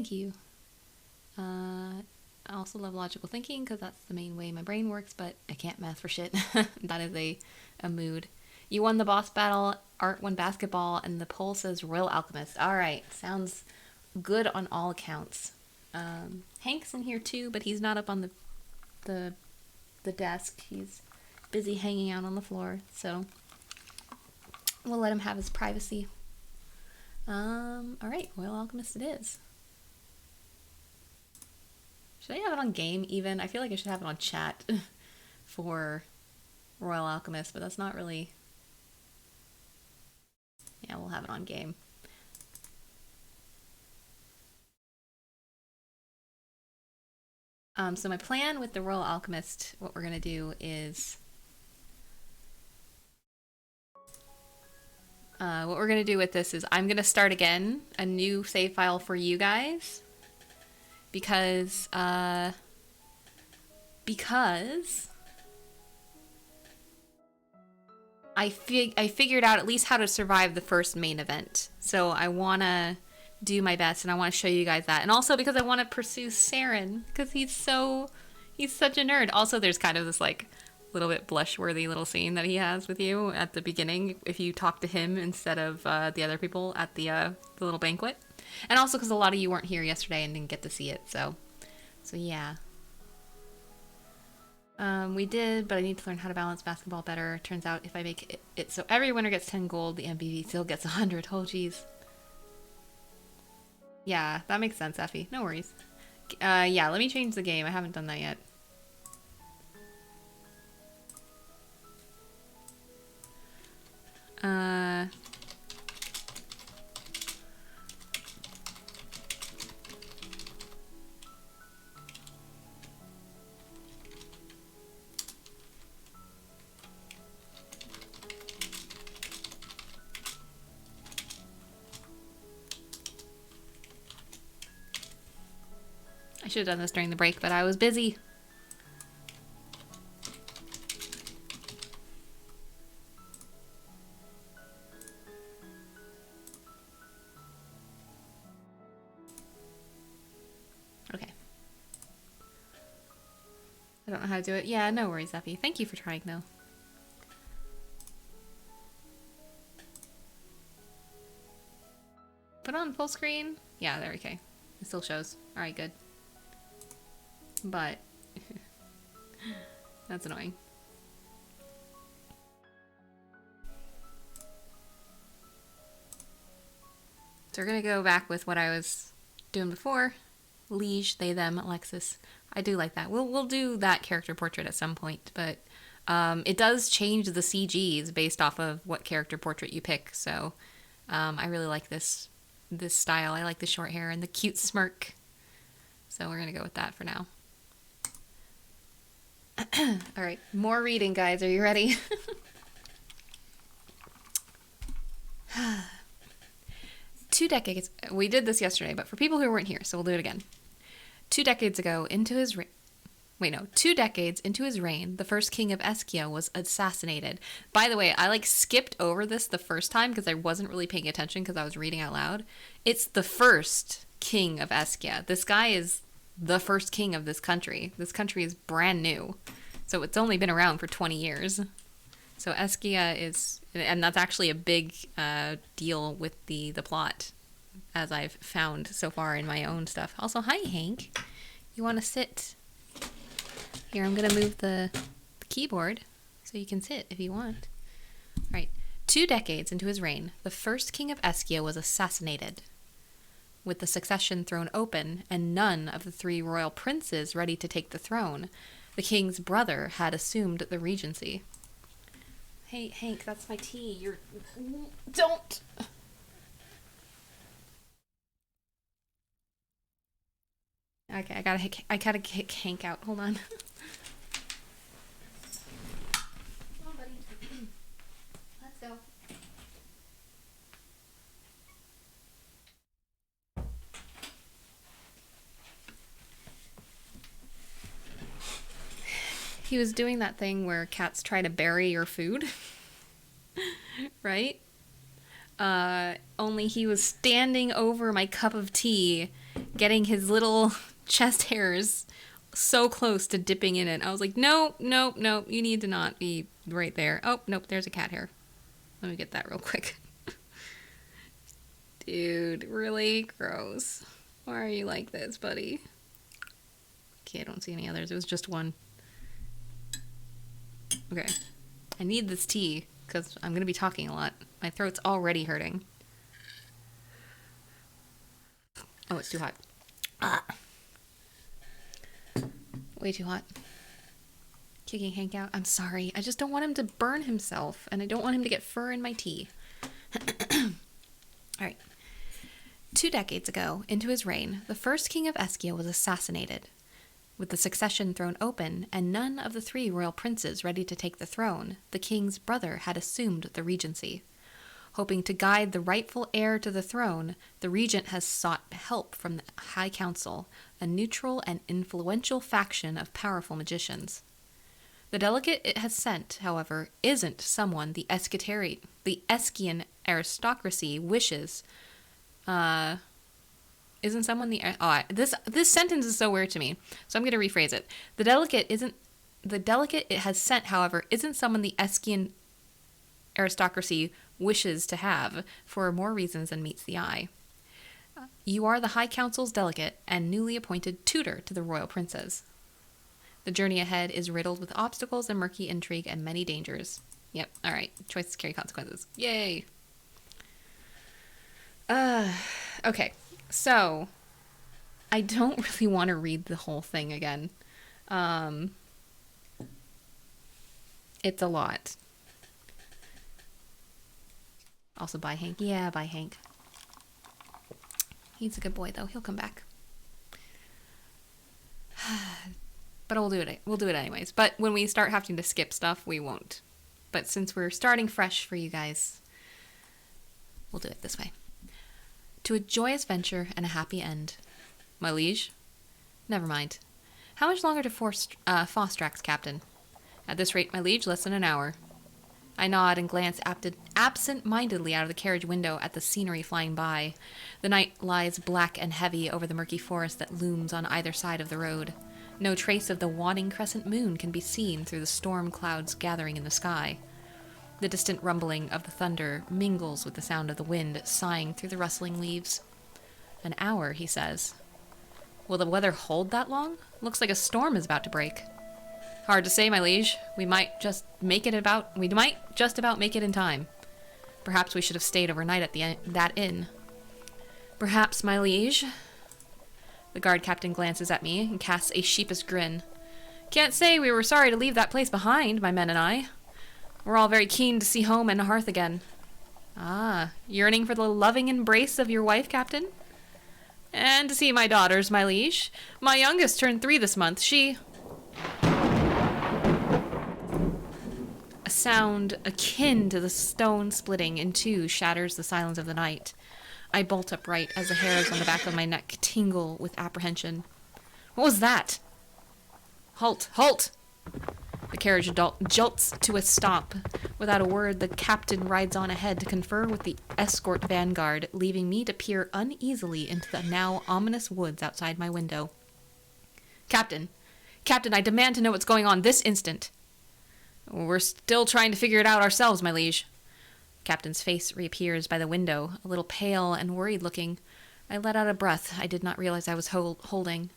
Thank you. I also love logical thinking because that's the main way my brain works, but I can't math for shit. That is a mood. You won the boss battle, Art won basketball, and the poll says Royal Alchemist. Alright, sounds good on all accounts. Hank's in here too, but he's not up on the desk. He's busy hanging out on the floor, so we'll let him have his privacy. Alright, Royal Alchemist it is. Should I have it on game even? I feel like I should have it on chat for Royal Alchemist, but that's not really... Yeah, we'll have it on game. So my plan with the Royal Alchemist, what we're gonna do is... what we're gonna do with this is I'm gonna start again, a new save file for you guys. Because I figured out at least how to survive the first main event. So I want to do my best and I want to show you guys that. And also because I want to pursue Serin because he's such a nerd. Also, there's kind of this like little bit blush-worthy little scene that he has with you at the beginning if you talk to him instead of the other people at the little banquet. And also because a lot of you weren't here yesterday and didn't get to see it, so yeah. We did, but I need to learn how to balance basketball better. Turns out if I make it so every winner gets 10 gold, the MVP still gets 100. Oh, jeez. Yeah, that makes sense, Effie. No worries. Yeah, let me change the game. I haven't done that yet. I should have done this during the break, but I was busy. Okay. I don't know how to do it. Yeah, no worries, Effie. Thank you for trying, though. Put on full screen. Yeah, there we go. It still shows. Alright, good. But that's annoying. So we're gonna go back with what I was doing before. Liege, they, them, Alexis. I do like that. We'll do that character portrait at some point, but it does change the CGs based off of what character portrait you pick. So I really like this style. I like the short hair and the cute smirk. So we're gonna go with that for now. All right, more reading, guys. Are you ready? 2 decades. We did this yesterday, but for people who weren't here, so we'll do it again. 2 decades ago, 2 decades into his reign, the first king of Eskia was assassinated. By the way, I skipped over this the first time because I wasn't really paying attention because I was reading out loud. It's the first king of Eskia. This guy is the first king of this country. This country is brand new. So it's only been around for 20 years. So Eskia is, and that's actually a big deal with the plot, as I've found so far in my own stuff. Also, hi Hank. You want to sit? Here, I'm going to move the keyboard so you can sit if you want. All right. 2 decades into his reign, the first king of Eskia was assassinated. With the succession thrown open and none of the 3 royal princes ready to take the throne, the king's brother had assumed the regency. Hey, Hank, that's my tea. You're... Don't! Okay, I gotta kick Hank out. Hold on. Come on, buddy. Let's go. He was doing that thing where cats try to bury your food, right? Only he was standing over my cup of tea, getting his little chest hairs so close to dipping in it. I was like, no, no, no, you need to not be right there. Oh, nope, there's a cat hair. Let me get that real quick. Dude, really gross. Why are you like this, buddy? Okay, I don't see any others. It was just one. Okay. I need this tea because I'm going to be talking a lot. My throat's already hurting. Oh, it's too hot. Ah. Way too hot. Kicking Hank out. I'm sorry. I just don't want him to burn himself, and I don't want him to get fur in my tea. All right. 2 decades ago, into his reign, the first king of Eschia was assassinated. With the succession thrown open, and none of the 3 royal princes ready to take the throne, the king's brother had assumed the regency. Hoping to guide the rightful heir to the throne, the regent has sought help from the High Council, a neutral and influential faction of powerful magicians. The delegate it has sent, however, isn't someone the Eschian aristocracy wishes. Isn't someone the... Oh, this sentence is so weird to me, so I'm going to rephrase it. The delegate it has sent, however, isn't someone the Eschian aristocracy wishes to have, for more reasons than meets the eye. You are the High Council's delegate and newly appointed tutor to the royal princes. The journey ahead is riddled with obstacles and murky intrigue and many dangers. Yep, alright. Choices carry consequences. Yay! Okay. So, I don't really want to read the whole thing again. It's a lot. Also, bye, Hank. Yeah, bye, Hank. He's a good boy, though. He'll come back. But we'll do it. We'll do it anyways. But when we start having to skip stuff, we won't. But since we're starting fresh for you guys, we'll do it this way. To a joyous venture and a happy end. My liege? Never mind. How much longer to Fostrax, Captain? At this rate, my liege, less than an hour. I nod and glance absent-mindedly out of the carriage window at the scenery flying by. The night lies black and heavy over the murky forest that looms on either side of the road. No trace of the waning crescent moon can be seen through the storm clouds gathering in the sky. The distant rumbling of the thunder mingles with the sound of the wind sighing through the rustling leaves. An hour, he says. Will the weather hold that long? Looks like a storm is about to break. Hard to say, my liege. We might just about make it in time. Perhaps we should have stayed overnight at that inn. Perhaps, my liege. The guard captain glances at me and casts a sheepish grin. Can't say we were sorry to leave that place behind, my men and I. We're all very keen to see home and a hearth again. Ah, yearning for the loving embrace of your wife, Captain? And to see my daughters, my liege. My youngest turned 3 this month. She... A sound akin to the stone splitting in two shatters the silence of the night. I bolt upright as the hairs on the back of my neck tingle with apprehension. What was that? Halt! Halt! The carriage jolts to a stop. Without a word, the captain rides on ahead to confer with the escort vanguard, leaving me to peer uneasily into the now ominous woods outside my window. Captain! Captain, I demand to know what's going on this instant. We're still trying to figure it out ourselves, my liege. Captain's face reappears by the window, a little pale and worried looking. I let out a breath I did not realize I was holding.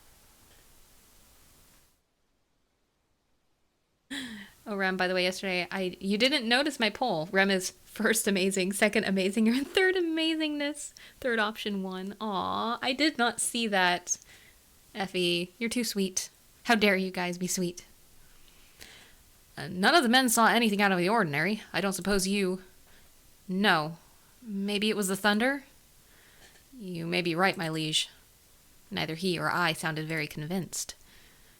Oh, Rem, by the way, yesterday, you didn't notice my poll. Rem is first amazing, second amazing, or third amazingness. Third option 1. Aw, I did not see that. Effie, you're too sweet. How dare you guys be sweet? None of the men saw anything out of the ordinary. I don't suppose you... No. Maybe it was the thunder? You may be right, my liege. Neither he or I sounded very convinced.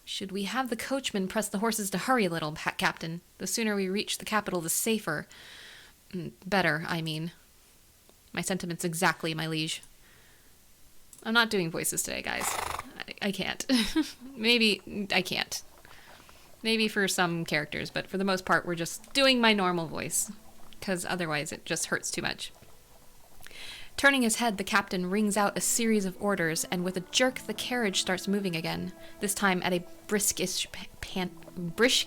Should we have the coachman press the horses to hurry a little, Captain? The sooner we reach the capital, the safer. Better, I mean. My sentiments exactly, my liege. I'm not doing voices today, guys. I can't. Maybe I can't. Maybe for some characters, but for the most part, we're just doing my normal voice. Because otherwise it just hurts too much. Turning his head, the captain rings out a series of orders, and with a jerk, the carriage starts moving again, this time at a briskish brisk.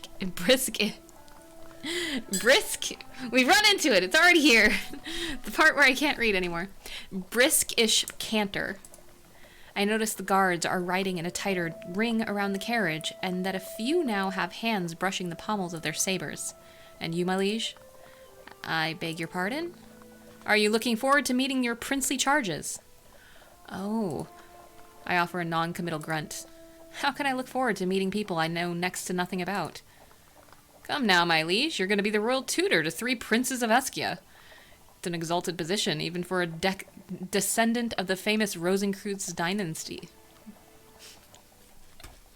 We've run into it. It's already here. The part where I can't read anymore. Briskish canter. I notice the guards are riding in a tighter ring around the carriage, and that a few now have hands brushing the pommels of their sabers. And you, my liege? I beg your pardon? Are you looking forward to meeting your princely charges? Oh. I offer a non-committal grunt. How can I look forward to meeting people I know next to nothing about? Come now, my liege, you're going to be the royal tutor to 3 princes of Eskia. It's an exalted position, even for a descendant of the famous Rosencreutz dynasty.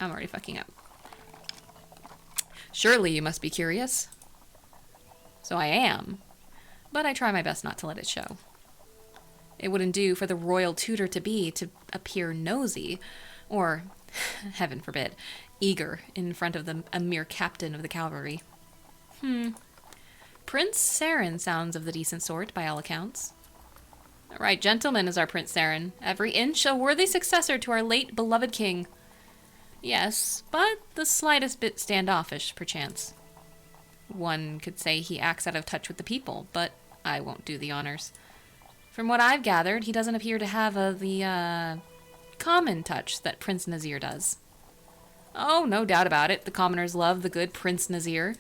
I'm already fucking up. Surely you must be curious. So I am, but I try my best not to let it show. It wouldn't do for the royal tutor to appear nosy, or, heaven forbid, eager in front of a mere captain of the cavalry. Prince Serin sounds of the decent sort, by all accounts. A right gentleman is our Prince Serin, every inch a worthy successor to our late beloved king. Yes, but the slightest bit standoffish, perchance. One could say he acts out of touch with the people, but I won't do the honors. From what I've gathered, he doesn't appear to have the common touch that Prince Nazir does. Oh, no doubt about it, the commoners love the good Prince Nazir.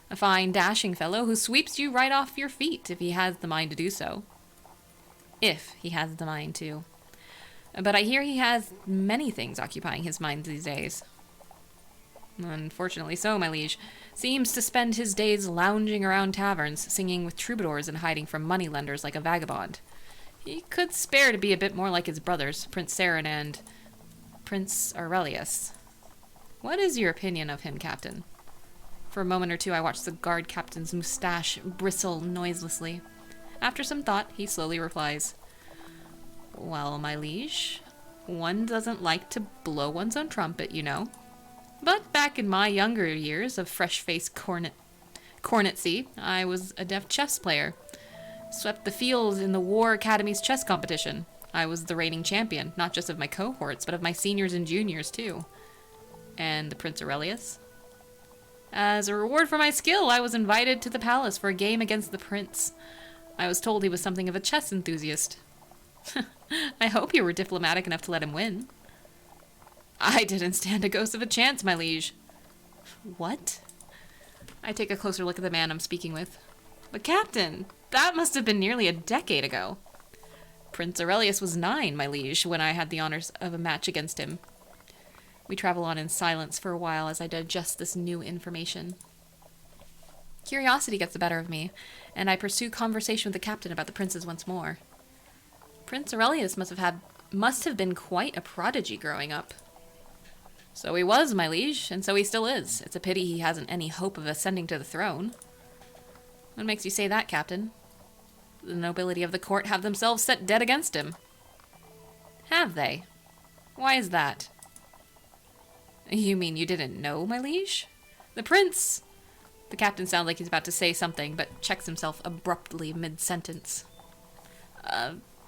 A fine, dashing fellow who sweeps you right off your feet if he has the mind to do so. If he has the mind to. But I hear he has many things occupying his mind these days. Unfortunately so, my liege. Seems to spend his days lounging around taverns, singing with troubadours and hiding from moneylenders like a vagabond. He could spare to be a bit more like his brothers, Prince Serin and Prince Aurelius. What is your opinion of him, Captain? For a moment or two I watched the guard captain's moustache bristle noiselessly. After some thought, he slowly replies, Well, my liege, one doesn't like to blow one's own trumpet, you know. But back in my younger years of fresh-faced cornetcy, I was a deft chess player. Swept the field in the War Academy's chess competition. I was the reigning champion, not just of my cohorts, but of my seniors and juniors, too. And the Prince Aurelius? As a reward for my skill, I was invited to the palace for a game against the prince. I was told he was something of a chess enthusiast. I hope you were diplomatic enough to let him win. I didn't stand a ghost of a chance, my liege. What? I take a closer look at the man I'm speaking with. But Captain, that must have been nearly a decade ago. Prince Aurelius was 9, my liege, when I had the honors of a match against him. We travel on in silence for a while as I digest this new information. Curiosity gets the better of me, and I pursue conversation with the captain about the princes once more. Prince Aurelius must have been quite a prodigy growing up. So he was, my liege, and so he still is. It's a pity he hasn't any hope of ascending to the throne. What makes you say that, Captain? The nobility of the court have themselves set dead against him. Have they? Why is that? You mean you didn't know, my liege? The prince... The captain sounds like he's about to say something, but checks himself abruptly mid-sentence.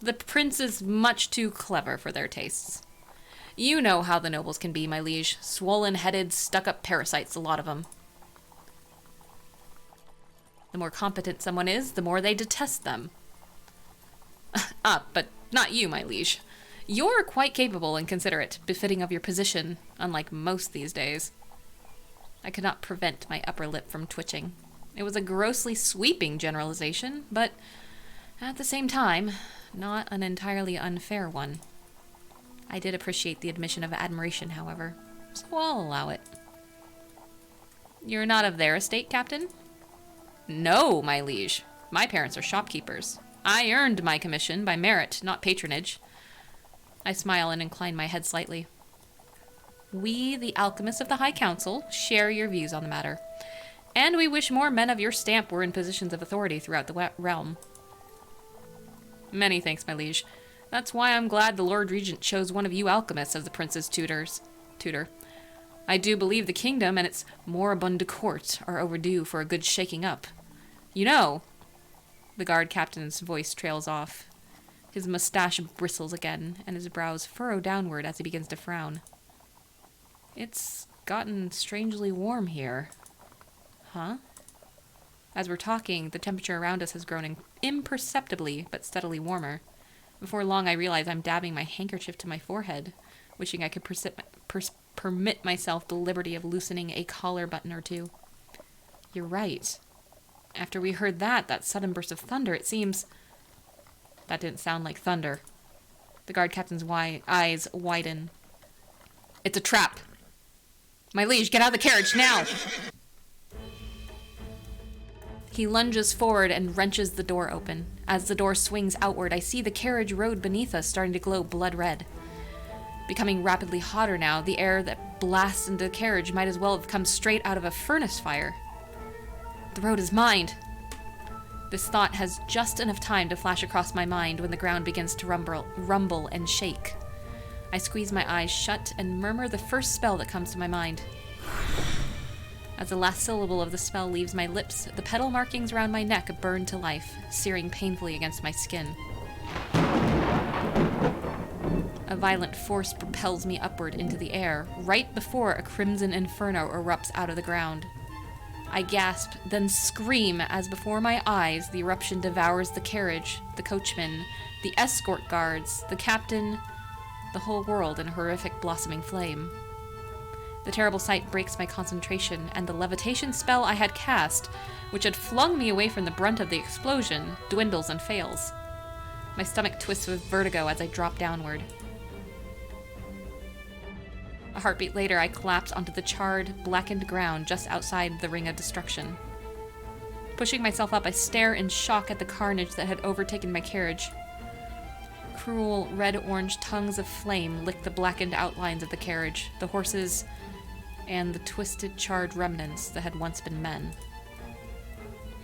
The prince is much too clever for their tastes. You know how the nobles can be, my liege. Swollen-headed, stuck-up parasites, a lot of them. The more competent someone is, the more they detest them. But not you, my liege. You're quite capable and considerate, befitting of your position, unlike most these days. I could not prevent my upper lip from twitching. It was a grossly sweeping generalization, but at the same time, not an entirely unfair one. I did appreciate the admission of admiration, however, so I'll allow it. You're not of their estate, Captain? No, my liege. My parents are shopkeepers. I earned my commission by merit, not patronage. I smile and incline my head slightly. We, the Alchemists of the High Council, share your views on the matter, and we wish more men of your stamp were in positions of authority throughout the realm. Many thanks, my liege. That's why I'm glad the Lord Regent chose one of you alchemists as the prince's tutor. I do believe the kingdom and its moribund court are overdue for a good shaking up. You know, the guard captain's voice trails off. His mustache bristles again, and his brows furrow downward as he begins to frown. It's gotten strangely warm here. Huh? As we're talking, the temperature around us has grown imperceptibly but steadily warmer. Before long, I realize I'm dabbing my handkerchief to my forehead, wishing I could permit myself the liberty of loosening a collar button or two. You're right. After we heard that sudden burst of thunder, it seems... That didn't sound like thunder. The guard captain's eyes widen. It's a trap. My liege, get out of the carriage, now! He lunges forward and wrenches the door open. As the door swings outward, I see the carriage road beneath us starting to glow blood red. Becoming rapidly hotter now, the air that blasts into the carriage might as well have come straight out of a furnace fire. The road is mine. This thought has just enough time to flash across my mind when the ground begins to rumble and shake. I squeeze my eyes shut and murmur the first spell that comes to my mind. As the last syllable of the spell leaves my lips, the petal markings around my neck burn to life, searing painfully against my skin. A violent force propels me upward into the air, right before a crimson inferno erupts out of the ground. I gasp, then scream as before my eyes the eruption devours the carriage, the coachman, the escort guards, the captain, the whole world in a horrific blossoming flame. The terrible sight breaks my concentration, and the levitation spell I had cast, which had flung me away from the brunt of the explosion, dwindles and fails. My stomach twists with vertigo as I drop downward. A heartbeat later, I collapse onto the charred, blackened ground just outside the ring of destruction. Pushing myself up, I stare in shock at the carnage that had overtaken my carriage. Cruel, red-orange tongues of flame lick the blackened outlines of the carriage, the horses, and the twisted, charred remnants that had once been men.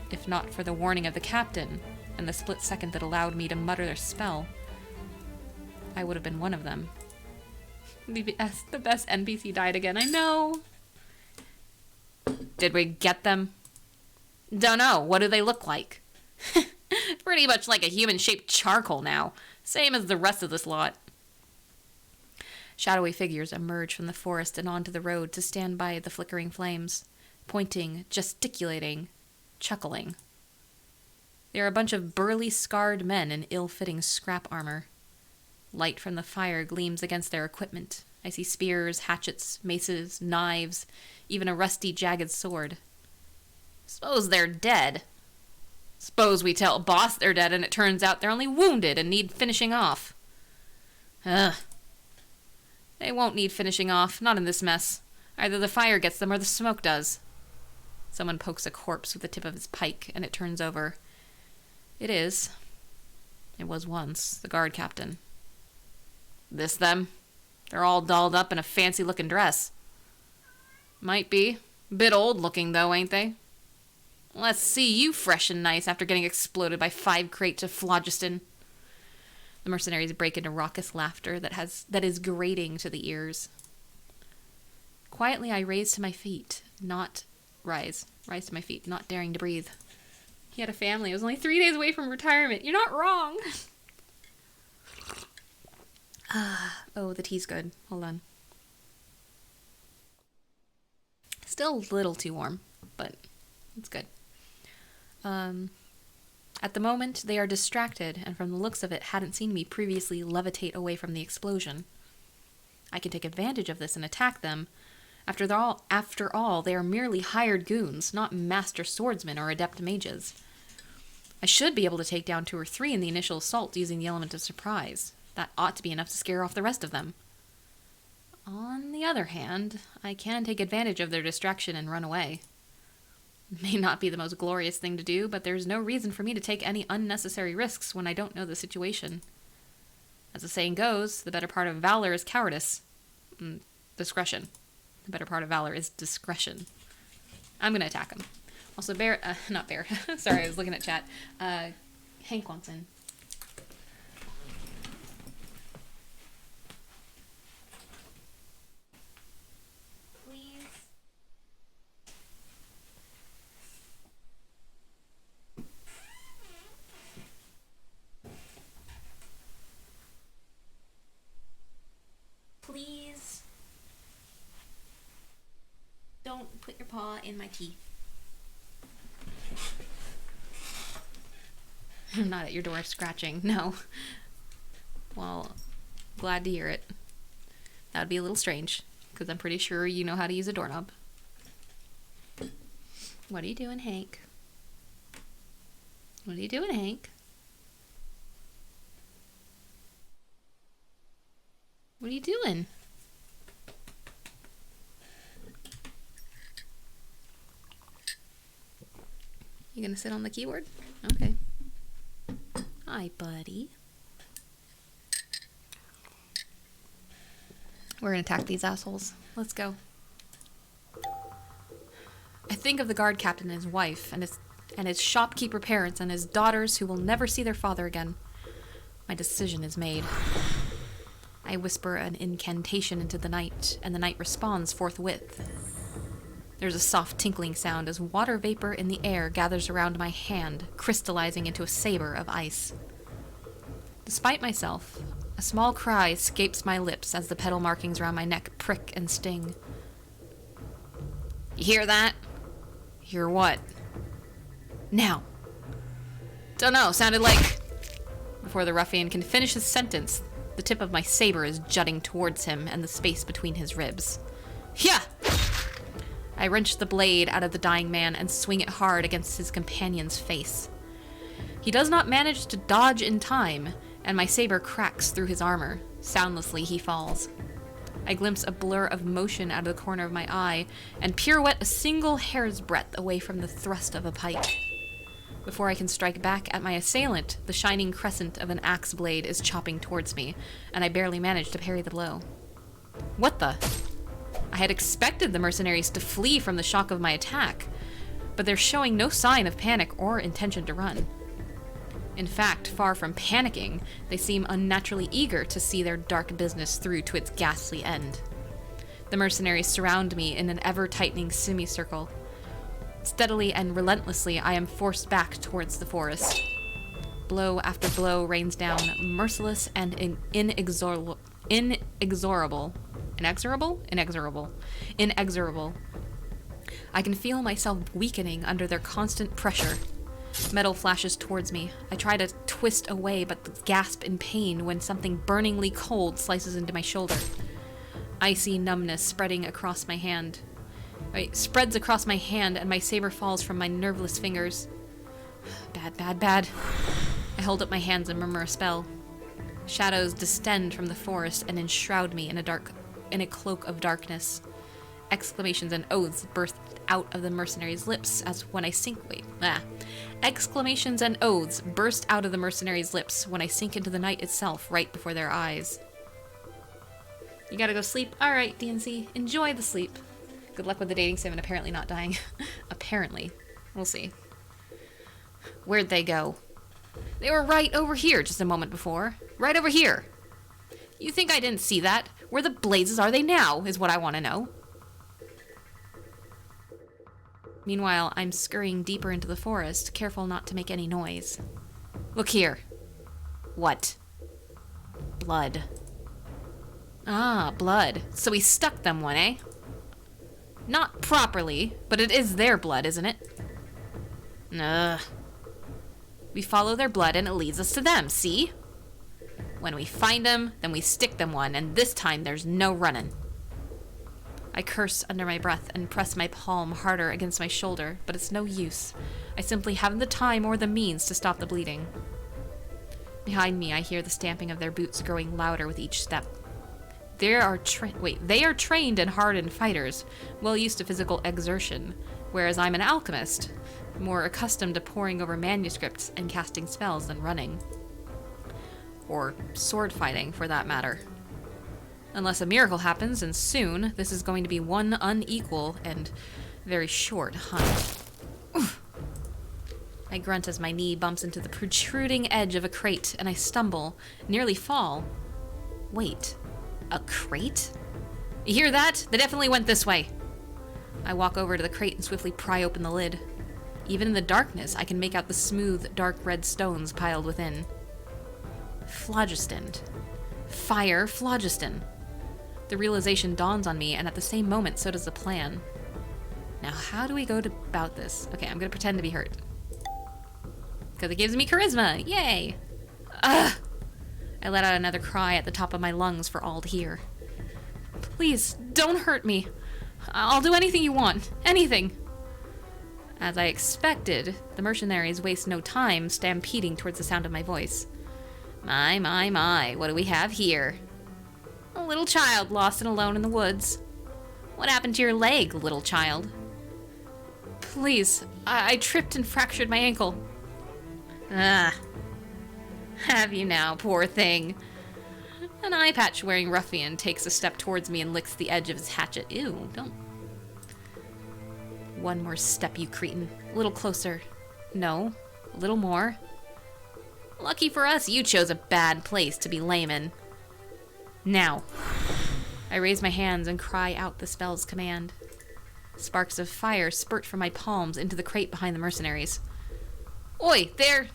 If not for the warning of the captain, and the split second that allowed me to mutter their spell, I would have been one of them. The best NPC died again, I know! Did we get them? Don't know. What do they look like? Pretty much like a human-shaped charcoal now. Same as the rest of this lot. Shadowy figures emerge from the forest and onto the road to stand by the flickering flames, pointing, gesticulating, chuckling. They are a bunch of burly, scarred men in ill-fitting scrap armor. Light from the fire gleams against their equipment. I see spears, hatchets, maces, knives, even a rusty, jagged sword. Suppose they're dead. Suppose we tell boss they're dead and it turns out they're only wounded and need finishing off. Ugh. They won't need finishing off, not in this mess. Either the fire gets them or the smoke does. Someone pokes a corpse with the tip of his pike and it turns over. It is. It was once the guard captain. This them? They're all dolled up in a fancy-looking dress. Might be. Bit old-looking, though, ain't they? Let's see you fresh and nice after getting exploded by 5 crates of phlogiston. The mercenaries break into raucous laughter that is grating to the ears. Quietly, I rise to my feet, not daring to breathe. He had a family. It was only 3 days away from retirement. You're not wrong. Oh, the tea's good. Hold on. Still a little too warm, but it's good. At the moment, they are distracted, and from the looks of it, hadn't seen me previously levitate away from the explosion. I can take advantage of this and attack them. After all, they are merely hired goons, not master swordsmen or adept mages. I should be able to take down 2 or 3 in the initial assault using the element of surprise. That ought to be enough to scare off the rest of them. On the other hand, I can take advantage of their distraction and run away. It may not be the most glorious thing to do, but there's no reason for me to take any unnecessary risks when I don't know the situation. As the saying goes, the better part of valor is cowardice. Discretion. The better part of valor is discretion. I'm gonna attack him. Also, not Bear. Sorry, I was looking at chat. Hank wants in. Don't put your paw in my tea. I'm not at your door scratching, no. Well, glad to hear it. That would be a little strange, because I'm pretty sure you know how to use a doorknob. What are you doing, Hank? What are you doing, Hank? What are you doing? You gonna sit on the keyboard? Okay. Hi, buddy. We're gonna attack these assholes. Let's go. I think of the guard captain and his wife, and his shopkeeper parents, and his daughters who will never see their father again. My decision is made. I whisper an incantation into the night, and the night responds forthwith. There's a soft tinkling sound as water vapor in the air gathers around my hand, crystallizing into a saber of ice. Despite myself, a small cry escapes my lips as the petal markings around my neck prick and sting. You hear that? Hear what? Now. Dunno, sounded like... Before the ruffian can finish his sentence, the tip of my saber is jutting towards him and the space between his ribs. Yeah! I wrench the blade out of the dying man and swing it hard against his companion's face. He does not manage to dodge in time, and my saber cracks through his armor. Soundlessly, he falls. I glimpse a blur of motion out of the corner of my eye and pirouette a single hair's breadth away from the thrust of a pike. Before I can strike back at my assailant, the shining crescent of an axe blade is chopping towards me, and I barely manage to parry the blow. What the? I had expected the mercenaries to flee from the shock of my attack, but they're showing no sign of panic or intention to run. In fact, far from panicking, they seem unnaturally eager to see their dark business through to its ghastly end. The mercenaries surround me in an ever-tightening semicircle. Steadily and relentlessly, I am forced back towards the forest. Blow after blow rains down, merciless and inexorable. I can feel myself weakening under their constant pressure. Metal flashes towards me. I try to twist away, but gasp in pain when something burningly cold slices into my shoulder. Icy numbness spreads across my hand, and my saber falls from my nerveless fingers. Bad. I hold up my hands and murmur a spell. Shadows distend from the forest and enshroud me in a cloak of darkness. Exclamations and oaths burst out of the mercenaries' lips Exclamations and oaths burst out of the mercenaries' lips when I sink into the night itself right before their eyes. You gotta go sleep? Alright, DNC. Enjoy the sleep. Good luck with the dating sim and apparently not dying. Apparently. We'll see. Where'd they go? They were right over here just a moment before. Right over here. You think I didn't see that? Where the blazes are they now, is what I want to know. Meanwhile, I'm scurrying deeper into the forest, careful not to make any noise. Look here. What? Blood. Ah, blood. So he stuck them one, eh? Not properly, but it is their blood, isn't it? Ugh. We follow their blood and it leads us to them, see? When we find them, then we stick them one, and this time there's no running. I curse under my breath and press my palm harder against my shoulder, but it's no use. I simply haven't the time or the means to stop the bleeding. Behind me, I hear the stamping of their boots growing louder with each step. They are trained and hardened fighters, well used to physical exertion, whereas I'm an alchemist, more accustomed to poring over manuscripts and casting spells than running. Or sword fighting, for that matter. Unless a miracle happens, and soon, this is going to be one unequal and very short hunt. Oof. I grunt as my knee bumps into the protruding edge of a crate, and I stumble, nearly fall. Wait, a crate? You hear that? They definitely went this way. I walk over to the crate and swiftly pry open the lid. Even in the darkness, I can make out the smooth, dark red stones piled within. Phlogiston. Fire phlogiston. The realization dawns on me, and at the same moment, so does the plan. Now, how do we go about this? Okay, I'm gonna pretend to be hurt. Because it gives me charisma. Yay! Ugh! I let out another cry at the top of my lungs for all to hear. Please, don't hurt me. I'll do anything you want. Anything. As I expected, the mercenaries waste no time stampeding towards the sound of my voice. My, what do we have here? A little child lost and alone in the woods. What happened to your leg, little child? Please, I tripped and fractured my ankle. Ah. Have you now, poor thing? An eye patch wearing ruffian takes a step towards me and licks the edge of his hatchet. Ew, don't. One more step, you cretin. A little closer. No, a little more. Lucky for us, you chose a bad place to be lame in. Now. I raise my hands and cry out the spell's command. Sparks of fire spurt from my palms into the crate behind the mercenaries. Oi, there!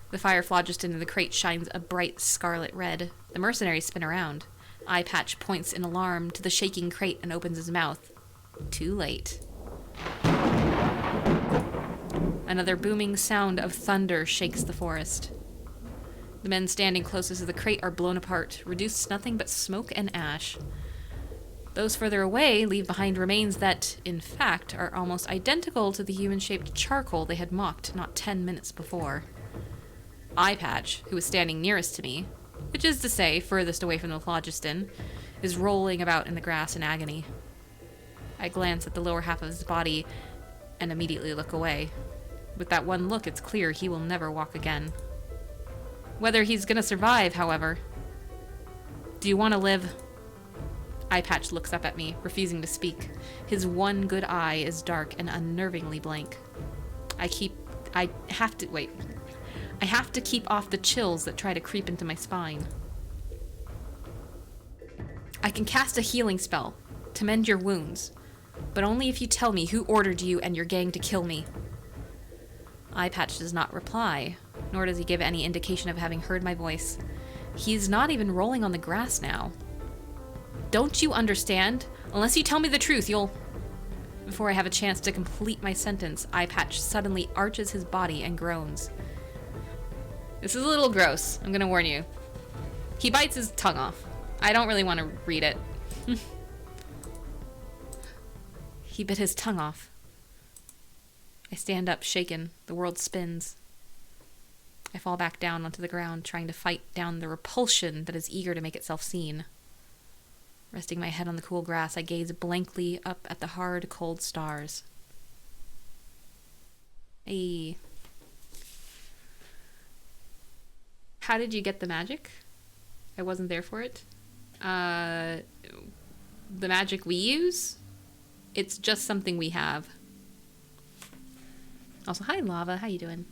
The fire phlogiston in the crate shines a bright scarlet red. The mercenaries spin around. Eye Patch points in alarm to the shaking crate and opens his mouth. Too late. Another booming sound of thunder shakes the forest. The men standing closest to the crate are blown apart, reduced to nothing but smoke and ash. Those further away leave behind remains that, in fact, are almost identical to the human-shaped charcoal they had mocked not 10 minutes before. Eye Patch, who was standing nearest to me, which is to say, furthest away from the phlogiston, is rolling about in the grass in agony. I glance at the lower half of his body and immediately look away. With that one look, it's clear he will never walk again. Whether he's gonna survive, however. Do you want to live? Eye Patch looks up at me, refusing to speak. His one good eye is dark and unnervingly blank. I have to keep off the chills that try to creep into my spine. I can cast a healing spell to mend your wounds, but only if you tell me who ordered you and your gang to kill me. Eye Patch does not reply, nor does he give any indication of having heard my voice. He's not even rolling on the grass now. Don't you understand? Unless you tell me the truth, you'll... Before I have a chance to complete my sentence, Eye Patch suddenly arches his body and groans. This is a little gross, I'm gonna warn you. He bites his tongue off. I don't really want to read it. He bit his tongue off. I stand up, shaken. The world spins. I fall back down onto the ground, trying to fight down the repulsion that is eager to make itself seen. Resting my head on the cool grass, I gaze blankly up at the hard, cold stars. Hey. How did you get the magic? I wasn't there for it. The magic we use? It's just something we have. Also, hi Lava, how you doing?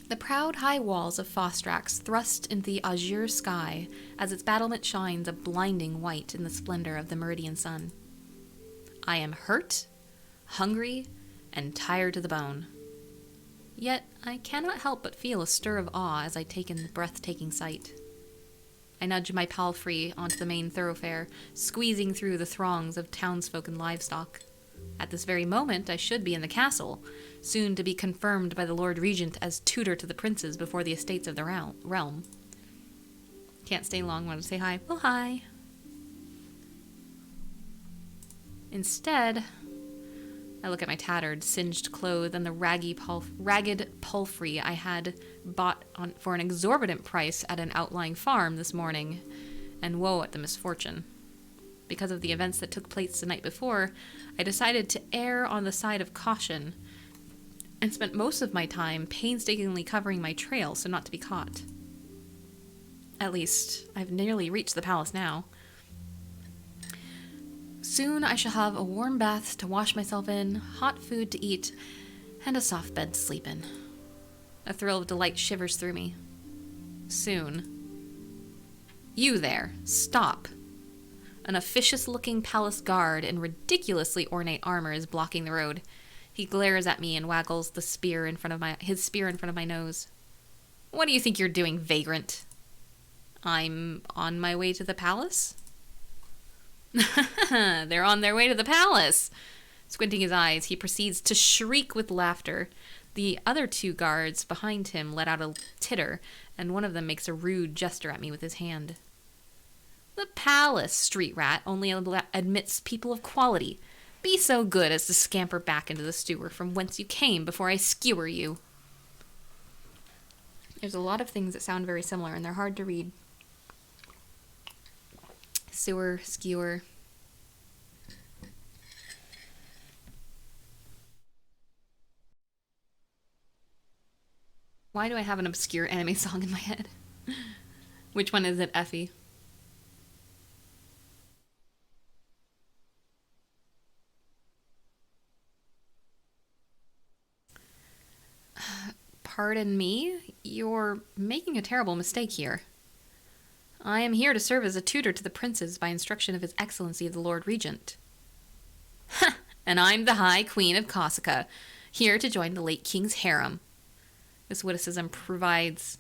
The proud high walls of Fostrax thrust into the azure sky as its battlement shines a blinding white in the splendor of the meridian sun. I am hurt, hungry, and tired to the bone. Yet I cannot help but feel a stir of awe as I take in the breathtaking sight. I nudge my palfrey onto the main thoroughfare, squeezing through the throngs of townsfolk and livestock. At this very moment, I should be in the castle, soon to be confirmed by the Lord Regent as tutor to the princes before the estates of the realm. Can't stay long, wanted to say hi. Well, hi. Instead, I look at my tattered, singed clothes and the ragged palfrey I had bought for an exorbitant price at an outlying farm this morning, and woe at the misfortune. Because of the events that took place the night before, I decided to err on the side of caution and spent most of my time painstakingly covering my trail so not to be caught. At least, I've nearly reached the palace now. Soon I shall have a warm bath to wash myself in, hot food to eat, and a soft bed to sleep in. A thrill of delight shivers through me. Soon. You there, stop. An officious-looking palace guard in ridiculously ornate armor is blocking the road. He glares at me and waggles his spear in front of my nose. What do you think you're doing, vagrant? I'm on my way to the palace? They're on their way to the palace! Squinting his eyes, he proceeds to shriek with laughter. The other two guards behind him let out a titter, and one of them makes a rude gesture at me with his hand. The palace, street rat, only admits people of quality. Be so good as to scamper back into the sewer from whence you came before I skewer you. There's a lot of things that sound very similar, and they're hard to read. Sewer, skewer. Why do I have an obscure anime song in my head? Which one is it, Effie? Pardon me? You're making a terrible mistake here. I am here to serve as a tutor to the princes by instruction of His Excellency the Lord Regent. Ha! And I'm the High Queen of Corsica, here to join the late king's harem. This witticism provokes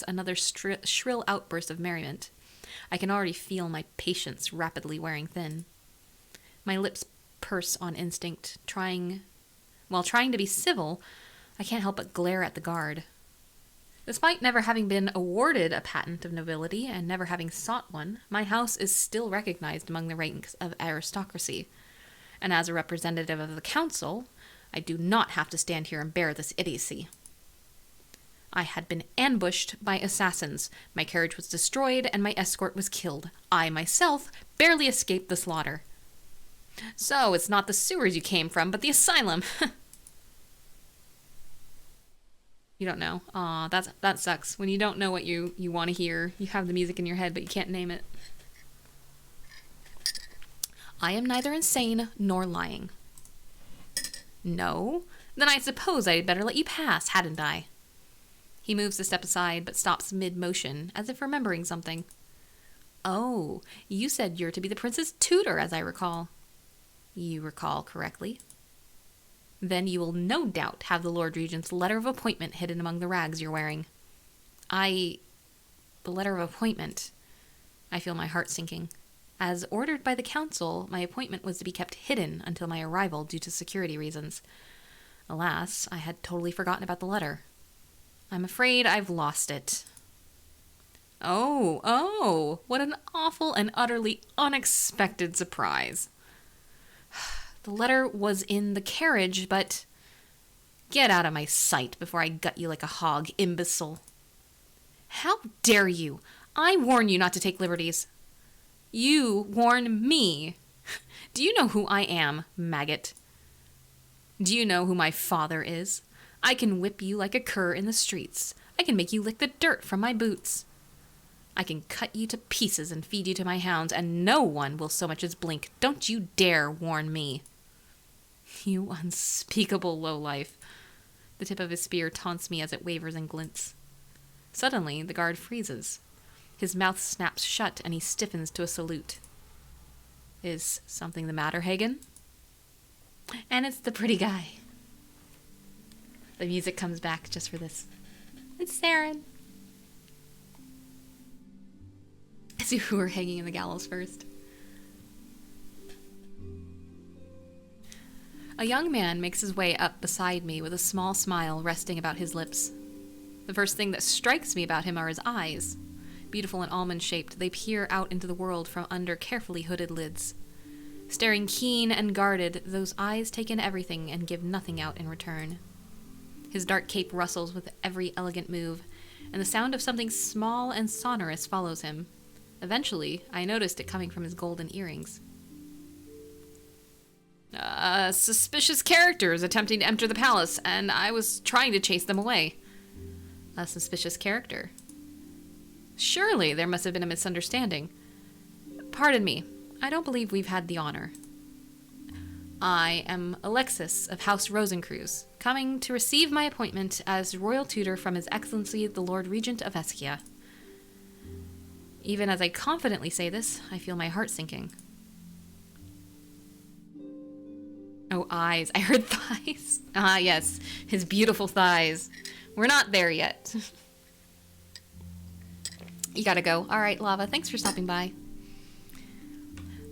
another shrill outburst of merriment. I can already feel my patience rapidly wearing thin. My lips purse on instinct, while trying to be civil. I can't help but glare at the guard. Despite never having been awarded a patent of nobility and never having sought one, my house is still recognized among the ranks of aristocracy. And as a representative of the council, I do not have to stand here and bear this idiocy. I had been ambushed by assassins, my carriage was destroyed, and my escort was killed. I myself barely escaped the slaughter. So it's not the sewers you came from, but the asylum. You don't know. Aw, that sucks. When you don't know what you want to hear, you have the music in your head, but you can't name it. I am neither insane nor lying. No? Then I suppose I'd better let you pass, hadn't I? He moves a step aside, but stops mid-motion, as if remembering something. Oh, you said you're to be the prince's tutor, as I recall. You recall correctly. Then you will no doubt have the Lord Regent's letter of appointment hidden among the rags you're wearing. The letter of appointment. I feel my heart sinking. As ordered by the council, my appointment was to be kept hidden until my arrival due to security reasons. Alas, I had totally forgotten about the letter. I'm afraid I've lost it. Oh, what an awful and utterly unexpected surprise. The letter was in the carriage, but... Get out of my sight before I gut you like a hog, imbecile. How dare you? I warn you not to take liberties. You warn me. Do you know who I am, maggot? Do you know who my father is? I can whip you like a cur in the streets. I can make you lick the dirt from my boots. I can cut you to pieces and feed you to my hounds, and no one will so much as blink. Don't you dare warn me. You unspeakable lowlife. The tip of his spear taunts me as it wavers and glints. Suddenly, the guard freezes. His mouth snaps shut, and he stiffens to a salute. Is something the matter, Hagen? And it's the pretty guy. The music comes back just for this. It's Serin. As if we were hanging in the gallows first. A young man makes his way up beside me with a small smile resting about his lips. The first thing that strikes me about him are his eyes. Beautiful and almond-shaped, they peer out into the world from under carefully hooded lids. Staring keen and guarded, those eyes take in everything and give nothing out in return. His dark cape rustles with every elegant move, and the sound of something small and sonorous follows him. Eventually, I noticed it coming from his golden earrings. Suspicious characters attempting to enter the palace, and I was trying to chase them away. A suspicious character? Surely there must have been a misunderstanding. Pardon me, I don't believe we've had the honor. I am Alexis of House Rosencreuz, coming to receive my appointment as royal tutor from His Excellency the Lord Regent of Eskia. Even as I confidently say this, I feel my heart sinking. Oh, eyes. I heard thighs. Ah, yes. His beautiful thighs. We're not there yet. You gotta go. All right, Lava, thanks for stopping by.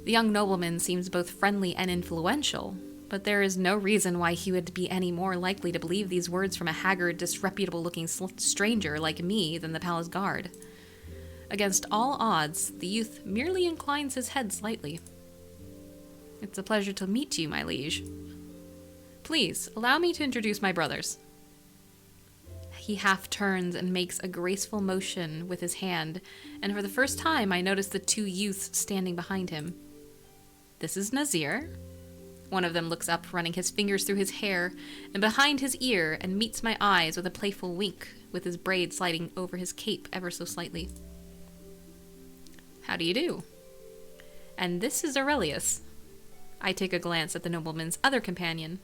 The young nobleman seems both friendly and influential, but there is no reason why he would be any more likely to believe these words from a haggard, disreputable-looking stranger like me than the palace guard. Against all odds, the youth merely inclines his head slightly. It's a pleasure to meet you, my liege. Please, allow me to introduce my brothers. He half turns and makes a graceful motion with his hand, and for the first time I notice the two youths standing behind him. This is Nazir. One of them looks up, running his fingers through his hair and behind his ear, and meets my eyes with a playful wink, with his braid sliding over his cape ever so slightly. How do you do? And this is Aurelius. I take a glance at the nobleman's other companion.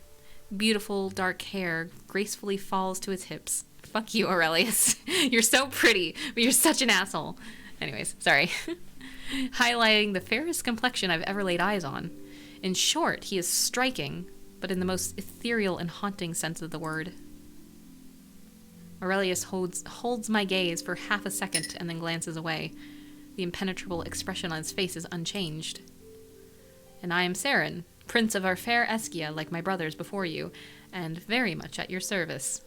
Beautiful, dark hair gracefully falls to his hips. Fuck you, Aurelius. You're so pretty, but you're such an asshole. Anyways, sorry. Highlighting the fairest complexion I've ever laid eyes on. In short, he is striking, but in the most ethereal and haunting sense of the word. Aurelius holds my gaze for half a second and then glances away. The impenetrable expression on his face is unchanged. And I am Serin, prince of our fair Eskia, like my brothers before you, and very much at your service.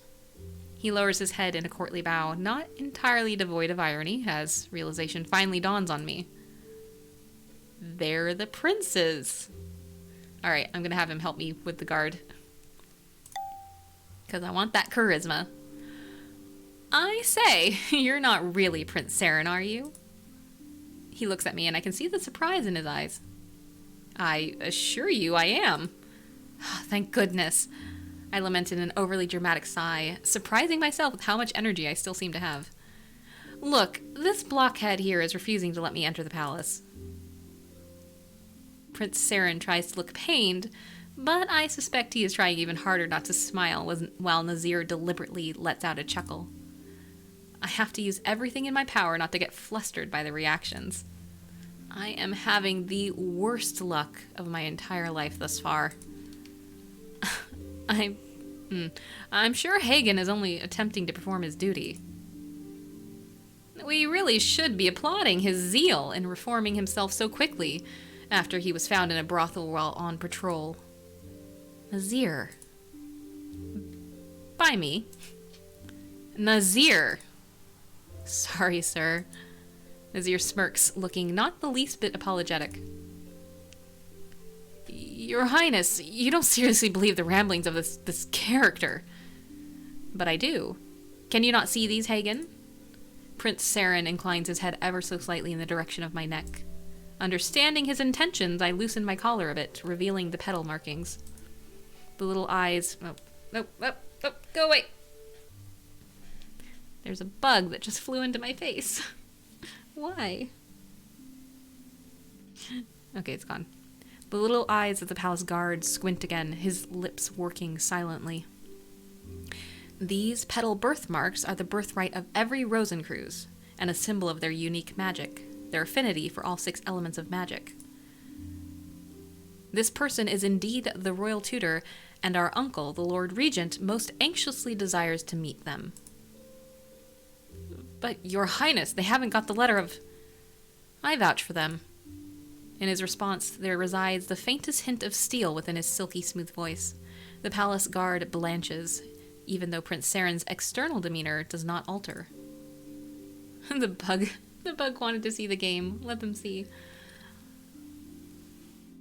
He lowers his head in a courtly bow, not entirely devoid of irony, as realization finally dawns on me. They're the princes. All right, I'm going to have him help me with the guard. Because I want that charisma. I say, you're not really Prince Serin, are you? He looks at me and I can see the surprise in his eyes. I assure you I am. Thank goodness. I lament in an overly dramatic sigh, surprising myself with how much energy I still seem to have. Look, this blockhead here is refusing to let me enter the palace. Prince Serin tries to look pained, but I suspect he is trying even harder not to smile while Nazir deliberately lets out a chuckle. I have to use everything in my power not to get flustered by the reactions. I am having the worst luck of my entire life thus far. I'm sure Hagen is only attempting to perform his duty. We really should be applauding his zeal in reforming himself so quickly after he was found in a brothel while on patrol. Nazir. By me. Nazir. Sorry, sir. Nazir smirks, looking not the least bit apologetic. Your Highness, you don't seriously believe the ramblings of this character. But I do. Can you not see these, Hagen? Prince Serin inclines his head ever so slightly in the direction of my neck. Understanding his intentions, I loosen my collar a bit, revealing the petal markings. The little eyes... Oh, go away! There's a bug that just flew into my face. Why? Okay, it's gone. The little eyes of the palace guard squint again, his lips working silently. These petal birthmarks are the birthright of every Rosencreuse, and a symbol of their unique magic, their affinity for all 6 elements of magic. This person is indeed the royal tutor, and our uncle, the Lord Regent, most anxiously desires to meet them. But, Your Highness, they haven't got the letter of... I vouch for them. In his response, there resides the faintest hint of steel within his silky smooth voice. The palace guard blanches, even though Prince Serin's external demeanor does not alter. The bug wanted to see the game. Let them see.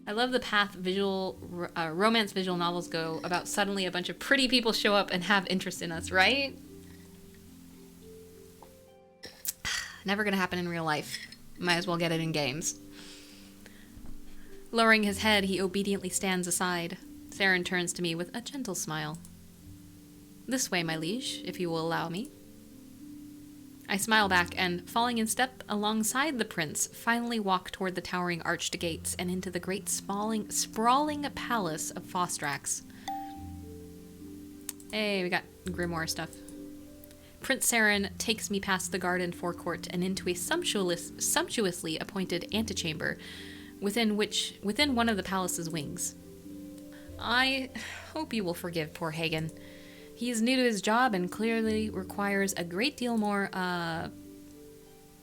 I love the path romance visual novels go about suddenly a bunch of pretty people show up and have interest in us, right? Never gonna happen in real life. Might as well get it in games. Lowering his head, he obediently stands aside. Serin turns to me with a gentle smile. This way, my liege, if you will allow me. I smile back and, falling in step alongside the prince, finally walk toward the towering arched gates and into the great sprawling palace of Fostrax. Hey, we got grimoire stuff. Prince Serin takes me past the garden forecourt and into a sumptuously appointed antechamber, within one of the palace's wings. I hope you will forgive poor Hagen. He is new to his job and clearly requires a great deal more,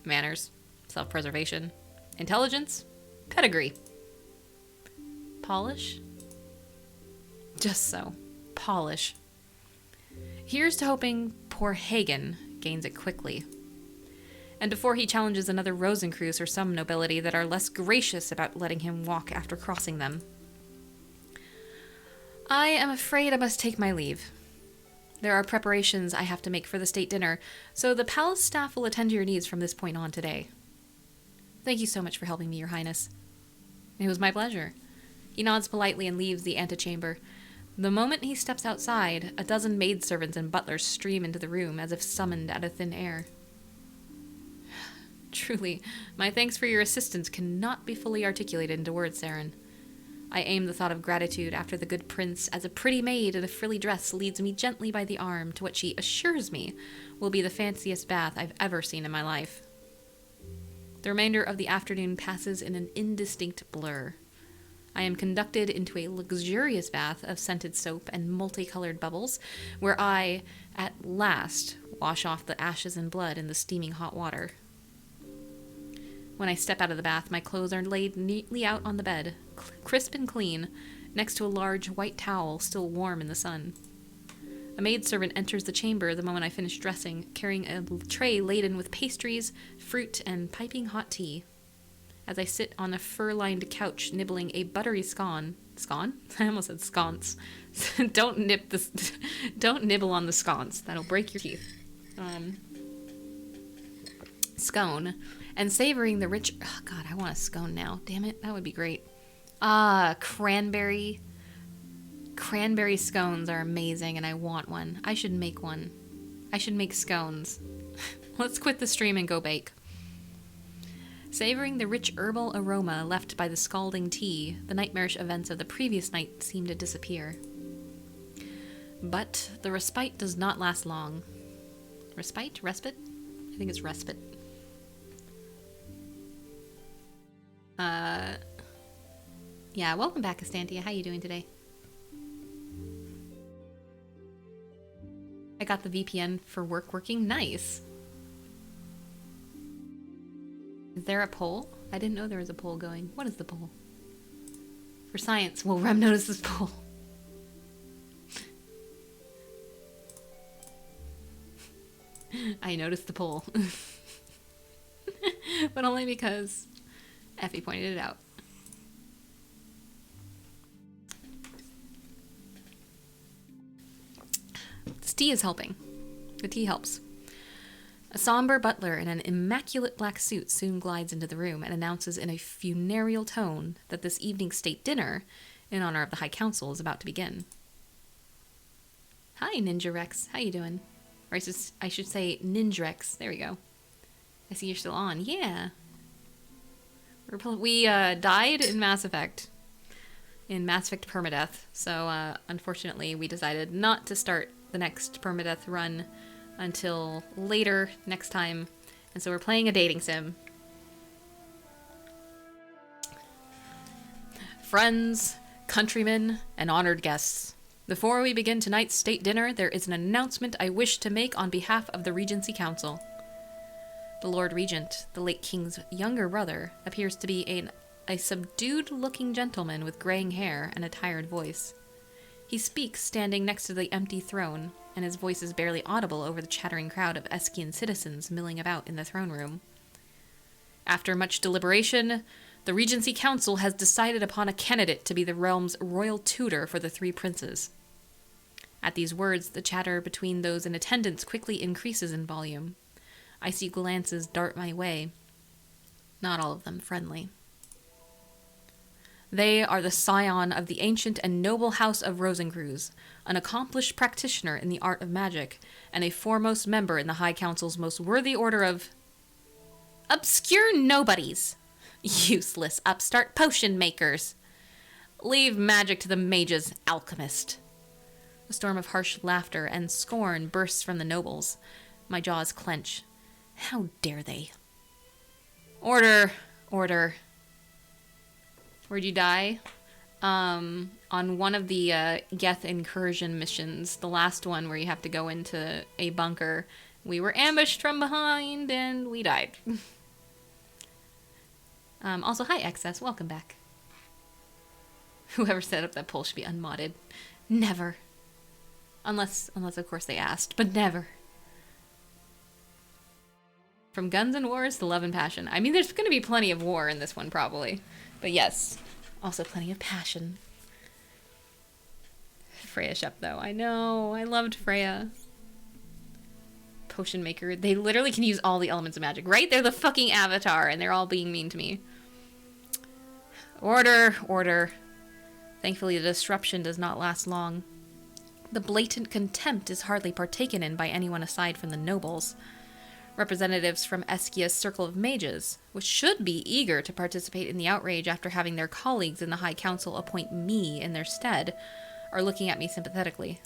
Manners. Self-preservation. Intelligence. Pedigree. Polish? Just so. Polish. Here's to hoping poor Hagen gains it quickly. And before he challenges another Rosencreutz or some nobility that are less gracious about letting him walk after crossing them. I am afraid I must take my leave. There are preparations I have to make for the state dinner, so the palace staff will attend to your needs from this point on today. Thank you so much for helping me, Your Highness. It was my pleasure. He nods politely and leaves the antechamber. The moment he steps outside, a dozen maidservants and butlers stream into the room as if summoned out of thin air. Truly, my thanks for your assistance cannot be fully articulated into words, Serin. I aim the thought of gratitude after the good prince, as a pretty maid in a frilly dress leads me gently by the arm to what she assures me will be the fanciest bath I've ever seen in my life. The remainder of the afternoon passes in an indistinct blur. I am conducted into a luxurious bath of scented soap and multicolored bubbles, where I, at last, wash off the ashes and blood in the steaming hot water. When I step out of the bath, my clothes are laid neatly out on the bed, crisp and clean, next to a large white towel still warm in the sun. A maidservant enters the chamber the moment I finish dressing, carrying a tray laden with pastries, fruit, and piping hot tea. As I sit on a fur-lined couch nibbling a buttery scone. Scone? I almost said sconce. Don't nibble on the sconce. That'll break your teeth. Scone. And savoring the rich... Oh, God, I want a scone now. Damn it, that would be great. Cranberry. Cranberry scones are amazing, and I want one. I should make one. I should make scones. Let's quit the stream and go bake. Savoring the rich herbal aroma left by the scalding tea, the nightmarish events of the previous night seem to disappear. But the respite does not last long. Respite? Respite? I think it's respite. Yeah, welcome back, Astantia. How you doing today? I got the VPN for work working. Nice. Is there a poll? I didn't know there was a poll going. What is the poll? For science, will Rem notice this poll? I noticed the poll. But only because Effie pointed it out. This tea is helping. The tea helps. A somber butler in an immaculate black suit soon glides into the room and announces in a funereal tone that this evening's state dinner, in honor of the High Council, is about to begin. Hi, Ninja Rex. How you doing? Or I should say Ninja Rex. There we go. I see you're still on. Yeah. We died in Mass Effect. In Mass Effect Permadeath. So, unfortunately, we decided not to start the next Permadeath run until later next time. And so we're playing a dating sim. Friends, countrymen, and honored guests. Before we begin tonight's state dinner, there is an announcement I wish to make on behalf of the Regency Council. The Lord Regent, the late King's younger brother, appears to be a subdued-looking gentleman with graying hair and a tired voice. He speaks standing next to the empty throne, and his voice is barely audible over the chattering crowd of Eskian citizens milling about in the throne room. After much deliberation, the Regency Council has decided upon a candidate to be the realm's royal tutor for the three princes. At these words, the chatter between those in attendance quickly increases in volume. I see glances dart my way, not all of them friendly. They are the scion of the ancient and noble house of Rosencreutz, an accomplished practitioner in the art of magic, and a foremost member in the High Council's most worthy order of... obscure nobodies! Useless upstart potion makers! Leave magic to the mages, Alchemist! A storm of harsh laughter and scorn bursts from the nobles. My jaws clench. How dare they? Order! Order. Where'd you die? On one of the Geth incursion missions, the last one where you have to go into a bunker, we were ambushed from behind and we died. Also, hi, Excess. Welcome back. Whoever set up that poll should be unmodded. Never. Unless, of course, they asked, but never. From guns and wars to love and passion. I mean, there's going to be plenty of war in this one, probably. But yes, also plenty of passion. Freya Shep, though. I know. I loved Freya. Potion maker. They literally can use all the elements of magic, right? They're the fucking Avatar, and they're all being mean to me. Order, order. Thankfully, the disruption does not last long. The blatant contempt is hardly partaken in by anyone aside from the nobles. Representatives from Eskia's circle of mages, which should be eager to participate in the outrage after having their colleagues in the High Council appoint me in their stead, are looking at me sympathetically.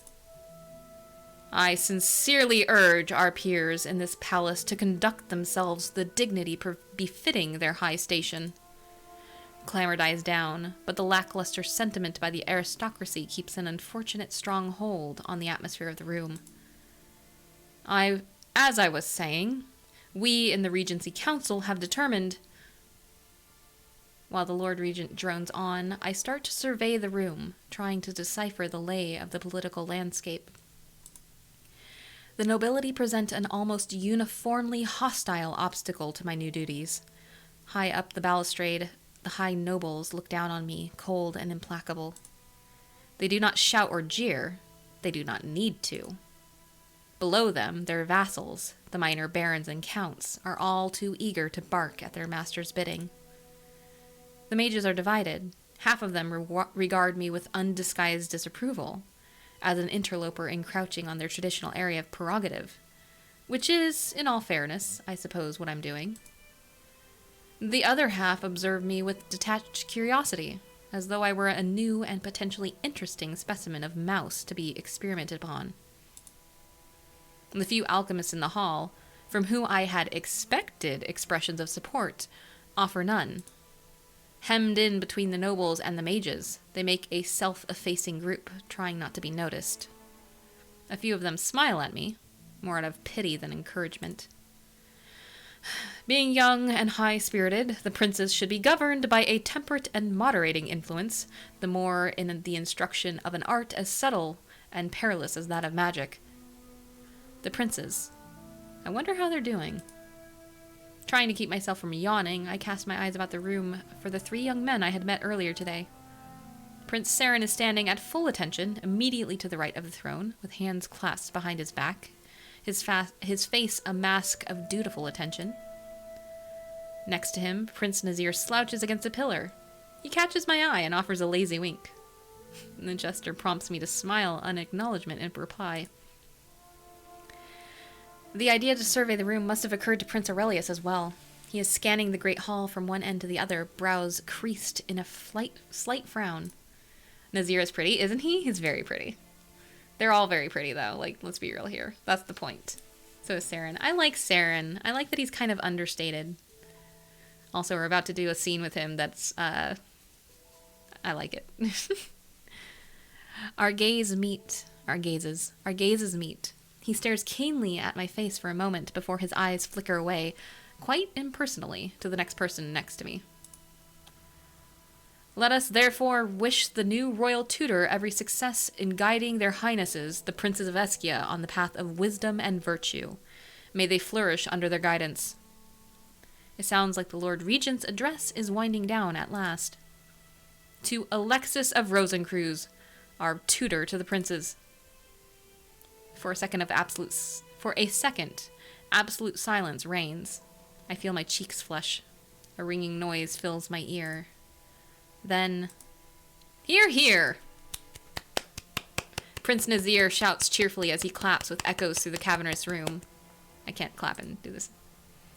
I sincerely urge our peers in this palace to conduct themselves with the dignity befitting their high station. Clamor dies down, but the lackluster sentiment by the aristocracy keeps an unfortunate strong hold on the atmosphere of the room. As I was saying, we in the Regency Council have determined... While the Lord Regent drones on, I start to survey the room, trying to decipher the lay of the political landscape. The nobility present an almost uniformly hostile obstacle to my new duties. High up the balustrade, the high nobles look down on me, cold and implacable. They do not shout or jeer. They do not need to. Below them, their vassals, the minor barons and counts, are all too eager to bark at their master's bidding. The mages are divided. Half of them regard me with undisguised disapproval, as an interloper encroaching on their traditional area of prerogative, which is, in all fairness, I suppose, what I'm doing. The other half observe me with detached curiosity, as though I were a new and potentially interesting specimen of mouse to be experimented upon. The few alchemists in the hall, from whom I had expected expressions of support, offer none. Hemmed in between the nobles and the mages, they make a self-effacing group, trying not to be noticed. A few of them smile at me, more out of pity than encouragement. Being young and high-spirited, the princes should be governed by a temperate and moderating influence, the more in the instruction of an art as subtle and perilous as that of magic. The princes. I wonder how they're doing. Trying to keep myself from yawning, I cast my eyes about the room for the 3 young men I had met earlier today. Prince Serin is standing at full attention, immediately to the right of the throne, with hands clasped behind his back, his face a mask of dutiful attention. Next to him, Prince Nazir slouches against a pillar. He catches my eye and offers a lazy wink. The gesture prompts me to smile an acknowledgement in reply. The idea to survey the room must have occurred to Prince Aurelius as well. He is scanning the great hall from one end to the other, brows creased in a slight frown. Nazir is pretty, isn't he? He's very pretty. They're all very pretty, though. Like, let's be real here. That's the point. So is Serin. I like Serin. I like that he's kind of understated. Also, we're about to do a scene with him that's, I like it. Our gazes meet. He stares keenly at my face for a moment before his eyes flicker away, quite impersonally, to the next person next to me. Let us therefore wish the new royal tutor every success in guiding their highnesses, the princes of Eskia, on the path of wisdom and virtue. May they flourish under their guidance. It sounds like the Lord Regent's address is winding down at last. To Alexis of Rosencreuz, our tutor to the princes. For a second, absolute silence reigns. I feel my cheeks flush. A ringing noise fills my ear. Then, "Hear, hear!" Prince Nazir shouts cheerfully as he claps with echoes through the cavernous room. I can't clap and do this.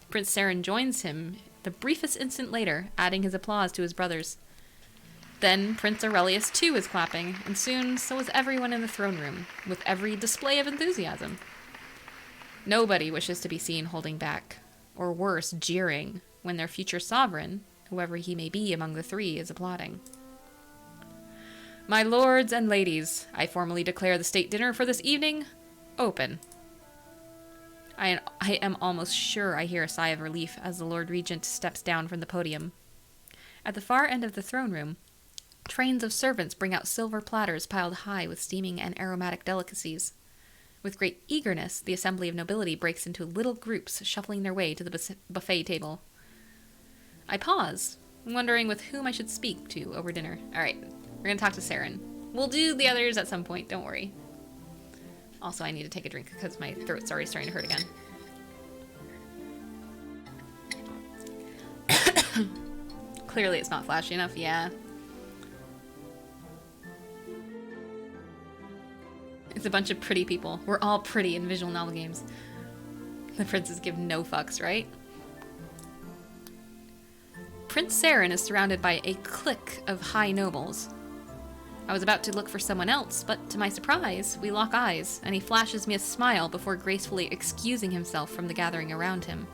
Prince Serin joins him the briefest instant later, adding his applause to his brothers. Then Prince Aurelius too is clapping, and soon so is everyone in the throne room, with every display of enthusiasm. Nobody wishes to be seen holding back, or worse, jeering, when their future sovereign, whoever he may be among the 3, is applauding. My lords and ladies, I formally declare the state dinner for this evening open. I am almost sure I hear a sigh of relief as the Lord Regent steps down from the podium. At the far end of the throne room, trains of servants bring out silver platters piled high with steaming and aromatic delicacies. With great eagerness, the assembly of nobility breaks into little groups, shuffling their way to the buffet table. I pause, wondering with whom I should speak to over dinner. Alright, we're gonna talk to Serin. We'll do the others at some point, don't worry. Also, I need to take a drink because my throat's already starting to hurt again. Clearly it's not flashy enough, yeah. It's a bunch of pretty people. We're all pretty in visual novel games. The princes give no fucks, right? Prince Serin is surrounded by a clique of high nobles. I was about to look for someone else, but to my surprise, we lock eyes, and he flashes me a smile before gracefully excusing himself from the gathering around him.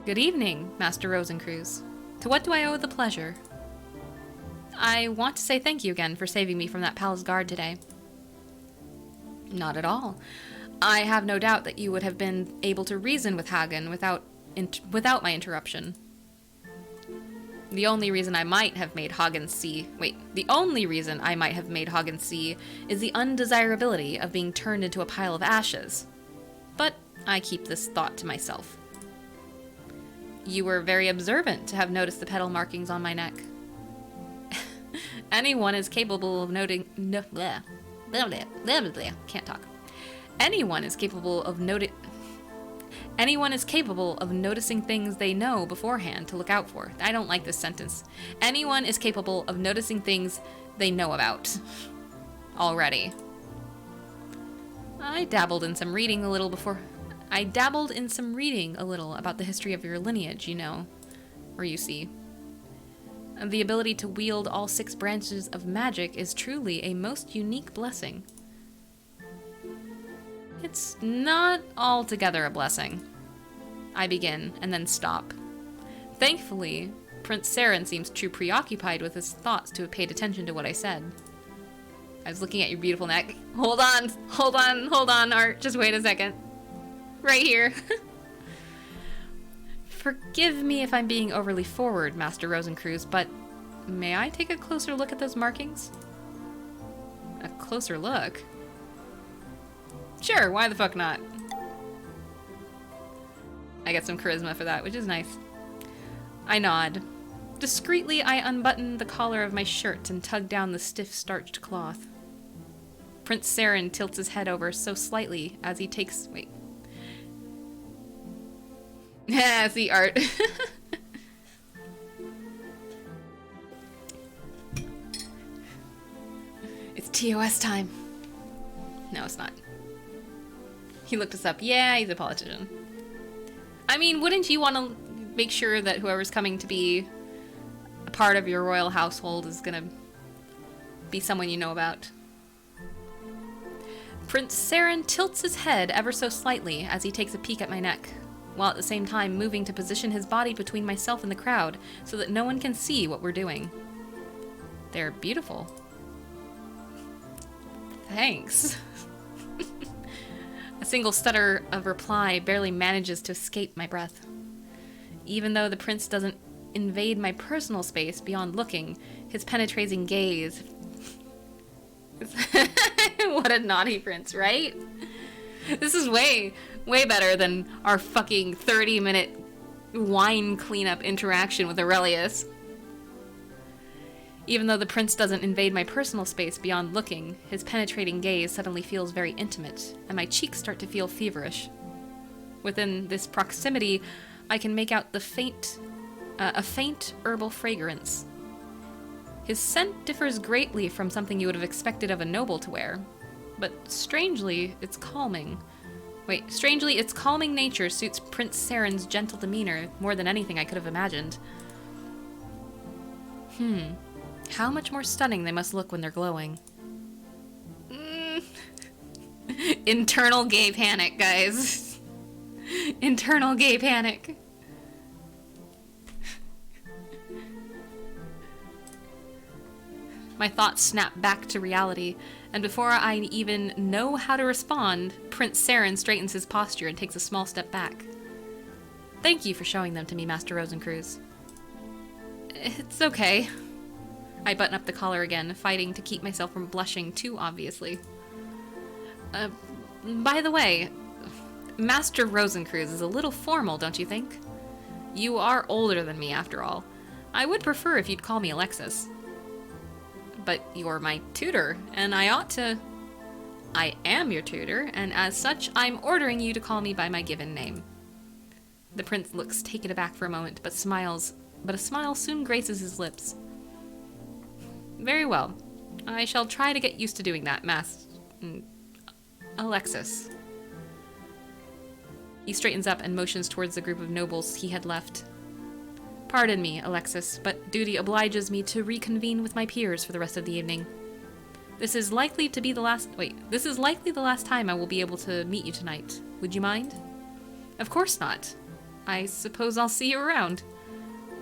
Good evening, Master Rosencruz. To what do I owe the pleasure? I want to say thank you again for saving me from that palace guard today. Not at all. I have no doubt that you would have been able to reason with Hagen without my interruption. The only reason I might have made Hagen see is the undesirability of being turned into a pile of ashes. But I keep this thought to myself. You were very observant to have noticed the petal markings on my neck. Anyone is capable of Anyone is capable of noticing things they know beforehand to look out for. I don't like this sentence. Anyone is capable of noticing things they know about. Already. I dabbled in some reading a little about the history of your lineage, you know. Or you see. The ability to wield all 6 branches of magic is truly a most unique blessing. It's not altogether a blessing. I begin, and then stop. Thankfully, Prince Serin seems too preoccupied with his thoughts to have paid attention to what I said. I was looking at your beautiful neck. Hold on, Art. Just wait a second. Right here. Forgive me if I'm being overly forward, Master Rosencruz, but may I take a closer look at those markings? A closer look? Sure, why the fuck not? I get some charisma for that, which is nice. I nod. Discreetly, I unbutton the collar of my shirt and tug down the stiff, starched cloth. Prince Serin tilts his head over so slightly as he takes... Wait. See, Art. It's TOS time. No, it's not. He looked us up. Yeah, he's a politician. I mean, wouldn't you want to make sure that whoever's coming to be a part of your royal household is gonna be someone you know about? Prince Serin tilts his head ever so slightly as he takes a peek at my neck, while at the same time moving to position his body between myself and the crowd so that no one can see what we're doing. They're beautiful. Thanks. A single stutter of reply barely manages to escape my breath. Even though the prince doesn't invade my personal space beyond looking, his penetrating gaze... What a naughty prince, right? This is way better than our fucking 30-minute wine cleanup interaction with Aurelius. Even though the prince doesn't invade my personal space beyond looking, his penetrating gaze suddenly feels very intimate, and my cheeks start to feel feverish. Within this proximity, I can make out a faint herbal fragrance. His scent differs greatly from something you would have expected of a noble to wear, but strangely, its calming nature suits Prince Serin's gentle demeanor more than anything I could have imagined. How much more stunning they must look when they're glowing. Internal gay panic, guys. Internal gay panic. My thoughts snap back to reality, and before I even know how to respond, Prince Serin straightens his posture and takes a small step back. Thank you for showing them to me, Master Rosencruz. It's okay. I button up the collar again, fighting to keep myself from blushing too obviously. By the way, Master Rosencruz is a little formal, don't you think? You are older than me, after all. I would prefer if you'd call me Alexis. But you're my tutor, and I ought to... I am your tutor, and as such, I'm ordering you to call me by my given name. The prince looks taken aback for a moment, but smiles, but a smile soon graces his lips. Very well. I shall try to get used to doing that, Alexis. He straightens up and motions towards the group of nobles he had left. Pardon me, Alexis, but duty obliges me to reconvene with my peers for the rest of the evening. This is likely the last time I will be able to meet you tonight. Would you mind? Of course not. I suppose I'll see you around.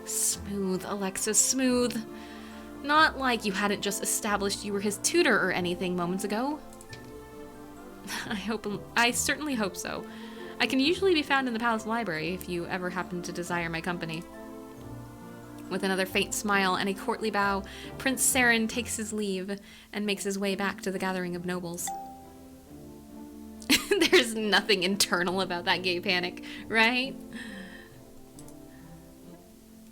Smooth, Alexis, smooth. Not like you hadn't just established you were his tutor or anything moments ago. I certainly hope so. I can usually be found in the palace library if you ever happen to desire my company. With another faint smile and a courtly bow, Prince Serin takes his leave and makes his way back to the gathering of nobles. There's nothing internal about that gay panic, right?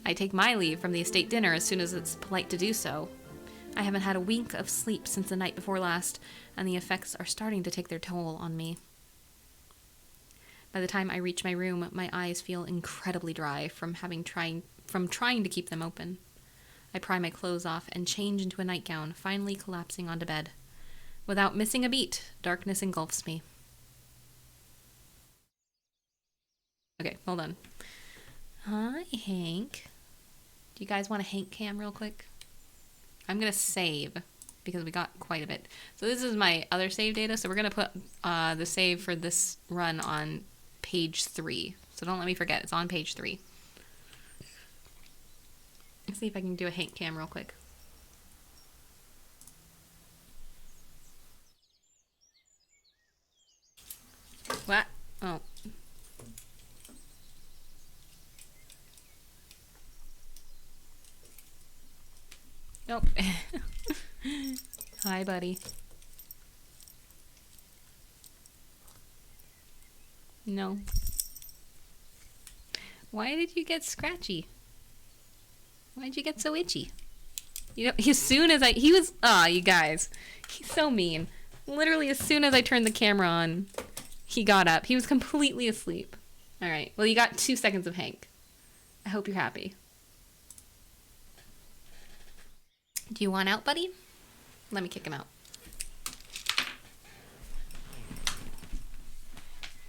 I take my leave from the estate dinner as soon as it's polite to do so. I haven't had a wink of sleep since the night before last, and the effects are starting to take their toll on me. By the time I reach my room, my eyes feel incredibly dry from trying to keep them open. I pry my clothes off and change into a nightgown, finally collapsing onto bed. Without missing a beat, darkness engulfs me. Okay, hold on. Hi, Hank. Do you guys want a Hank cam real quick? I'm going to save because we got quite a bit. So this is my other save data. So we're going to put the save for this run on page 3. So don't let me forget. It's on page 3. Let's see if I can do a Hank cam real quick. What? Oh. Nope. Hi, buddy. No. Why did you get scratchy? Why'd you get so itchy? You know, as soon as you guys. He's so mean. Literally, as soon as I turned the camera on, he got up. He was completely asleep. All right. Well, you got 2 seconds of Hank. I hope you're happy. Do you want out, buddy? Let me kick him out.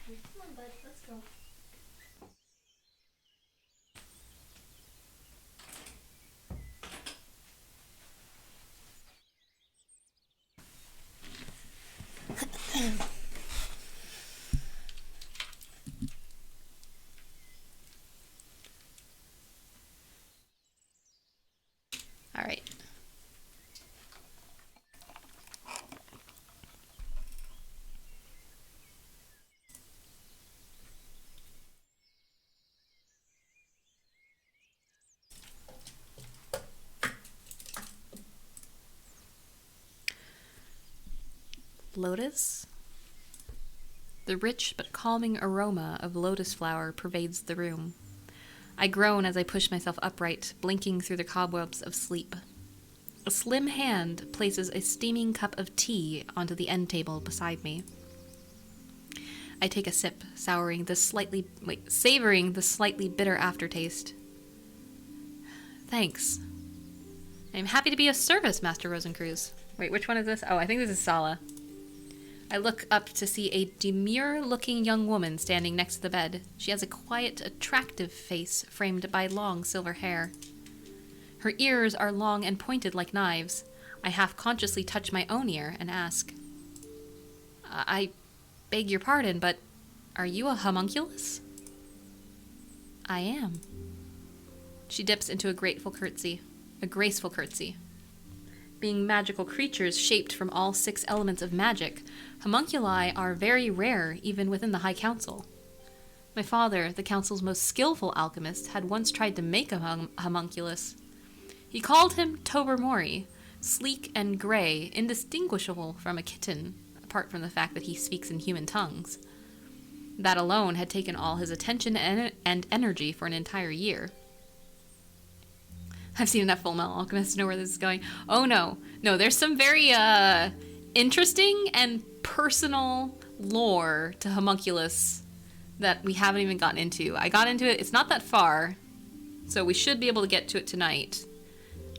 Come on, bud. Let's go. All right. Lotus? The rich but calming aroma of lotus flower pervades the room. I groan as I push myself upright, blinking through the cobwebs of sleep. A slim hand places a steaming cup of tea onto the end table beside me. I take a sip, savoring the slightly bitter aftertaste. Thanks. I am happy to be of service, Master Rosencruz. Wait, which one is this? Oh, I think this is Sala. I look up to see a demure-looking young woman standing next to the bed. She has a quiet, attractive face framed by long silver hair. Her ears are long and pointed like knives. I half-consciously touch my own ear and ask, I beg your pardon, but are you a homunculus? I am. She dips into a graceful curtsy. Being magical creatures shaped from all 6 elements of magic, homunculi are very rare even within the High Council. My father, the Council's most skillful alchemist, had once tried to make a homunculus. He called him Tobermory, sleek and gray, indistinguishable from a kitten, apart from the fact that he speaks in human tongues. That alone had taken all his attention and energy for an entire year. I've seen enough Full Metal Alchemist to know where this is going. Oh no. No, there's some very interesting and personal lore to Homunculus that we haven't even gotten into. I got into it. It's not that far, so we should be able to get to it tonight,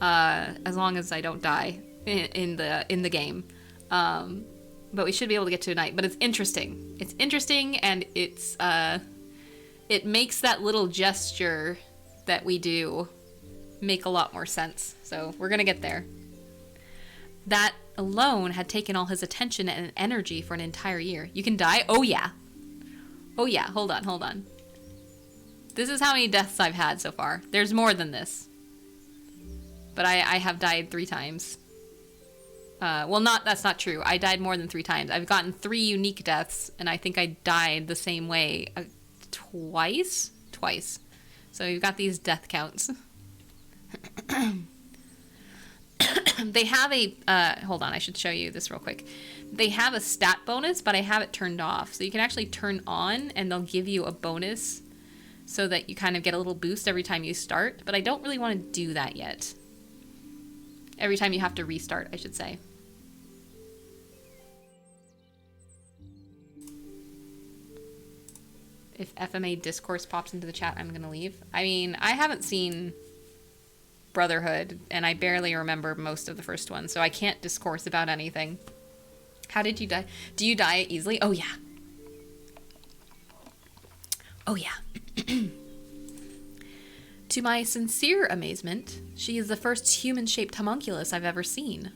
as long as I don't die in the game. But we should be able to get to it tonight. But it's interesting. It's interesting, and it makes that little gesture that we do make a lot more sense. So we're gonna get there. That alone had taken all his attention and energy for an entire year. You can die? Oh yeah. Oh yeah, hold on. This is how many deaths I've had so far. There's more than this. But I have died 3 times. Well, that's not true. I died more than 3 times. I've gotten 3 unique deaths, and I think I died the same way twice. So you've got these death counts. They have a, hold on, I should show you this real quick. They have a stat bonus, but I have it turned off. So you can actually turn on, and they'll give you a bonus so that you kind of get a little boost every time you start. But I don't really want to do that yet. Every time you have to restart, I should say. If FMA Discourse pops into the chat, I'm going to leave. I mean, I haven't seen Brotherhood, and I barely remember most of the first one, so I can't discourse about anything. How did you die? Do you die easily? Oh, yeah. Oh, yeah. To my sincere amazement, she is the first human-shaped homunculus I've ever seen.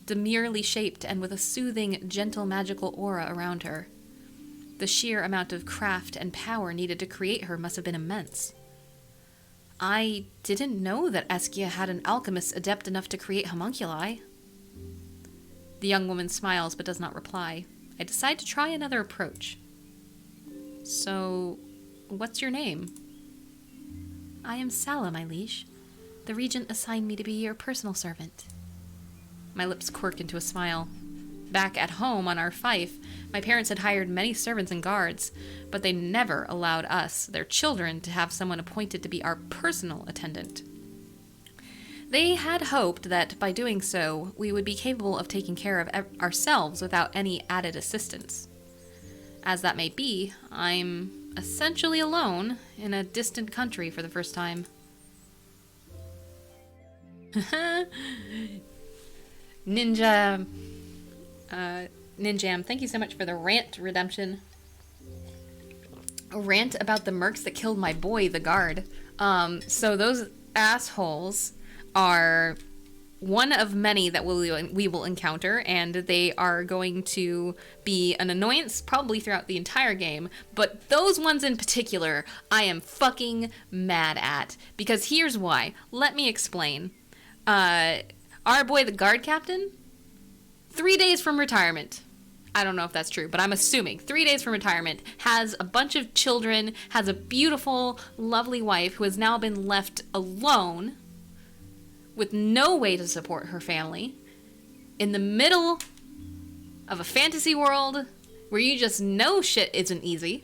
Demurely shaped and with a soothing, gentle magical aura around her. The sheer amount of craft and power needed to create her must have been immense. I didn't know that Eskia had an alchemist adept enough to create homunculi. The young woman smiles but does not reply. I decide to try another approach. So, what's your name? I am Sala, my liege. The regent assigned me to be your personal servant. My lips quirk into a smile. Back at home on our fief, my parents had hired many servants and guards, but they never allowed us, their children, to have someone appointed to be our personal attendant. They had hoped that by doing so, we would be capable of taking care of ourselves without any added assistance. As that may be, I'm essentially alone in a distant country for the first time. Ninjam, thank you so much for the rant redemption. A rant about the mercs that killed my boy, the guard. So those assholes are one of many that we will encounter, and they are going to be an annoyance probably throughout the entire game, but those ones in particular I am fucking mad at, because here's why. Let me explain. Our boy the guard captain, 3 days from retirement. I don't know if that's true, but I'm assuming 3 days from retirement, has a bunch of children, has a beautiful, lovely wife who has now been left alone with no way to support her family in the middle of a fantasy world where you just know shit isn't easy.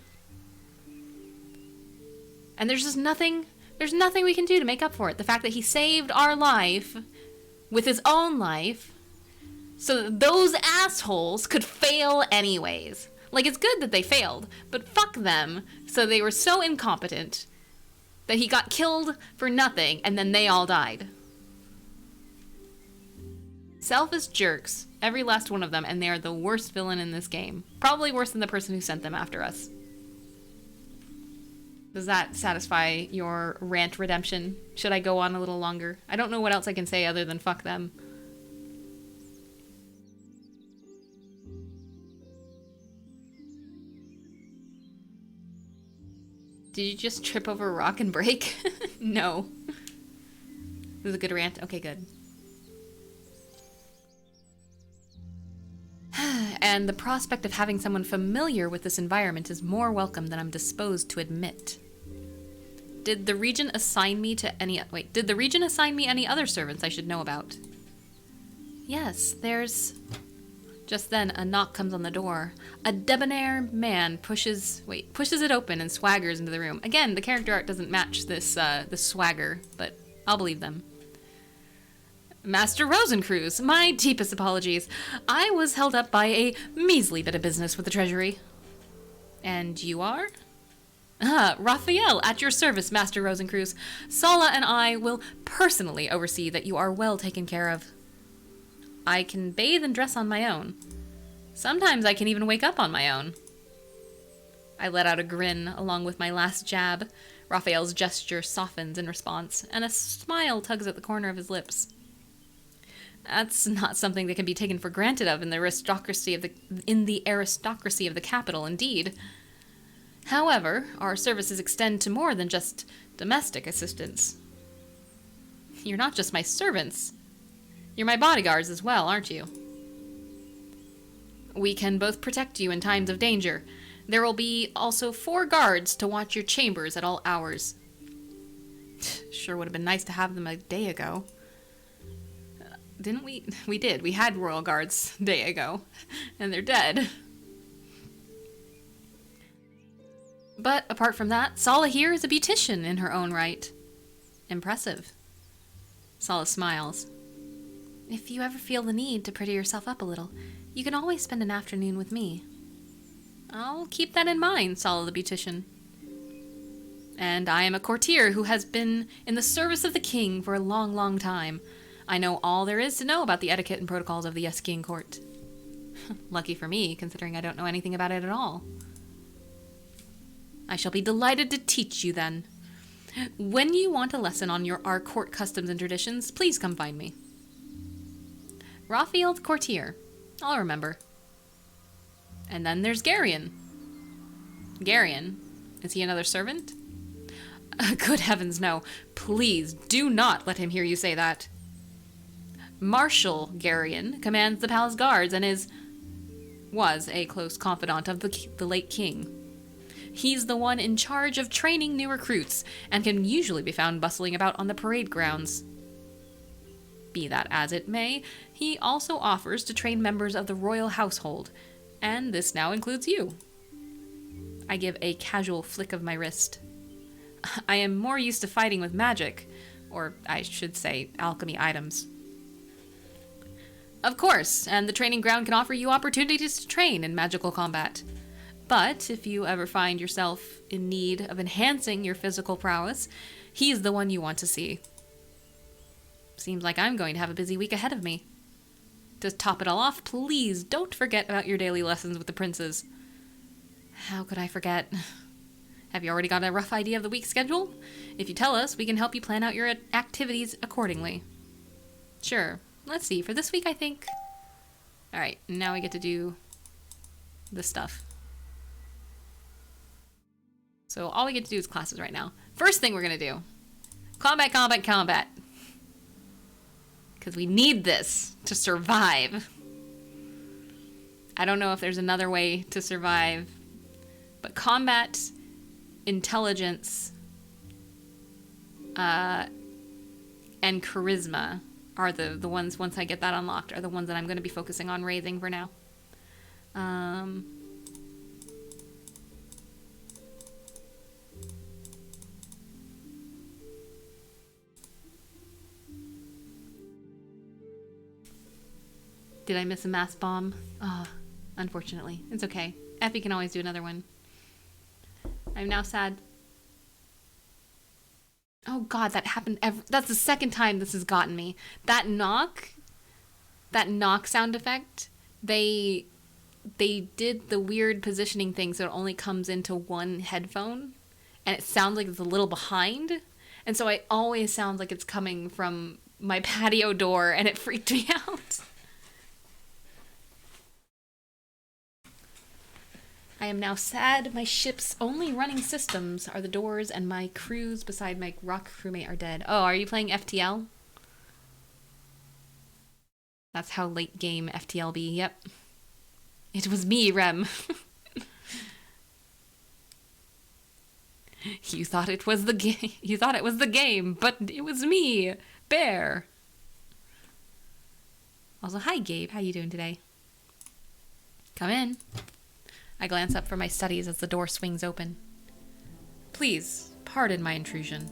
And there's nothing we can do to make up for it. The fact that he saved our life with his own life so that those assholes could fail anyways. Like, it's good that they failed, but fuck them. So they were so incompetent that he got killed for nothing, and then they all died. Selfish jerks, every last one of them, and they are the worst villain in this game. Probably worse than the person who sent them after us. Does that satisfy your rant redemption? Should I go on a little longer? I don't know what else I can say other than fuck them. Did you just trip over a rock and break? No. This is a good rant? Okay, good. And the prospect of having someone familiar with this environment is more welcome than I'm disposed to admit. Did the Regent assign me to any... Wait, did the Regent assign me any other servants I should know about? Yes, there's... Just then, a knock comes on the door. A debonair man pushes it open and swaggers into the room. Again, the character art doesn't match this swagger, but I'll believe them. Master Rosencruz, my deepest apologies. I was held up by a measly bit of business with the Treasury. And you are? Raphael, at your service, Master Rosencruz. Sala and I will personally oversee that you are well taken care of. I can bathe and dress on my own. Sometimes I can even wake up on my own. I let out a grin along with my last jab. Raphael's gesture softens in response, and a smile tugs at the corner of his lips. That's not something that can be taken for granted in the aristocracy of the capital, indeed. However, our services extend to more than just domestic assistance. You're not just my servants. You're my bodyguards as well, aren't you? We can both protect you in times of danger. There will be also 4 guards to watch your chambers at all hours. Sure would have been nice to have them a day ago. Didn't we? We did. We had royal guards a day ago, and they're dead. But apart from that, Sala here is a beautician in her own right. Impressive. Sala smiles. If you ever feel the need to pretty yourself up a little, you can always spend an afternoon with me. I'll keep that in mind, Sala the beautician. And I am a courtier who has been in the service of the king for a long, long time. I know all there is to know about the etiquette and protocols of the Eskian court. Lucky for me, considering I don't know anything about it at all. I shall be delighted to teach you then. When you want a lesson on our court customs and traditions, please come find me. Raphael the courtier. I'll remember. And then there's Garion. Garion? Is he another servant? Good heavens, no. Please, do not let him hear you say that. Marshal Garion commands the palace guards and was a close confidant of the late king. He's the one in charge of training new recruits, and can usually be found bustling about on the parade grounds. Be that as it may, he also offers to train members of the royal household, and this now includes you. I give a casual flick of my wrist. I am more used to fighting with magic, or I should say alchemy items. Of course, and the training ground can offer you opportunities to train in magical combat. But if you ever find yourself in need of enhancing your physical prowess, he's the one you want to see. Seems like I'm going to have a busy week ahead of me. To top it all off, please don't forget about your daily lessons with the princes. How could I forget? Have you already got a rough idea of the week's schedule? If you tell us, we can help you plan out your activities accordingly. Sure. Let's see. For this week, I think... Alright, now we get to do this stuff. So all we get to do is classes right now. First thing we're going to do. Combat, combat, combat. Because we need this to survive. I don't know if there's another way to survive. But combat, intelligence, and charisma are the ones, once I get that unlocked, are the ones that I'm going to be focusing on raising for now. Did I miss a mass bomb? Unfortunately. It's okay. Effie can always do another one. I'm now sad. Oh god, that happened that's the second time this has gotten me. That knock sound effect, they did the weird positioning thing so it only comes into one headphone, and it sounds like it's a little behind, and so it always sounds like it's coming from my patio door, and it freaked me out. I am now sad. My ship's only running systems are the doors, and my crews beside my rock crewmate are dead. Oh, are you playing FTL? That's how late game FTL be. Yep. It was me, Rem. You thought it was the game. You thought it was the game, but it was me, Bear. Also, hi, Gabe. How you doing today? Come in. I glance up from my studies as the door swings open. Please, pardon my intrusion.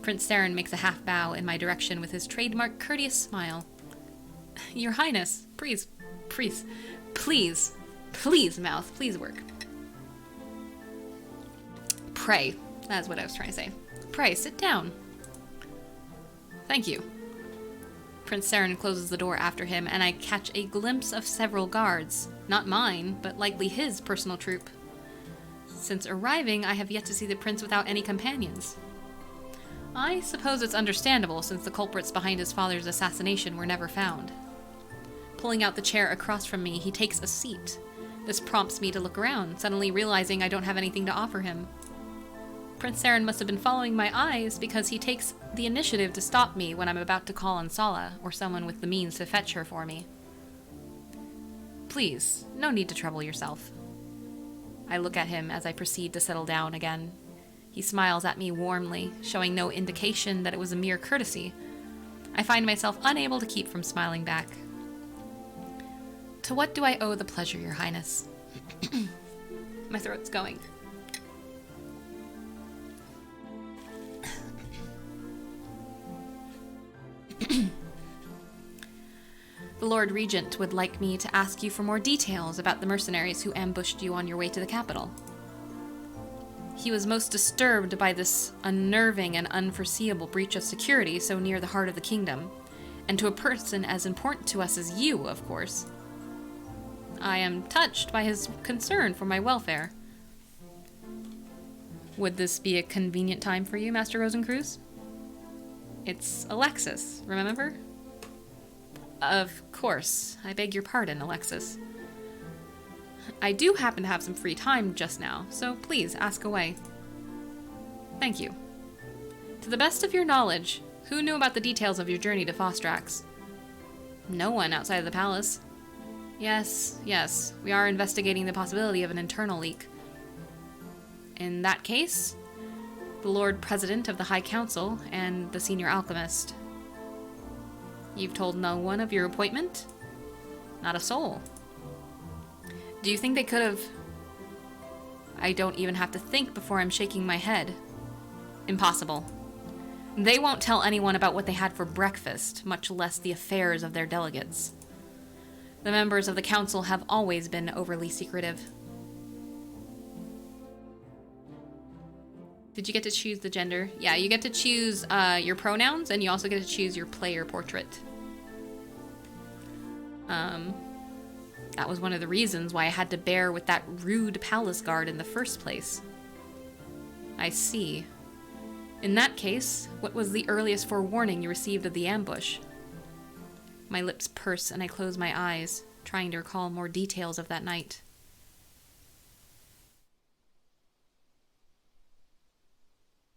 Prince Serin makes a half bow in my direction with his trademark courteous smile. Your Highness, please, mouth, please work. Pray, that's what I was trying to say. Pray, sit down. Thank you. Prince Serin closes the door after him, and I catch a glimpse of several guards. Not mine, but likely his personal troop. Since arriving, I have yet to see the prince without any companions. I suppose it's understandable, since the culprits behind his father's assassination were never found. Pulling out the chair across from me, he takes a seat. This prompts me to look around, suddenly realizing I don't have anything to offer him. Prince Serin must have been following my eyes, because he takes the initiative to stop me when I'm about to call on Sala, or someone with the means to fetch her for me. Please, no need to trouble yourself. I look at him as I proceed to settle down again. He smiles at me warmly, showing no indication that it was a mere courtesy. I find myself unable to keep from smiling back. To what do I owe the pleasure, Your Highness? My throat's going. The Lord Regent would like me to ask you for more details about the mercenaries who ambushed you on your way to the capital. He was most disturbed by this unnerving and unforeseeable breach of security so near the heart of the kingdom, and to a person as important to us as you, of course. I am touched by his concern for my welfare. Would this be a convenient time for you, Master Rosencruz? It's Alexis, remember? Of course. I beg your pardon, Alexis. I do happen to have some free time just now, so please ask away. Thank you. To the best of your knowledge, who knew about the details of your journey to Fostrax? No one outside of the palace. Yes, we are investigating the possibility of an internal leak. In that case, the Lord President of the High Council and the Senior Alchemist. You've told no one of your appointment? Not a soul. Do you think they could have... I don't even have to think before I'm shaking my head. Impossible. They won't tell anyone about what they had for breakfast, much less the affairs of their delegates. The members of the council have always been overly secretive. Did you get to choose the gender? Yeah, you get to choose your pronouns, and you also get to choose your player portrait. That was one of the reasons why I had to bear with that rude palace guard in the first place. I see. In that case, what was the earliest forewarning you received of the ambush? My lips purse and I close my eyes, trying to recall more details of that night.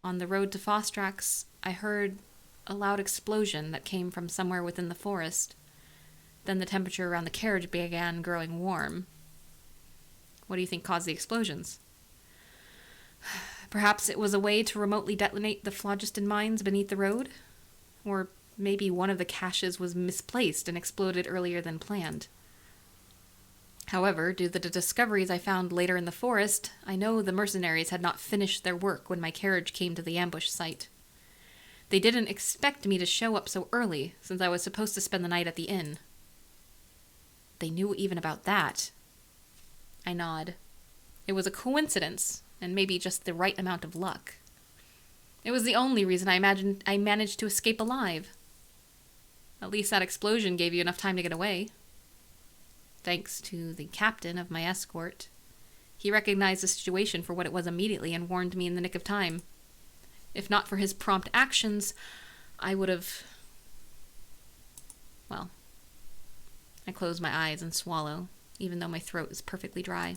On the road to Fostrax, I heard a loud explosion that came from somewhere within the forest. Then the temperature around the carriage began growing warm. What do you think caused the explosions? Perhaps it was a way to remotely detonate the phlogiston mines beneath the road? Or maybe one of the caches was misplaced and exploded earlier than planned. However, due to the discoveries I found later in the forest, I know the mercenaries had not finished their work when my carriage came to the ambush site. They didn't expect me to show up so early, since I was supposed to spend the night at the inn. They knew even about that. I nod. It was a coincidence, and maybe just the right amount of luck. It was the only reason I managed to escape alive. At least that explosion gave you enough time to get away. Thanks to the captain of my escort. He recognized the situation for what it was immediately and warned me in the nick of time. If not for his prompt actions, I would have... Well, I close my eyes and swallow, even though my throat is perfectly dry.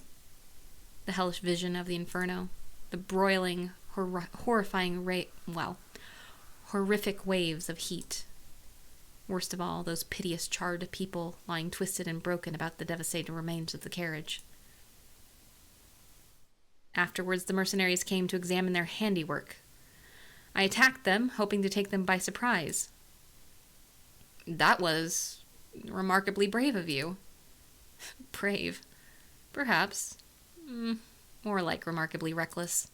The hellish vision of the inferno, the broiling, horrifying horrific waves of heat. Worst of all, those piteous charred people lying twisted and broken about the devastated remains of the carriage. Afterwards, the mercenaries came to examine their handiwork. I attacked them, hoping to take them by surprise. That was remarkably brave of you. Brave. Perhaps. More like remarkably reckless.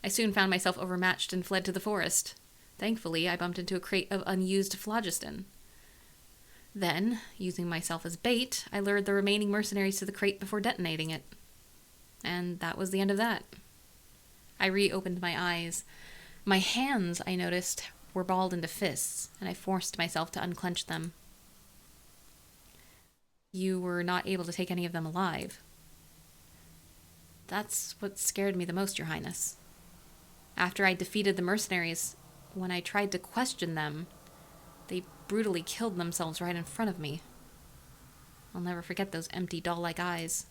I soon found myself overmatched and fled to the forest. Thankfully, I bumped into a crate of unused phlogiston. Then, using myself as bait, I lured the remaining mercenaries to the crate before detonating it. And that was the end of that. I reopened my eyes. My hands, I noticed, were balled into fists, and I forced myself to unclench them. You were not able to take any of them alive. That's what scared me the most, Your Highness. After I defeated the mercenaries, when I tried to question them, they brutally killed themselves right in front of me. I'll never forget those empty, doll-like eyes.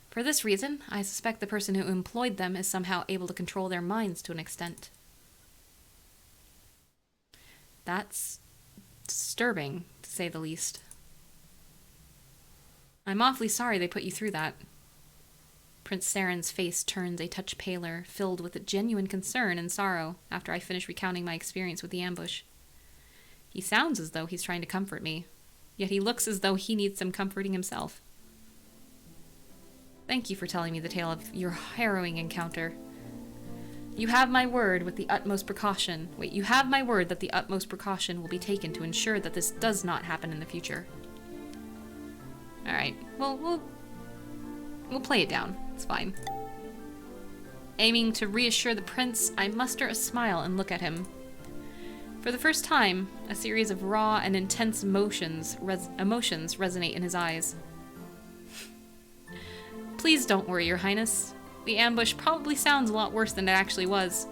For this reason, I suspect the person who employed them is somehow able to control their minds to an extent. That's disturbing, to say the least. I'm awfully sorry they put you through that. Prince Serin's face turns a touch paler, filled with genuine concern and sorrow after I finish recounting my experience with the ambush. He sounds as though he's trying to comfort me, yet he looks as though he needs some comforting himself. Thank you for telling me the tale of your harrowing encounter. You have my word that the utmost precaution will be taken to ensure that this does not happen in the future. Alright, well, we'll play it down. It's fine. Aiming to reassure the prince, I muster a smile and look at him. For the first time, a series of raw and intense emotions resonate in his eyes. Please don't worry, Your Highness. The ambush probably sounds a lot worse than it actually was.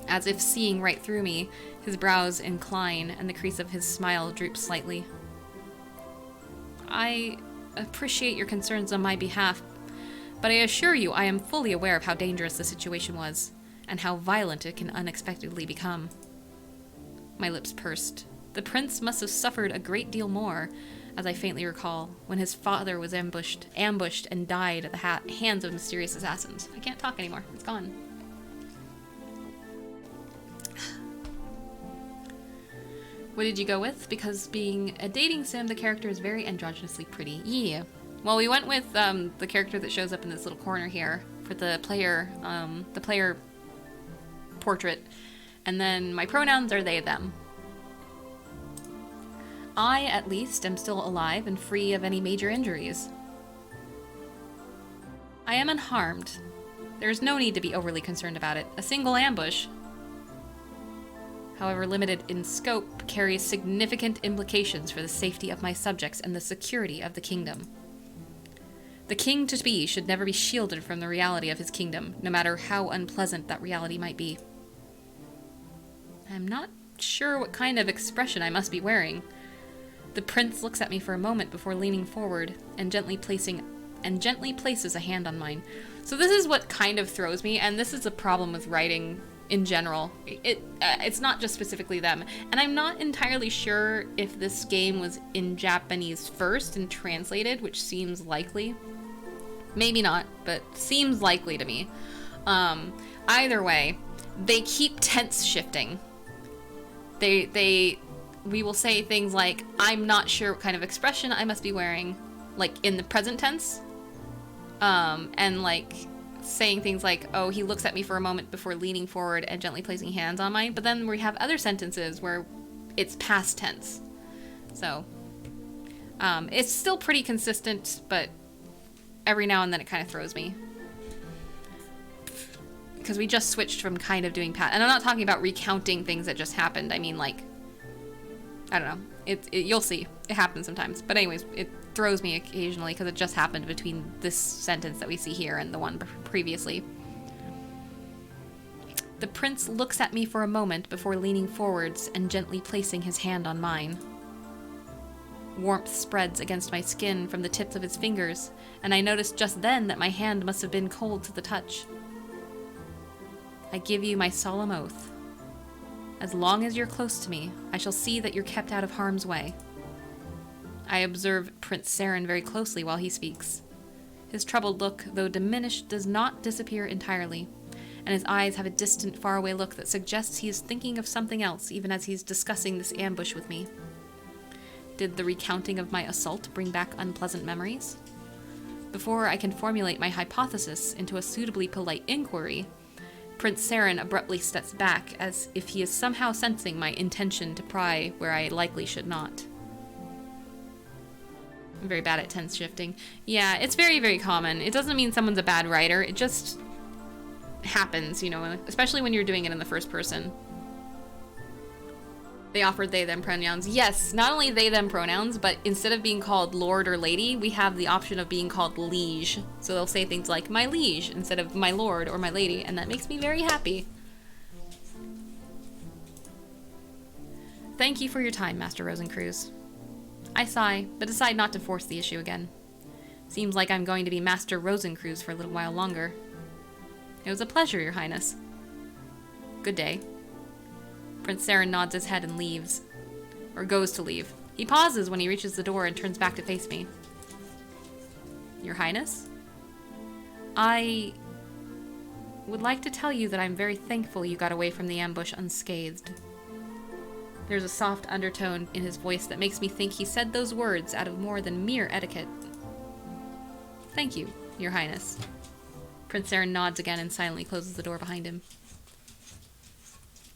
As if seeing right through me, his brows incline and the crease of his smile droops slightly. I appreciate your concerns on my behalf, but I assure you I am fully aware of how dangerous the situation was, and how violent it can unexpectedly become. My lips pursed. The prince must have suffered a great deal more, as I faintly recall, when his father was ambushed and died at the hands of mysterious assassins. I can't talk anymore. It's gone. What did you go with? Because being a dating sim, the character is very androgynously pretty. Yeah. Well, we went with the character that shows up in this little corner here for the player portrait. And then my pronouns are they, them. I, at least, am still alive and free of any major injuries. I am unharmed. There's no need to be overly concerned about it. A single ambush, however limited in scope, carries significant implications for the safety of my subjects and the security of the kingdom. The king-to-be should never be shielded from the reality of his kingdom, no matter how unpleasant that reality might be. I'm not sure what kind of expression I must be wearing. The prince looks at me for a moment before leaning forward and gently places a hand on mine. So this is what kind of throws me, and this is a problem with writing in general. It's not just specifically them. And I'm not entirely sure if this game was in Japanese first and translated, which seems likely. Maybe not, but seems likely to me. Either way, they keep tense shifting. We will say things like, I'm not sure what kind of expression I must be wearing, like in the present tense. And like saying things like, oh, he looks at me for a moment before leaning forward and gently placing hands on mine. But then we have other sentences where it's past tense. So it's still pretty consistent, but every now and then it kind of throws me. Because we just switched from kind of doing past, and I'm not talking about recounting things that just happened. I mean, like, I don't know. You'll see. It happens sometimes. But anyways, it throws me occasionally because it just happened between this sentence that we see here and the one previously. The prince looks at me for a moment before leaning forwards and gently placing his hand on mine. Warmth spreads against my skin from the tips of his fingers, and I notice just then that my hand must have been cold to the touch. I give you my solemn oath. As long as you're close to me, I shall see that you're kept out of harm's way. I observe Prince Serin very closely while he speaks. His troubled look, though diminished, does not disappear entirely, and his eyes have a distant, faraway look that suggests he is thinking of something else even as he's discussing this ambush with me. Did the recounting of my assault bring back unpleasant memories? Before I can formulate my hypothesis into a suitably polite inquiry, Prince Serin abruptly steps back as if he is somehow sensing my intention to pry where I likely should not. I'm very bad at tense shifting. Yeah, it's very, very common. It doesn't mean someone's a bad writer. It just happens, you know, especially when you're doing it in the first person. They offered they, them pronouns. Yes, not only they, them pronouns, but instead of being called lord or lady, we have the option of being called liege. So they'll say things like my liege instead of my lord or my lady, and that makes me very happy. Thank you for your time, Master Rosencruz. I sigh, but decide not to force the issue again. Seems like I'm going to be Master Rosencruz for a little while longer. It was a pleasure, Your Highness. Good day. Prince Serin nods his head and leaves. Or goes to leave. He pauses when he reaches the door and turns back to face me. Your Highness? I would like to tell you that I'm very thankful you got away from the ambush unscathed. There's a soft undertone in his voice that makes me think he said those words out of more than mere etiquette. Thank you, Your Highness. Prince Serin nods again and silently closes the door behind him.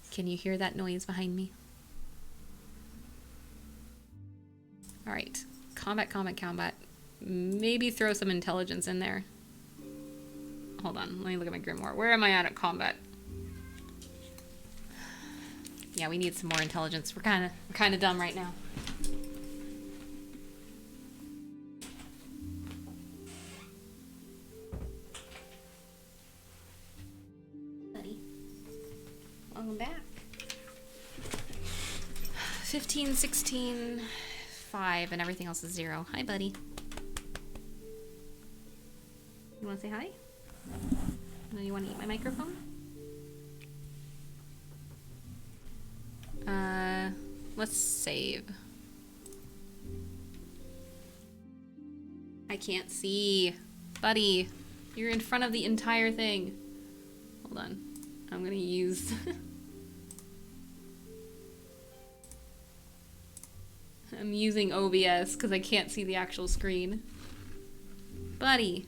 Can you hear that noise behind me? Alright. Combat, combat, combat. Maybe throw some intelligence in there. Hold on, let me look at my grimoire. Where am I at combat? Yeah, we need some more intelligence. We're kind of dumb right now. Buddy, welcome back. 15, 16, 5, and everything else is 0. Hi, buddy. You want to say hi? No, you want to eat my microphone? Let's save. I can't see. Buddy, you're in front of the entire thing. Hold on. I'm gonna use... I'm using OBS because I can't see the actual screen. Buddy,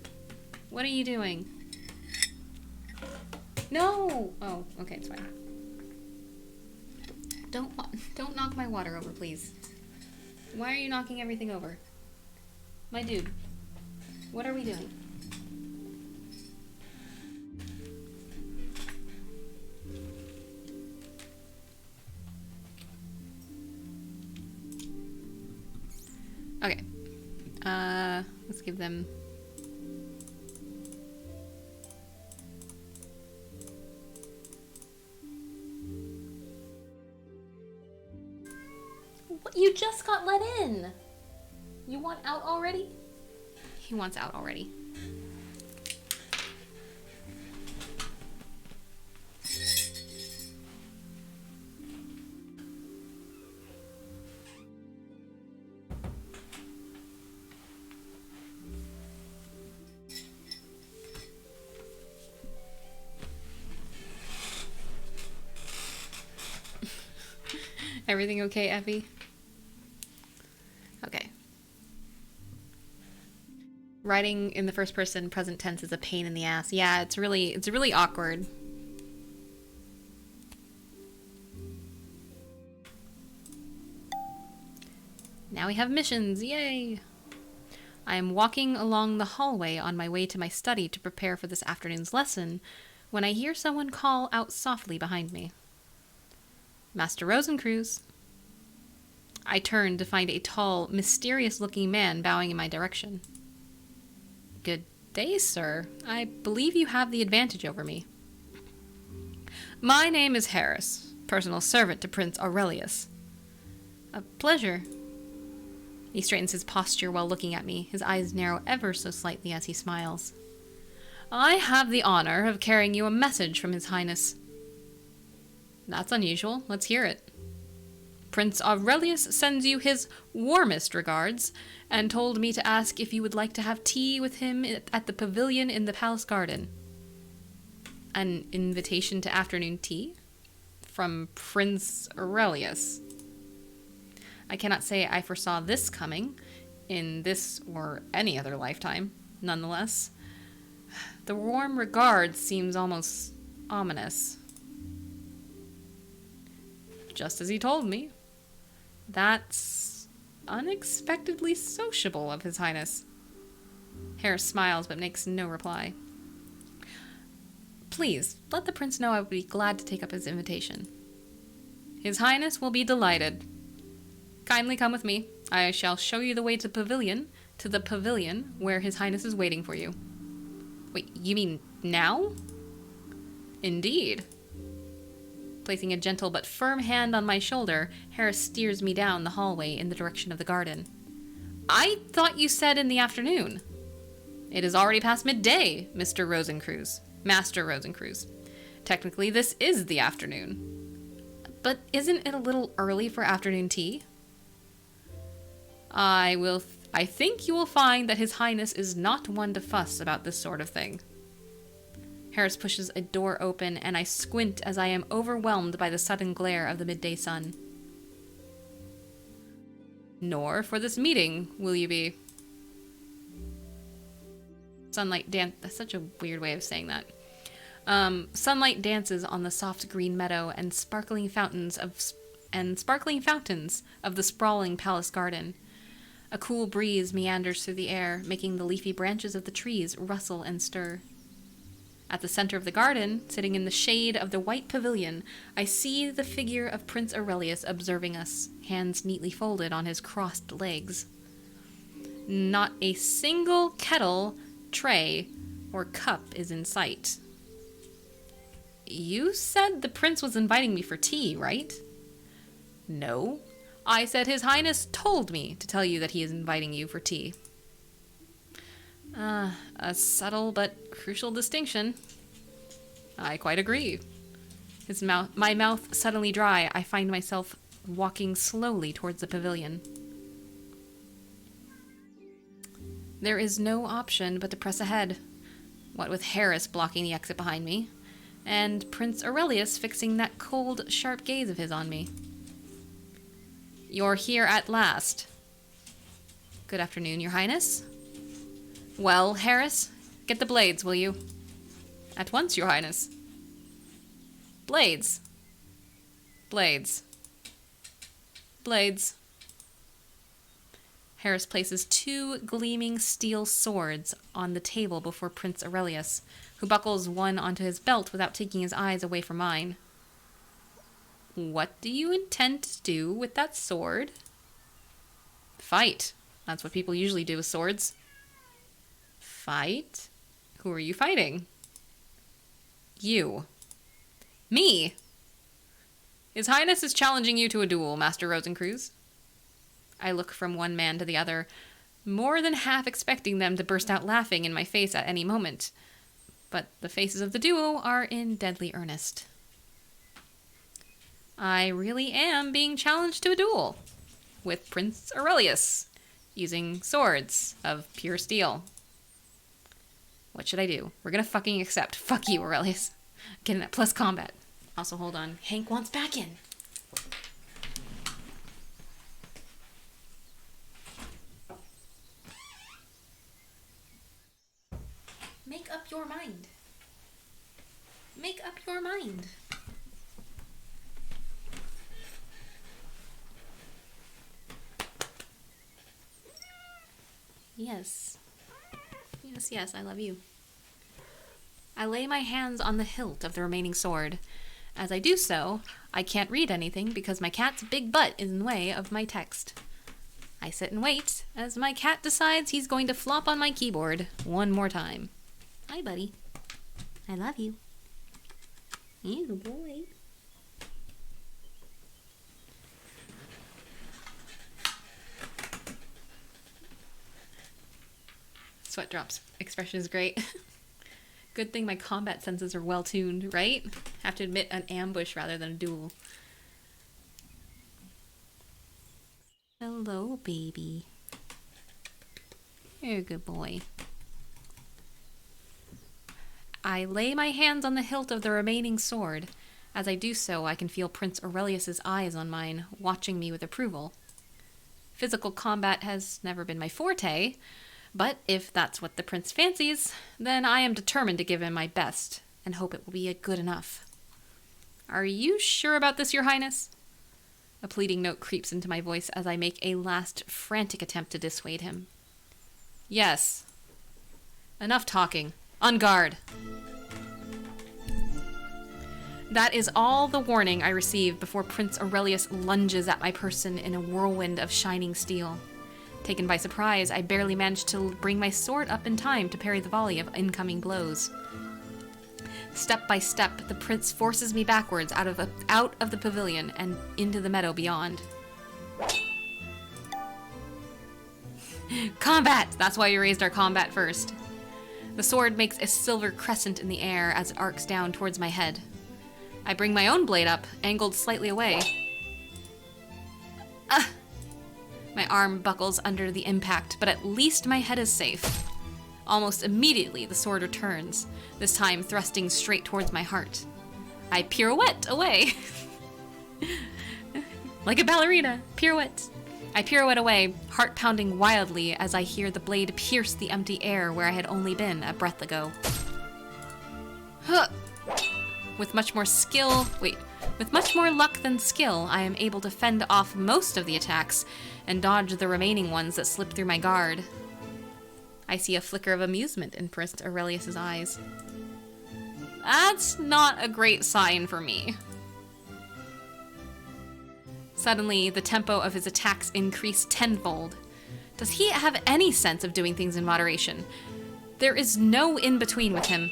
what are you doing? No! Oh, okay, it's fine. Don't knock my water over, please. Why are you knocking everything over? My dude, what are we doing? Okay. Let's give them... What? You just got let in! You want out already? He wants out already. Everything okay, Effie? Okay. Writing in the first person present tense is a pain in the ass. Yeah, it's really awkward. Now we have missions, yay! I am walking along the hallway on my way to my study to prepare for this afternoon's lesson when I hear someone call out softly behind me. Master Rosencruz. I turn to find a tall, mysterious-looking man bowing in my direction. Good day, sir. I believe you have the advantage over me. My name is Harris, personal servant to Prince Aurelius. A pleasure. He straightens his posture while looking at me. His eyes narrow ever so slightly as he smiles. I have the honor of carrying you a message from His Highness. That's unusual. Let's hear it. Prince Aurelius sends you his warmest regards, and told me to ask if you would like to have tea with him at the pavilion in the palace garden. An invitation to afternoon tea? From Prince Aurelius. I cannot say I foresaw this coming, in this or any other lifetime. Nonetheless, the warm regard seems almost ominous. Just as he told me. That's unexpectedly sociable of His Highness. Harris smiles but makes no reply. Please, let the prince know I would be glad to take up his invitation. His Highness will be delighted. Kindly come with me. I shall show you the way to the pavilion where His Highness is waiting for you. Wait, you mean now? Indeed. Placing a gentle but firm hand on my shoulder, Harris steers me down the hallway in the direction of the garden. I thought you said in the afternoon. It is already past midday, Mr. Rosencreuz. Master Rosencreuz. Technically, this is the afternoon. But isn't it a little early for afternoon tea? I think you will find that His Highness is not one to fuss about this sort of thing. Harris pushes a door open, and I squint as I am overwhelmed by the sudden glare of the midday sun. Nor for this meeting will you be. Sunlight dance. That's such a weird way of saying that. Sunlight dances on the soft green meadow and sparkling fountains of the sprawling palace garden. A cool breeze meanders through the air, making the leafy branches of the trees rustle and stir. At the center of the garden, sitting in the shade of the white pavilion, I see the figure of Prince Aurelius observing us, hands neatly folded on his crossed legs. Not a single kettle, tray, or cup is in sight. You said the prince was inviting me for tea, right? No. I said His Highness told me to tell you that he is inviting you for tea. A subtle but crucial distinction. I quite agree. My mouth suddenly dry, I find myself walking slowly towards the pavilion. There is no option but to press ahead, what with Harris blocking the exit behind me, and Prince Aurelius fixing that cold, sharp gaze of his on me. You're here at last. Good afternoon, Your Highness. Well, Harris, get the blades, will you? At once, Your Highness. Blades. Blades. Blades. Harris places 2 gleaming steel swords on the table before Prince Aurelius, who buckles one onto his belt without taking his eyes away from mine. What do you intend to do with that sword? Fight. That's what people usually do with swords. Fight? Who are you fighting? You. Me? His Highness is challenging you to a duel, Master Rosencreuz. I look from one man to the other, more than half expecting them to burst out laughing in my face at any moment. But the faces of the duo are in deadly earnest. I really am being challenged to a duel with Prince Aurelius, using swords of pure steel. What should I do? We're gonna fucking accept. Fuck you, Aurelius. Getting that plus combat. Also, hold on. Hank wants back in. Make up your mind. Make up your mind. Yes. Yes, yes, I love you. I lay my hands on the hilt of the remaining sword. As I do so, I can't read anything because my cat's big butt is in the way of my text. I sit and wait as my cat decides he's going to flop on my keyboard one more time. Hi, buddy. I love you. He's a boy. Sweat drops expression is great. Good thing my combat senses are well tuned, right? Have to admit, an ambush rather than a duel. Hello, baby. You're a good boy. I lay my hands on the hilt of the remaining sword. As I do so, I can feel Prince Aurelius's eyes on mine, watching me with approval. Physical combat has never been my forte, but if that's what the prince fancies, then I am determined to give him my best, and hope it will be good enough. Are you sure about this, Your Highness? A pleading note creeps into my voice as I make a last frantic attempt to dissuade him. Yes. Enough talking. On guard. That is all the warning I receive before Prince Aurelius lunges at my person in a whirlwind of shining steel. Taken by surprise, I barely manage to bring my sword up in time to parry the volley of incoming blows. Step by step, the prince forces me backwards out of the pavilion and into the meadow beyond. Combat! That's why we raised our combat first. The sword makes a silver crescent in the air as it arcs down towards my head. I bring my own blade up, angled slightly away. My arm buckles under the impact, but at least my head is safe. Almost immediately, the sword returns, this time thrusting straight towards my heart. I pirouette away. Like a ballerina, pirouette. I pirouette away, heart pounding wildly as I hear the blade pierce the empty air where I had only been a breath ago. With much more luck than skill, I am able to fend off most of the attacks and dodge the remaining ones that slip through my guard. I see a flicker of amusement in Prince Aurelius's eyes. That's not a great sign for me. Suddenly, the tempo of his attacks increased tenfold. Does he have any sense of doing things in moderation? There is no in-between with him.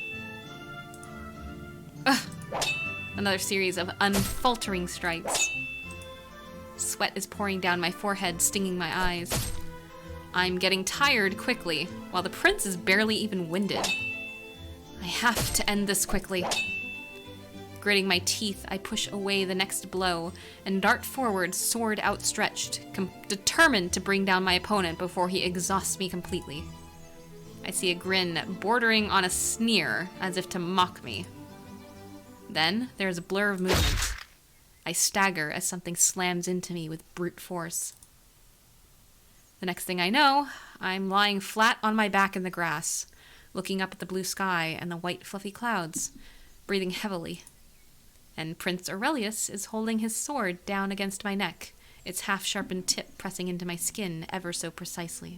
Another series of unfaltering strikes. Sweat is pouring down my forehead, stinging my eyes. I'm getting tired quickly, while the prince is barely even winded. I have to end this quickly. Gritting my teeth, I push away the next blow and dart forward, sword outstretched, determined to bring down my opponent before he exhausts me completely. I see a grin bordering on a sneer, as if to mock me. Then there is a blur of movement. I stagger as something slams into me with brute force. The next thing I know, I'm lying flat on my back in the grass, looking up at the blue sky and the white fluffy clouds, breathing heavily. And Prince Aurelius is holding his sword down against my neck, its half-sharpened tip pressing into my skin ever so precisely.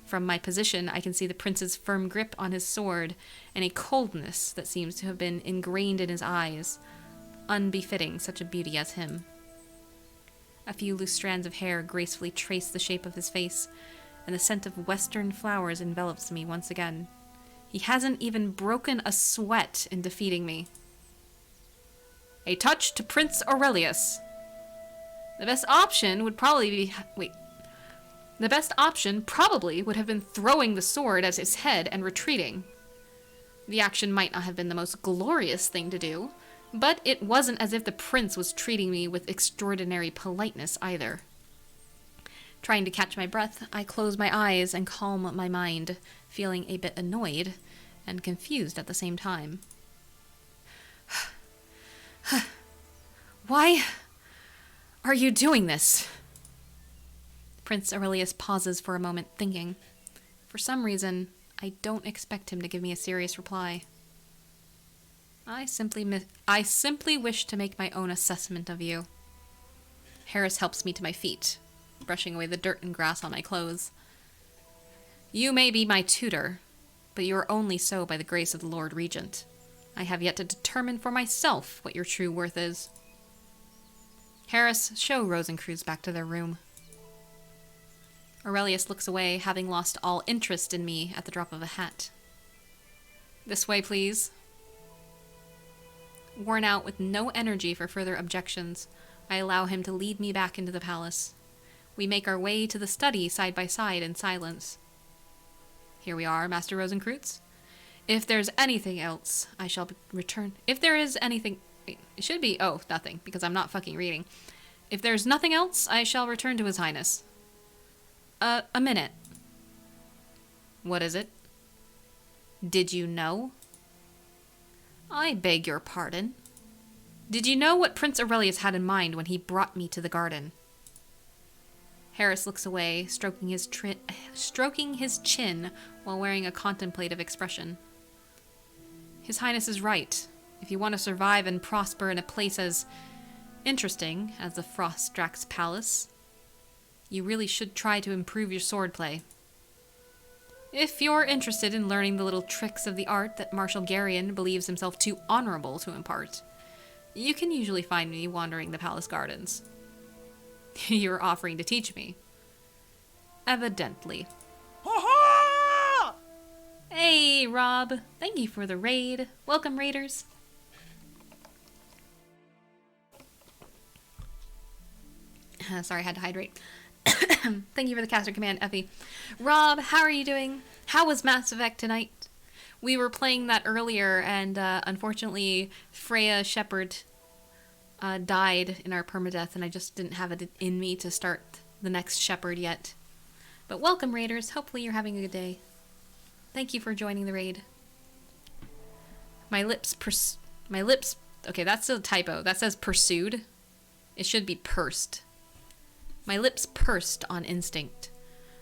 From my position, I can see the prince's firm grip on his sword and a coldness that seems to have been ingrained in his eyes, unbefitting such a beauty as him. A few loose strands of hair gracefully trace the shape of his face, and the scent of western flowers envelops me once again. He hasn't even broken a sweat in defeating me. A touch to Prince Aurelius. The best option would probably have been throwing the sword at his head and retreating. The action might not have been the most glorious thing to do, but it wasn't as if the prince was treating me with extraordinary politeness either. Trying to catch my breath, I close my eyes and calm my mind, feeling a bit annoyed and confused at the same time. Why are you doing this? Prince Aurelius pauses for a moment, thinking. For some reason, I don't expect him to give me a serious reply. I simply wish to make my own assessment of you. Harris helps me to my feet, brushing away the dirt and grass on my clothes. You may be my tutor, but you are only so by the grace of the Lord Regent. I have yet to determine for myself what your true worth is. Harris, show Rosencreutz back to their room. Aurelius looks away, having lost all interest in me at the drop of a hat. This way, please. Worn out with no energy for further objections, I allow him to lead me back into the palace. We make our way to the study side by side in silence. Here we are, Master Rosencreutz. If there's anything else, I shall return. If there is anything... It should be... Oh, nothing, because I'm not fucking reading. If there's nothing else, I shall return to His Highness. A minute. What is it? Did you know? I beg your pardon. Did you know what Prince Aurelius had in mind when he brought me to the garden? Harris looks away, stroking his chin while wearing a contemplative expression. His Highness is right. If you want to survive and prosper in a place as interesting as the Frostdrax Palace, you really should try to improve your swordplay. If you're interested in learning the little tricks of the art that Marshal Garion believes himself too honorable to impart, you can usually find me wandering the palace gardens. You're offering to teach me. Evidently. Ha-ha! Hey, Rob. Thank you for the raid. Welcome, raiders. Sorry, I had to hydrate. Thank you for the caster command, Effie. Rob, how are you doing? How was Mass Effect tonight? We were playing that earlier, and unfortunately, Freya Shepard died in our permadeath, and I just didn't have it in me to start the next Shepard yet. But welcome, raiders. Hopefully you're having a good day. Thank you for joining the raid. My lips... Okay, that's a typo. That says pursued. It should be pursed. My lips pursed on instinct.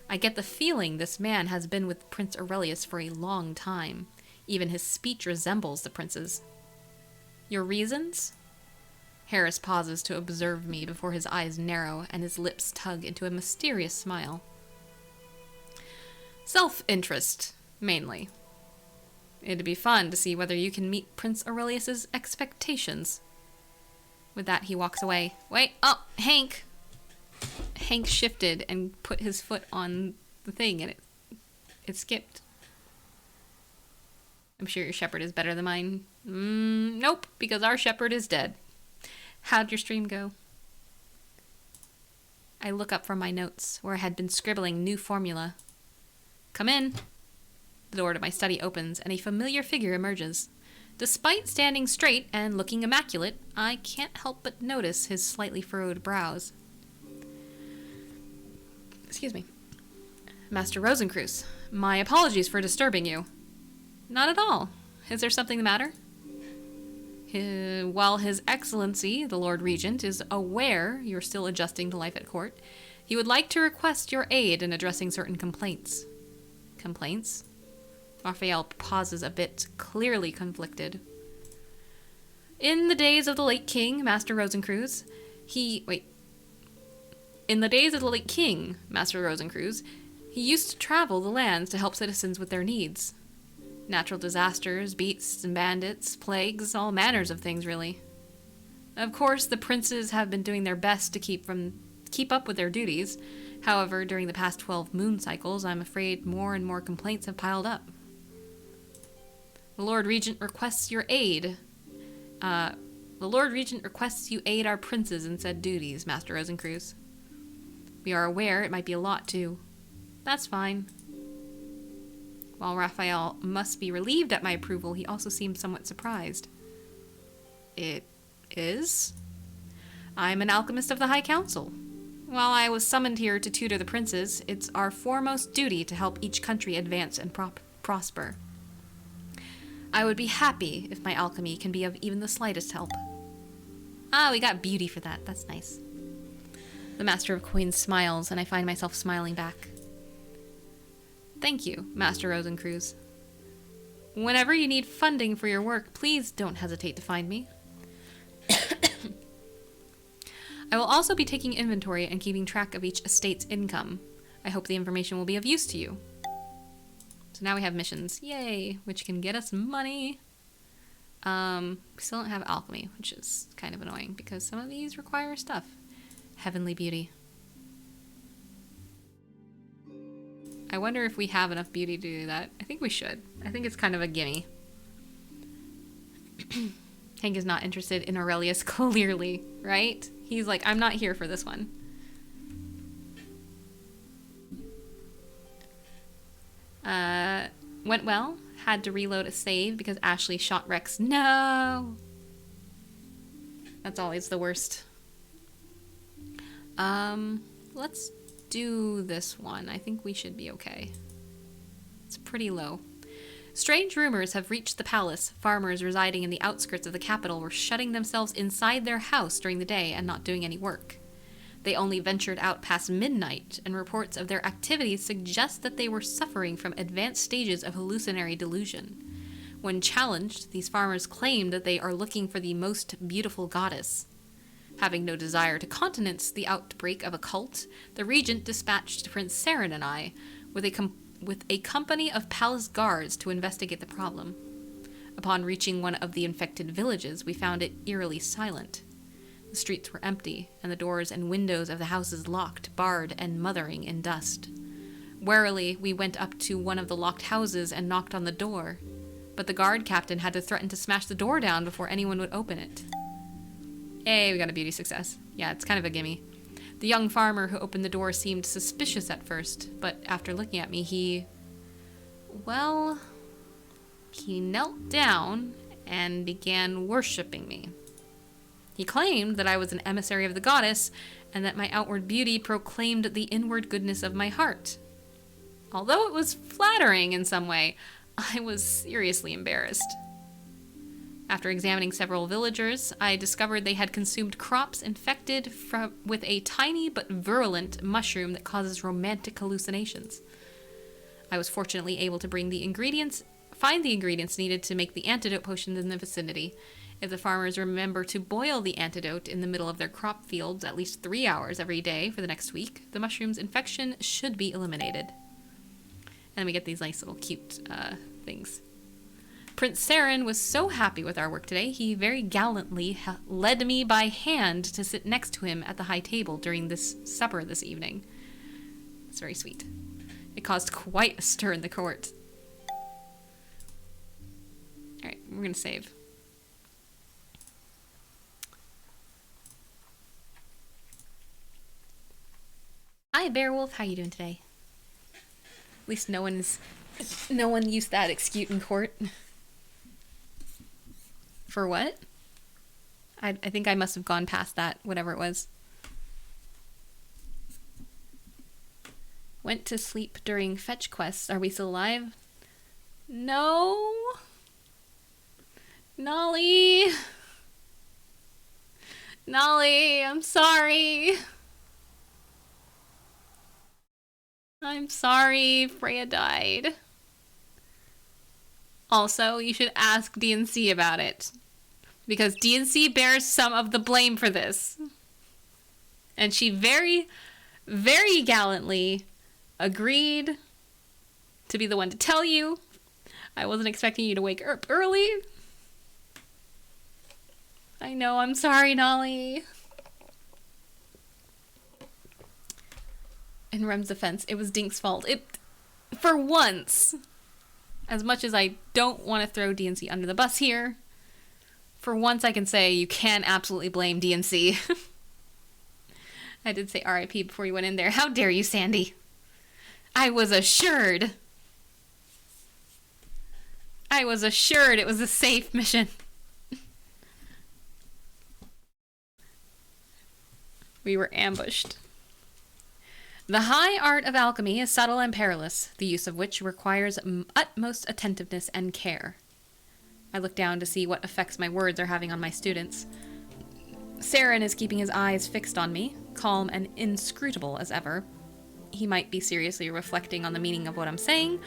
I get the feeling this man has been with Prince Aurelius for a long time. Even his speech resembles the prince's. Your reasons? Harris pauses to observe me before his eyes narrow and his lips tug into a mysterious smile. Self-interest, mainly. It'd be fun to see whether you can meet Prince Aurelius's expectations. With that, he walks away. Wait, oh, Hank! Hank shifted and put his foot on the thing, and it skipped. I'm sure your shepherd is better than mine. Nope, because our shepherd is dead. How'd your stream go? I look up from my notes, where I had been scribbling new formula. Come in. The door to my study opens, and a familiar figure emerges. Despite standing straight and looking immaculate, I can't help but notice his slightly furrowed brows. Excuse me. Master Rosencreuz, my apologies for disturbing you. Not at all. Is there something the matter? While His Excellency, the Lord Regent, is aware you're still adjusting to life at court, he would like to request your aid in addressing certain complaints. Complaints? Raphael pauses a bit, clearly conflicted. In the days of the late king, Master Rosencreuz, In the days of the late king, Master Rosencreuz, he used to travel the lands to help citizens with their needs. Natural disasters, beasts and bandits, plagues, all manners of things, really. Of course, the princes have been doing their best to keep up with their duties. However, during the past 12 moon cycles, I'm afraid more and more complaints have piled up. The Lord Regent requests your aid. The Lord Regent requests you aid our princes in said duties, Master Rosencreuz. We are aware it might be a lot, too. That's fine. While Raphael must be relieved at my approval, he also seems somewhat surprised. It is? I'm an alchemist of the High Council. While I was summoned here to tutor the princes, it's our foremost duty to help each country advance and prosper. I would be happy if my alchemy can be of even the slightest help. Ah, we got beauty for that. That's nice. The Master of Coins smiles, and I find myself smiling back. Thank you, Master Rosencreuz. Whenever you need funding for your work, please don't hesitate to find me. I will also be taking inventory and keeping track of each estate's income. I hope the information will be of use to you. So now we have missions. Yay! Which can get us money. We still don't have alchemy, which is kind of annoying because some of these require stuff. Heavenly beauty. I wonder if we have enough beauty to do that. I think we should. I think it's kind of a gimme. Hank is not interested in Aurelius, clearly, right? He's like, I'm not here for this one. Went well. Had to reload a save because Ashley shot Rex. No! That's always the worst. Let's do this one. I think we should be okay. It's pretty low. Strange rumors have reached the palace. Farmers residing in the outskirts of the capital were shutting themselves inside their house during the day and not doing any work. They only ventured out past midnight, and reports of their activities suggest that they were suffering from advanced stages of hallucinatory delusion. When challenged, these farmers claimed that they are looking for the most beautiful goddess. Having no desire to countenance the outbreak of a cult, the regent dispatched Prince Serin and I with a company of palace guards to investigate the problem. Upon reaching one of the infected villages, we found it eerily silent. The streets were empty, and the doors and windows of the houses locked, barred, and mothering in dust. Warily, we went up to one of the locked houses and knocked on the door, but the guard captain had to threaten to smash the door down before anyone would open it. Hey, we got a beauty success. Yeah, it's kind of a gimme. The young farmer who opened the door seemed suspicious at first, but after looking at me, he knelt down and began worshipping me. He claimed that I was an emissary of the goddess, and that my outward beauty proclaimed the inward goodness of my heart. Although it was flattering in some way, I was seriously embarrassed. After examining several villagers, I discovered they had consumed crops infected with a tiny but virulent mushroom that causes romantic hallucinations. I was fortunately able to find the ingredients needed to make the antidote potions in the vicinity. If the farmers remember to boil the antidote in the middle of their crop fields at least 3 hours every day for the next week, the mushroom's infection should be eliminated. And we get these nice little cute things. Prince Serin was so happy with our work today, he very gallantly led me by hand to sit next to him at the high table during this supper this evening. It's very sweet. It caused quite a stir in the court. Alright, we're gonna save. Hi, Beowulf. How you doing today? At least no one used that excuse in court. For what? I think I must have gone past that, whatever it was. Went to sleep during fetch quests. Are we still alive? No. Nolly. Nolly, I'm sorry. I'm sorry Freya died. Also, you should ask DNC about it, because DNC bears some of the blame for this. And she very, very gallantly agreed to be the one to tell you. I wasn't expecting you to wake up early. I know, I'm sorry, Nolly. In Rem's defense, it was Dink's fault. For once, as much as I don't want to throw DNC under the bus here, for once I can say you can absolutely blame DNC. I did say RIP before you went in there. How dare you, Sandy? I was assured. I was assured it was a safe mission. We were ambushed. The high art of alchemy is subtle and perilous, the use of which requires utmost attentiveness and care. I look down to see what effects my words are having on my students. Serin is keeping his eyes fixed on me, calm and inscrutable as ever. He might be seriously reflecting on the meaning of what I'm saying,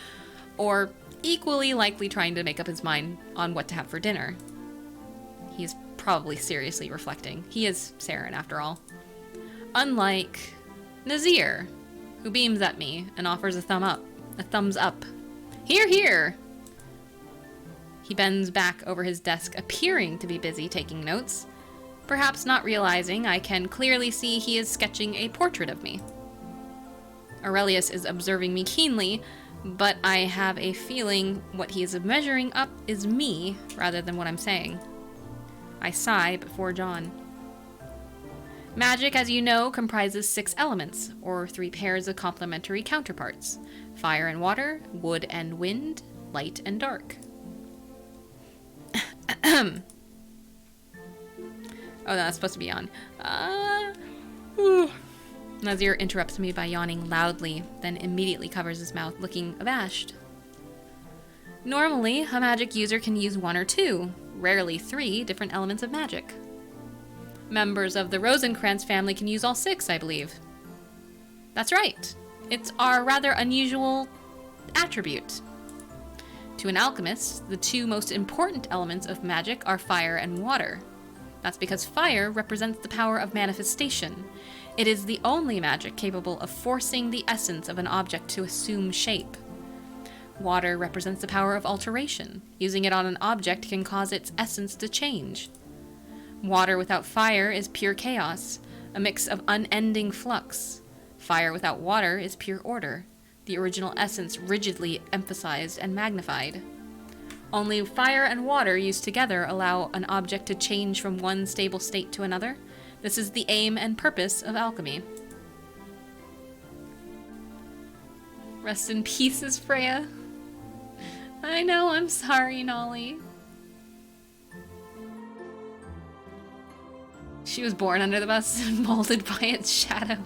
or equally likely trying to make up his mind on what to have for dinner. He's probably seriously reflecting. He is Serin, after all. Unlike Nazir, who beams at me and offers a thumbs up. Hear, hear! He bends back over his desk, appearing to be busy taking notes, perhaps not realizing I can clearly see he is sketching a portrait of me. Aurelius is observing me keenly, but I have a feeling what he is measuring up is me rather than what I'm saying. I sigh before John. Magic, as you know, comprises 6 elements, or 3 pairs of complementary counterparts: fire and water, wood and wind, light and dark. Oh, no, that's supposed to be on. Nazir interrupts me by yawning loudly, then immediately covers his mouth, looking abashed. Normally, a magic user can use 1 or 2, rarely 3, different elements of magic. Members of the Rosencrantz family can use all 6, I believe. That's right. It's our rather unusual attribute. To an alchemist, the 2 most important elements of magic are fire and water. That's because fire represents the power of manifestation. It is the only magic capable of forcing the essence of an object to assume shape. Water represents the power of alteration. Using it on an object can cause its essence to change. Water without fire is pure chaos, a mix of unending flux. Fire without water is pure order, the original essence rigidly emphasized and magnified. Only fire and water used together allow an object to change from one stable state to another. This is the aim and purpose of alchemy. Rest in pieces, Freya. I know, I'm sorry, Nolly. She was born under the bus and molded by its shadow.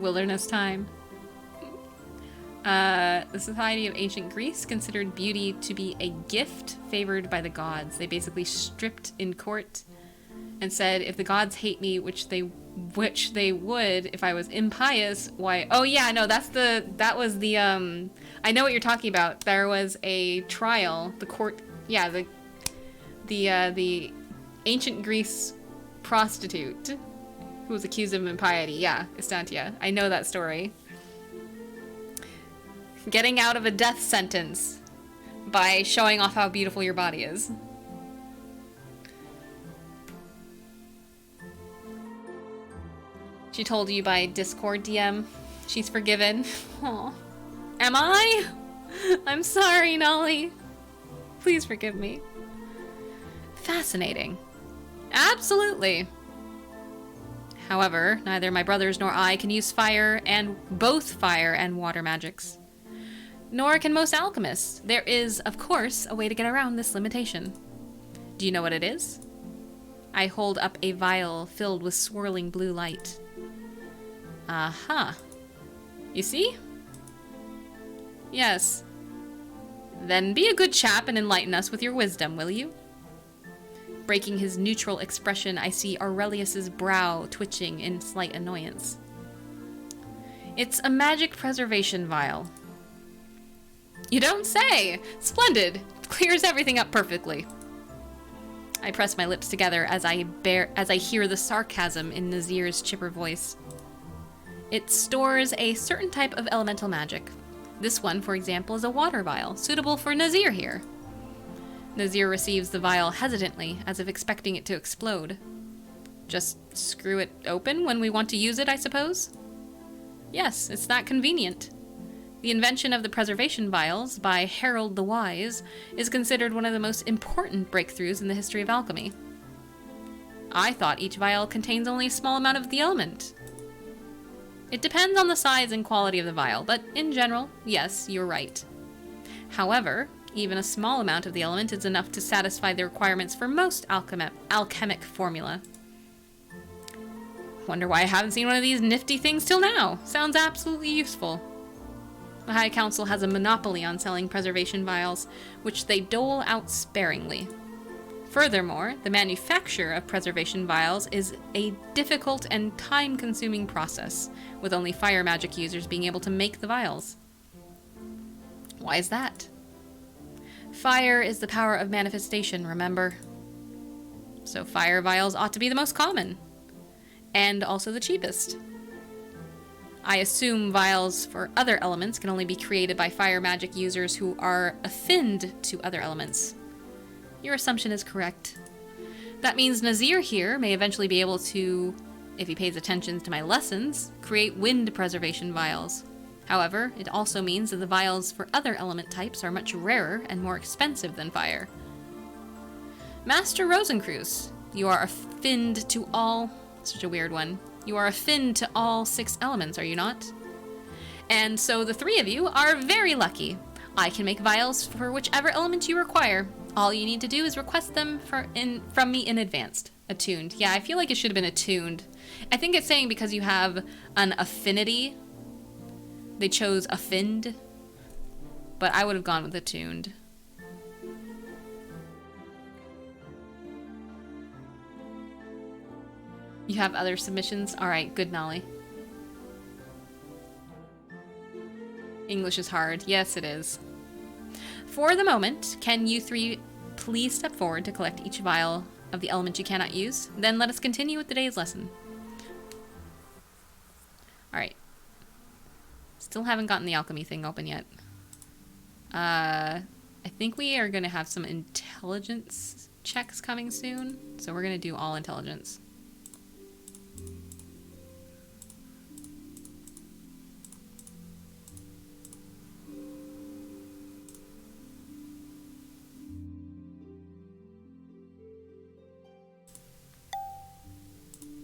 Wilderness time. The Society of Ancient Greece considered beauty to be a gift favored by the gods. They basically stripped in court and said, if the gods hate me, which they would if I was impious, why? Oh yeah, no, that was the I know what you're talking about. There was a trial, the court, yeah, the ancient Greece prostitute who was accused of impiety. Yeah, Istantia. I know that story. Getting out of a death sentence by showing off how beautiful your body is. She told you by Discord DM. She's forgiven. Aw. Am I? I'm sorry, Nolly. Please forgive me. Fascinating. Absolutely. However, neither my brothers nor I can use both fire and water magics. Nor can most alchemists. There is, of course, a way to get around this limitation. Do you know what it is? I hold up a vial filled with swirling blue light. Aha. You see? Yes. Then be a good chap and enlighten us with your wisdom, will you? Breaking his neutral expression, I see Aurelius's brow twitching in slight annoyance. It's a magic preservation vial. You don't say! Splendid! Clears everything up perfectly. I press my lips together as I hear the sarcasm in Nazir's chipper voice. It stores a certain type of elemental magic. This one, for example, is a water vial, suitable for Nazir here. Nazir receives the vial hesitantly, as if expecting it to explode. Just screw it open when we want to use it, I suppose? Yes, it's that convenient. The invention of the preservation vials by Harold the Wise is considered one of the most important breakthroughs in the history of alchemy. I thought each vial contains only a small amount of the element. It depends on the size and quality of the vial, but in general, yes, you're right. However, even a small amount of the element is enough to satisfy the requirements for most alchemic formula. Wonder why I haven't seen one of these nifty things till now. Sounds absolutely useful. The High Council has a monopoly on selling preservation vials, which they dole out sparingly. Furthermore, the manufacture of preservation vials is a difficult and time-consuming process, with only fire magic users being able to make the vials. Why is that? Fire is the power of manifestation, remember? So fire vials ought to be the most common, and also the cheapest. I assume vials for other elements can only be created by fire magic users who are affined to other elements. Your assumption is correct. That means Nazir here may eventually be able to, if he pays attention to my lessons, create wind preservation vials. However, it also means that the vials for other element types are much rarer and more expensive than fire. Master Rosencrantz, you are affined to all... Such a weird one. You are affined to all 6 elements, are you not? And so the 3 of you are very lucky. I can make vials for whichever element you require. All you need to do is request them from me in advance. Attuned. Yeah, I feel like it should have been attuned. I think it's saying because you have an affinity. They chose affined. But I would have gone with attuned. You have other submissions? Alright, good, Nolly. English is hard. Yes, it is. For the moment, can you three please step forward to collect each vial of the element you cannot use? Then let us continue with today's lesson. Alright. Still haven't gotten the alchemy thing open yet. I think we are going to have some intelligence checks coming soon. So we're going to do all intelligence.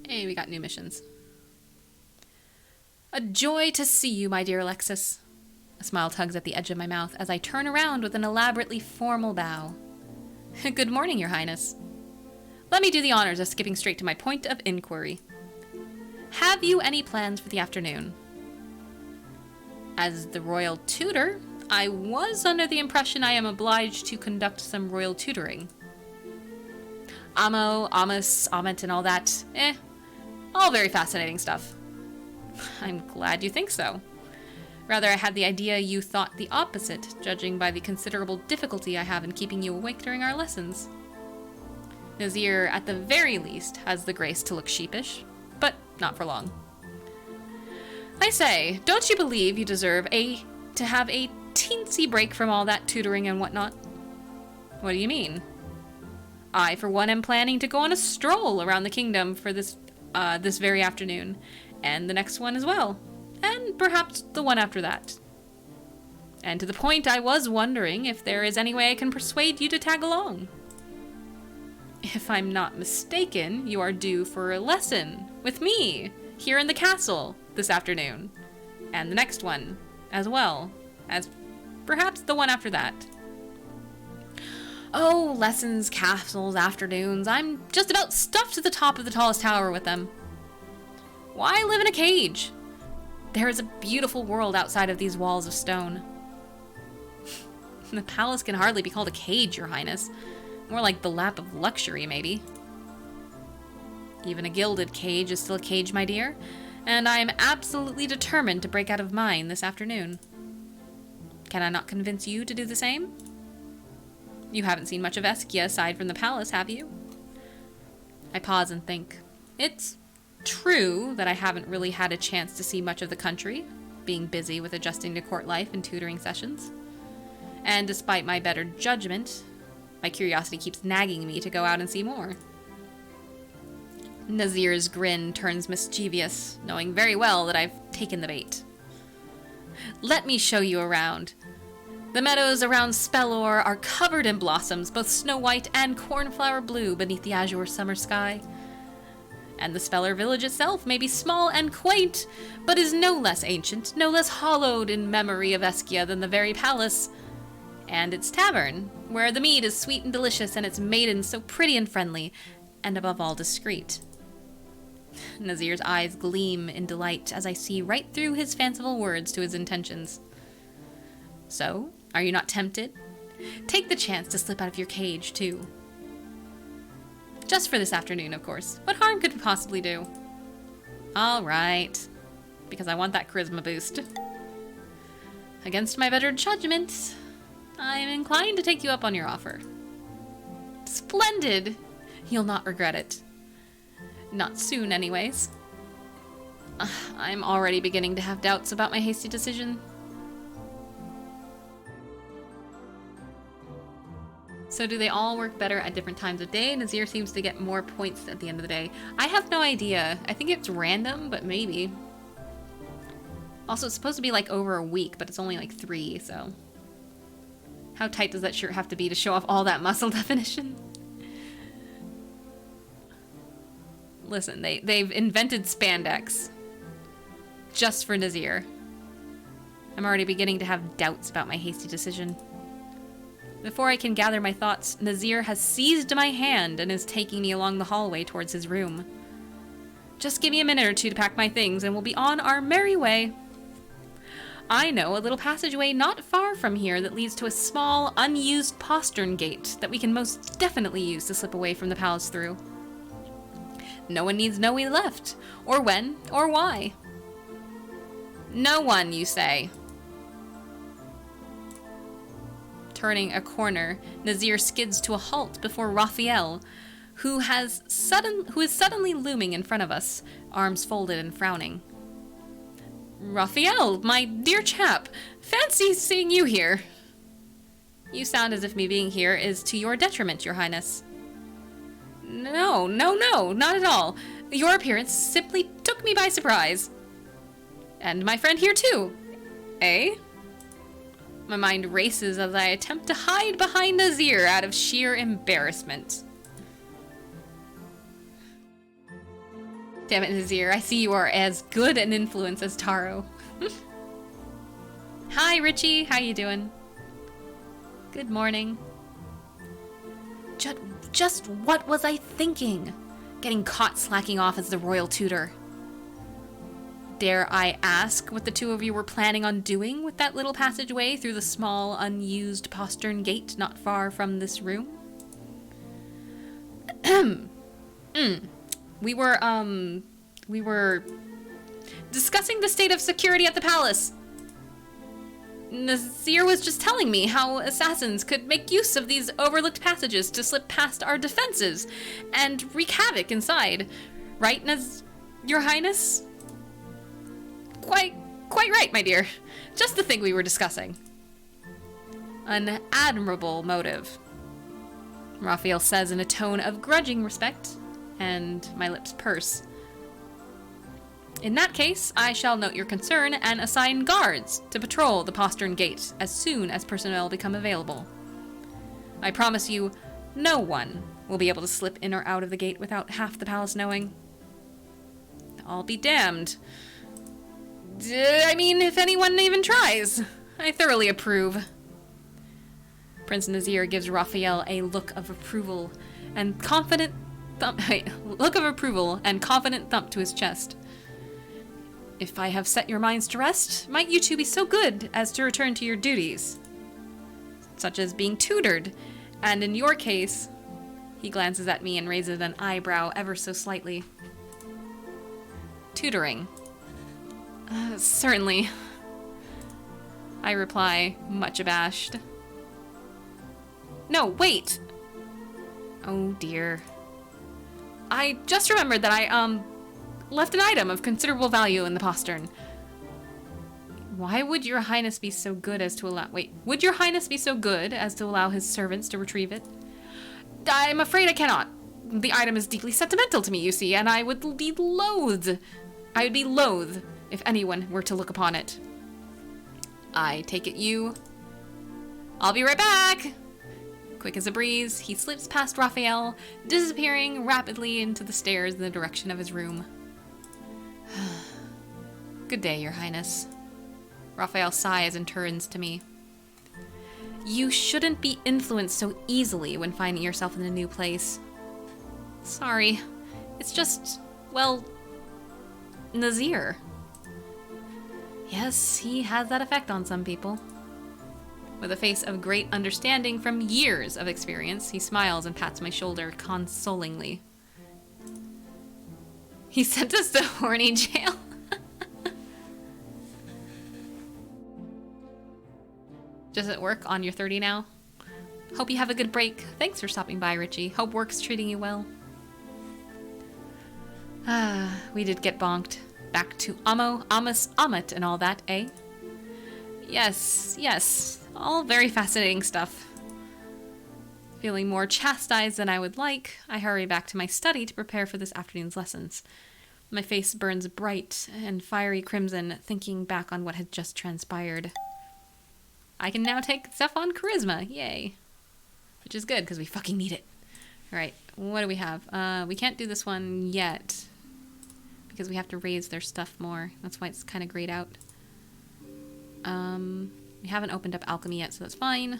Hey, we got new missions. A joy to see you, my dear Alexis. A smile tugs at the edge of my mouth as I turn around with an elaborately formal bow. Good morning, Your Highness. Let me do the honors of skipping straight to my point of inquiry. Have you any plans for the afternoon? As the royal tutor, I was under the impression I am obliged to conduct some royal tutoring. Amo, Amos, Amit, and all that. All very fascinating stuff. I'm glad you think so. Rather, I had the idea you thought the opposite, judging by the considerable difficulty I have in keeping you awake during our lessons. Nazir, at the very least, has the grace to look sheepish, but not for long. I say, don't you believe you deserve to have a teensy break from all that tutoring and whatnot? What do you mean? I, for one, am planning to go on a stroll around the kingdom for this very afternoon, and the next one as well, and perhaps the one after that. And to the point, I was wondering if there is any way I can persuade you to tag along. If I'm not mistaken, you are due for a lesson with me here in the castle this afternoon, and the next one as well as perhaps the one after that. Oh, lessons, castles, afternoons. I'm just about stuffed to the top of the tallest tower with them. Why live in a cage? There is a beautiful world outside of these walls of stone. The palace can hardly be called a cage, Your Highness. More like the lap of luxury, maybe. Even a gilded cage is still a cage, my dear, and I am absolutely determined to break out of mine this afternoon. Can I not convince you to do the same? You haven't seen much of Eskia aside from the palace, have you? I pause and think. It's true that I haven't really had a chance to see much of the country, being busy with adjusting to court life and tutoring sessions. And despite my better judgment, my curiosity keeps nagging me to go out and see more. Nazir's grin turns mischievous, knowing very well that I've taken the bait. Let me show you around. The meadows around Spellor are covered in blossoms, both snow white and cornflower blue beneath the azure summer sky. And the Spellor village itself may be small and quaint, but is no less ancient, no less hallowed in memory of Eskia than the very palace. And its tavern, where the mead is sweet and delicious and its maidens so pretty and friendly, and above all discreet. Nazir's eyes gleam in delight as I see right through his fanciful words to his intentions. So, are you not tempted? Take the chance to slip out of your cage, too. Just for this afternoon, of course. What harm could it possibly do? All right. Because I want that charisma boost. Against my better judgment, I'm inclined to take you up on your offer. Splendid! You'll not regret it. Not soon, anyways. I'm already beginning to have doubts about my hasty decision. So do they all work better at different times of day? Nazir seems to get more points at the end of the day. I have no idea. I think it's random, but maybe. Also, it's supposed to be like over a week, but it's only like 3, so. How tight does that shirt have to be to show off all that muscle definition? Listen, they've invented spandex. Just for Nazir. I'm already beginning to have doubts about my hasty decision. Before I can gather my thoughts, Nazir has seized my hand and is taking me along the hallway towards his room. Just give me a minute or two to pack my things and we'll be on our merry way. I know a little passageway not far from here that leads to a small, unused postern gate that we can most definitely use to slip away from the palace through. No one needs know we left, or when, or why. No one, you say. Turning a corner, Nazir skids to a halt before Raphael, who is suddenly looming in front of us, arms folded and frowning. Raphael, my dear chap, fancy seeing you here. You sound as if me being here is to your detriment, your highness. No, not at all. Your appearance simply took me by surprise. And my friend here too. Eh? My mind races as I attempt to hide behind Nazir out of sheer embarrassment. Damn it, Nazir, I see you are as good an influence as Taro. Hi, Richie, how you doing? Good morning. Just what was I thinking? Getting caught slacking off as the royal tutor. Dare I ask what the two of you were planning on doing with that little passageway through the small, unused postern gate not far from this room? We were discussing the state of security at the palace. Nazir was just telling me how assassins could make use of these overlooked passages to slip past our defenses and wreak havoc inside. Right, Your Highness? Quite right, my dear. Just the thing we were discussing. An admirable motive, Raphael says in a tone of grudging respect, and my lips purse. In that case, I shall note your concern and assign guards to patrol the postern gate as soon as personnel become available. I promise you, no one will be able to slip in or out of the gate without half the palace knowing. I'll be damned. I mean, if anyone even tries. I thoroughly approve. Prince Nazir gives Raphael a look of approval and confident thump to his chest. If I have set your minds to rest, might you two be so good as to return to your duties, such as being tutored, and in your case, he glances at me and raises an eyebrow ever so slightly. Tutoring. Certainly. I reply, much abashed. No, wait! Oh dear. I just remembered that I, left an item of considerable value in the postern. Why would your highness be so good as to allow... Wait, would your highness be so good as to allow his servants to retrieve it? I'm afraid I cannot. The item is deeply sentimental to me, you see, and I would be loath if anyone were to look upon it. I take it you... I'll be right back! Quick as a breeze, he slips past Raphael, disappearing rapidly into the stairs in the direction of his room. Good day, your highness. Raphael sighs and turns to me. You shouldn't be influenced so easily when finding yourself in a new place. Sorry. It's just, well, Nazir. Yes, he has that effect on some people. With a face of great understanding from years of experience, he smiles and pats my shoulder consolingly. He sent us to horny jail. Does it work on your 30 now? Hope you have a good break. Thanks for stopping by, Richie. Hope work's treating you well. We did get bonked. Back to Amos, Amit, and all that, eh? Yes. All very fascinating stuff. Feeling more chastised than I would like, I hurry back to my study to prepare for this afternoon's lessons. My face burns bright and fiery crimson, thinking back on what had just transpired. I can now take stuff on charisma, yay. Which is good, because we fucking need it. Alright, what do we have? We can't do this one yet, because we have to raise their stuff more. That's why it's kind of grayed out. We haven't opened up alchemy yet, so that's fine.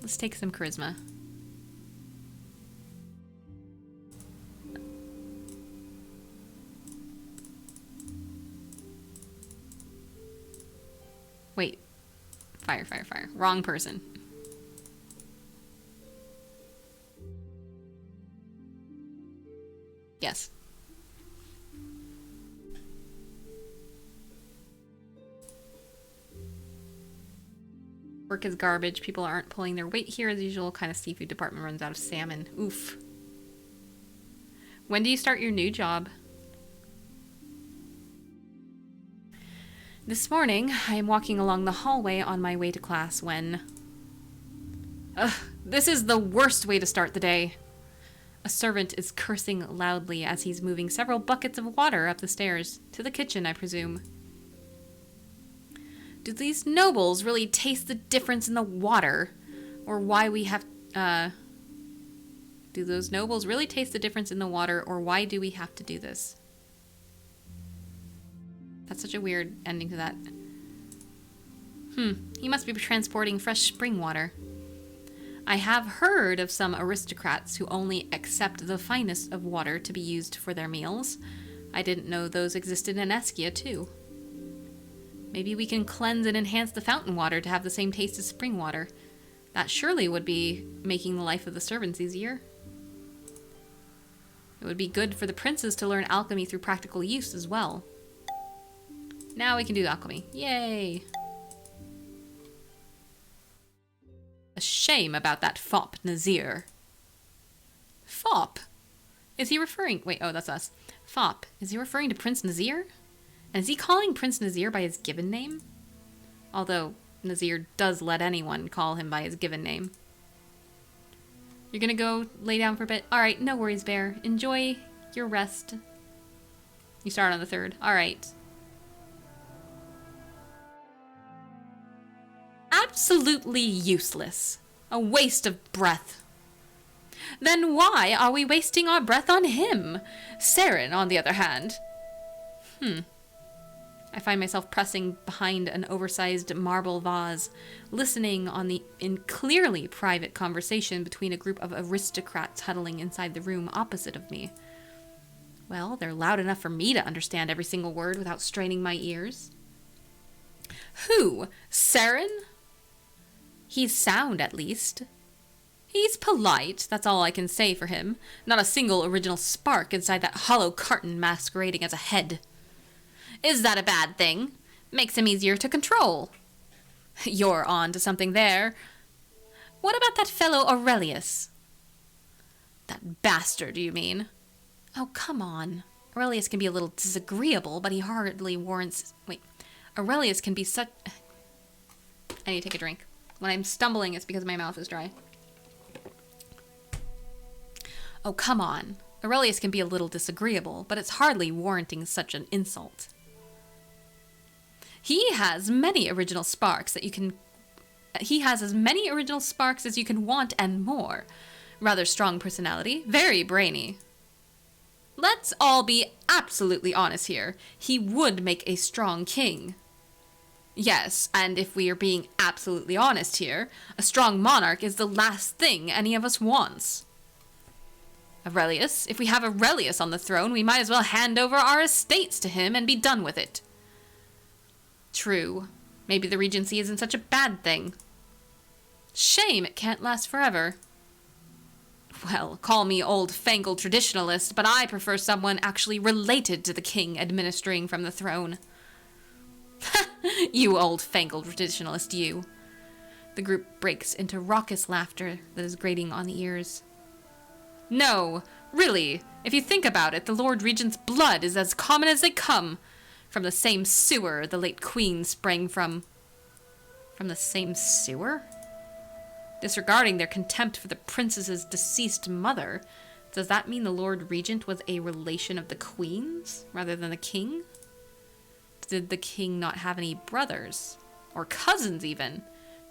Let's take some charisma. Wait. Fire, fire, fire. Wrong person. Yes. Work is garbage. People aren't pulling their weight here as usual. Kind of seafood department runs out of salmon. Oof. When do you start your new job? This morning, I am walking along the hallway on my way to class when... Ugh, this is the worst way to start the day. A servant is cursing loudly as he's moving several buckets of water up the stairs. To the kitchen, I presume. Do these nobles really taste the difference in the water? Or why we have... Do those nobles really taste the difference in the water, or why do we have to do this? That's such a weird ending to that. He must be transporting fresh spring water. I have heard of some aristocrats who only accept the finest of water to be used for their meals. I didn't know those existed in Eskia, too. Maybe we can cleanse and enhance the fountain water to have the same taste as spring water. That surely would be making the life of the servants easier. It would be good for the princes to learn alchemy through practical use as well. Now we can do alchemy. Yay! A shame about that fop Nazir. Fop? Is he referring... Wait, oh, that's us. Fop. Is he referring to Prince Nazir? And is he calling Prince Nazir by his given name? Although Nazir does let anyone call him by his given name. You're gonna go lay down for a bit? Alright, no worries, Bear. Enjoy your rest. You start on the 3rd. Alright. Absolutely useless. A waste of breath. Then why are we wasting our breath on him? Serin, on the other hand. I find myself pressing behind an oversized marble vase, listening in clearly private conversation between a group of aristocrats huddling inside the room opposite of me. Well, they're loud enough for me to understand every single word without straining my ears. Who? Serin? He's sound, at least. He's polite, that's all I can say for him. Not a single original spark inside that hollow carton masquerading as a head. Is that a bad thing? Makes him easier to control. You're on to something there. What about that fellow Aurelius? That bastard, you mean? Oh, come on. Aurelius can be a little disagreeable, but he hardly warrants... Wait. Aurelius can be such... I need to take a drink. When I'm stumbling, it's because my mouth is dry. Oh, come on. Aurelius can be a little disagreeable, but it's hardly warranting such an insult. He has many original sparks that you can... He has as many original sparks as you can want and more. Rather strong personality, very brainy. Let's all be absolutely honest here. He would make a strong king. Yes, and if we are being absolutely honest here, a strong monarch is the last thing any of us wants. Aurelius? If we have Aurelius on the throne, we might as well hand over our estates to him and be done with it. True. Maybe the regency isn't such a bad thing. Shame it can't last forever. Well, call me old-fangled traditionalist, but I prefer someone actually related to the king administering from the throne. You old-fangled traditionalist, you. The group breaks into raucous laughter that is grating on the ears. No, really, if you think about it, the Lord Regent's blood is as common as they come. From the same sewer the late queen sprang from. From the same sewer? Disregarding their contempt for the princess's deceased mother, does that mean the Lord Regent was a relation of the queen's, rather than the king? Did the king not have any brothers? Or cousins, even?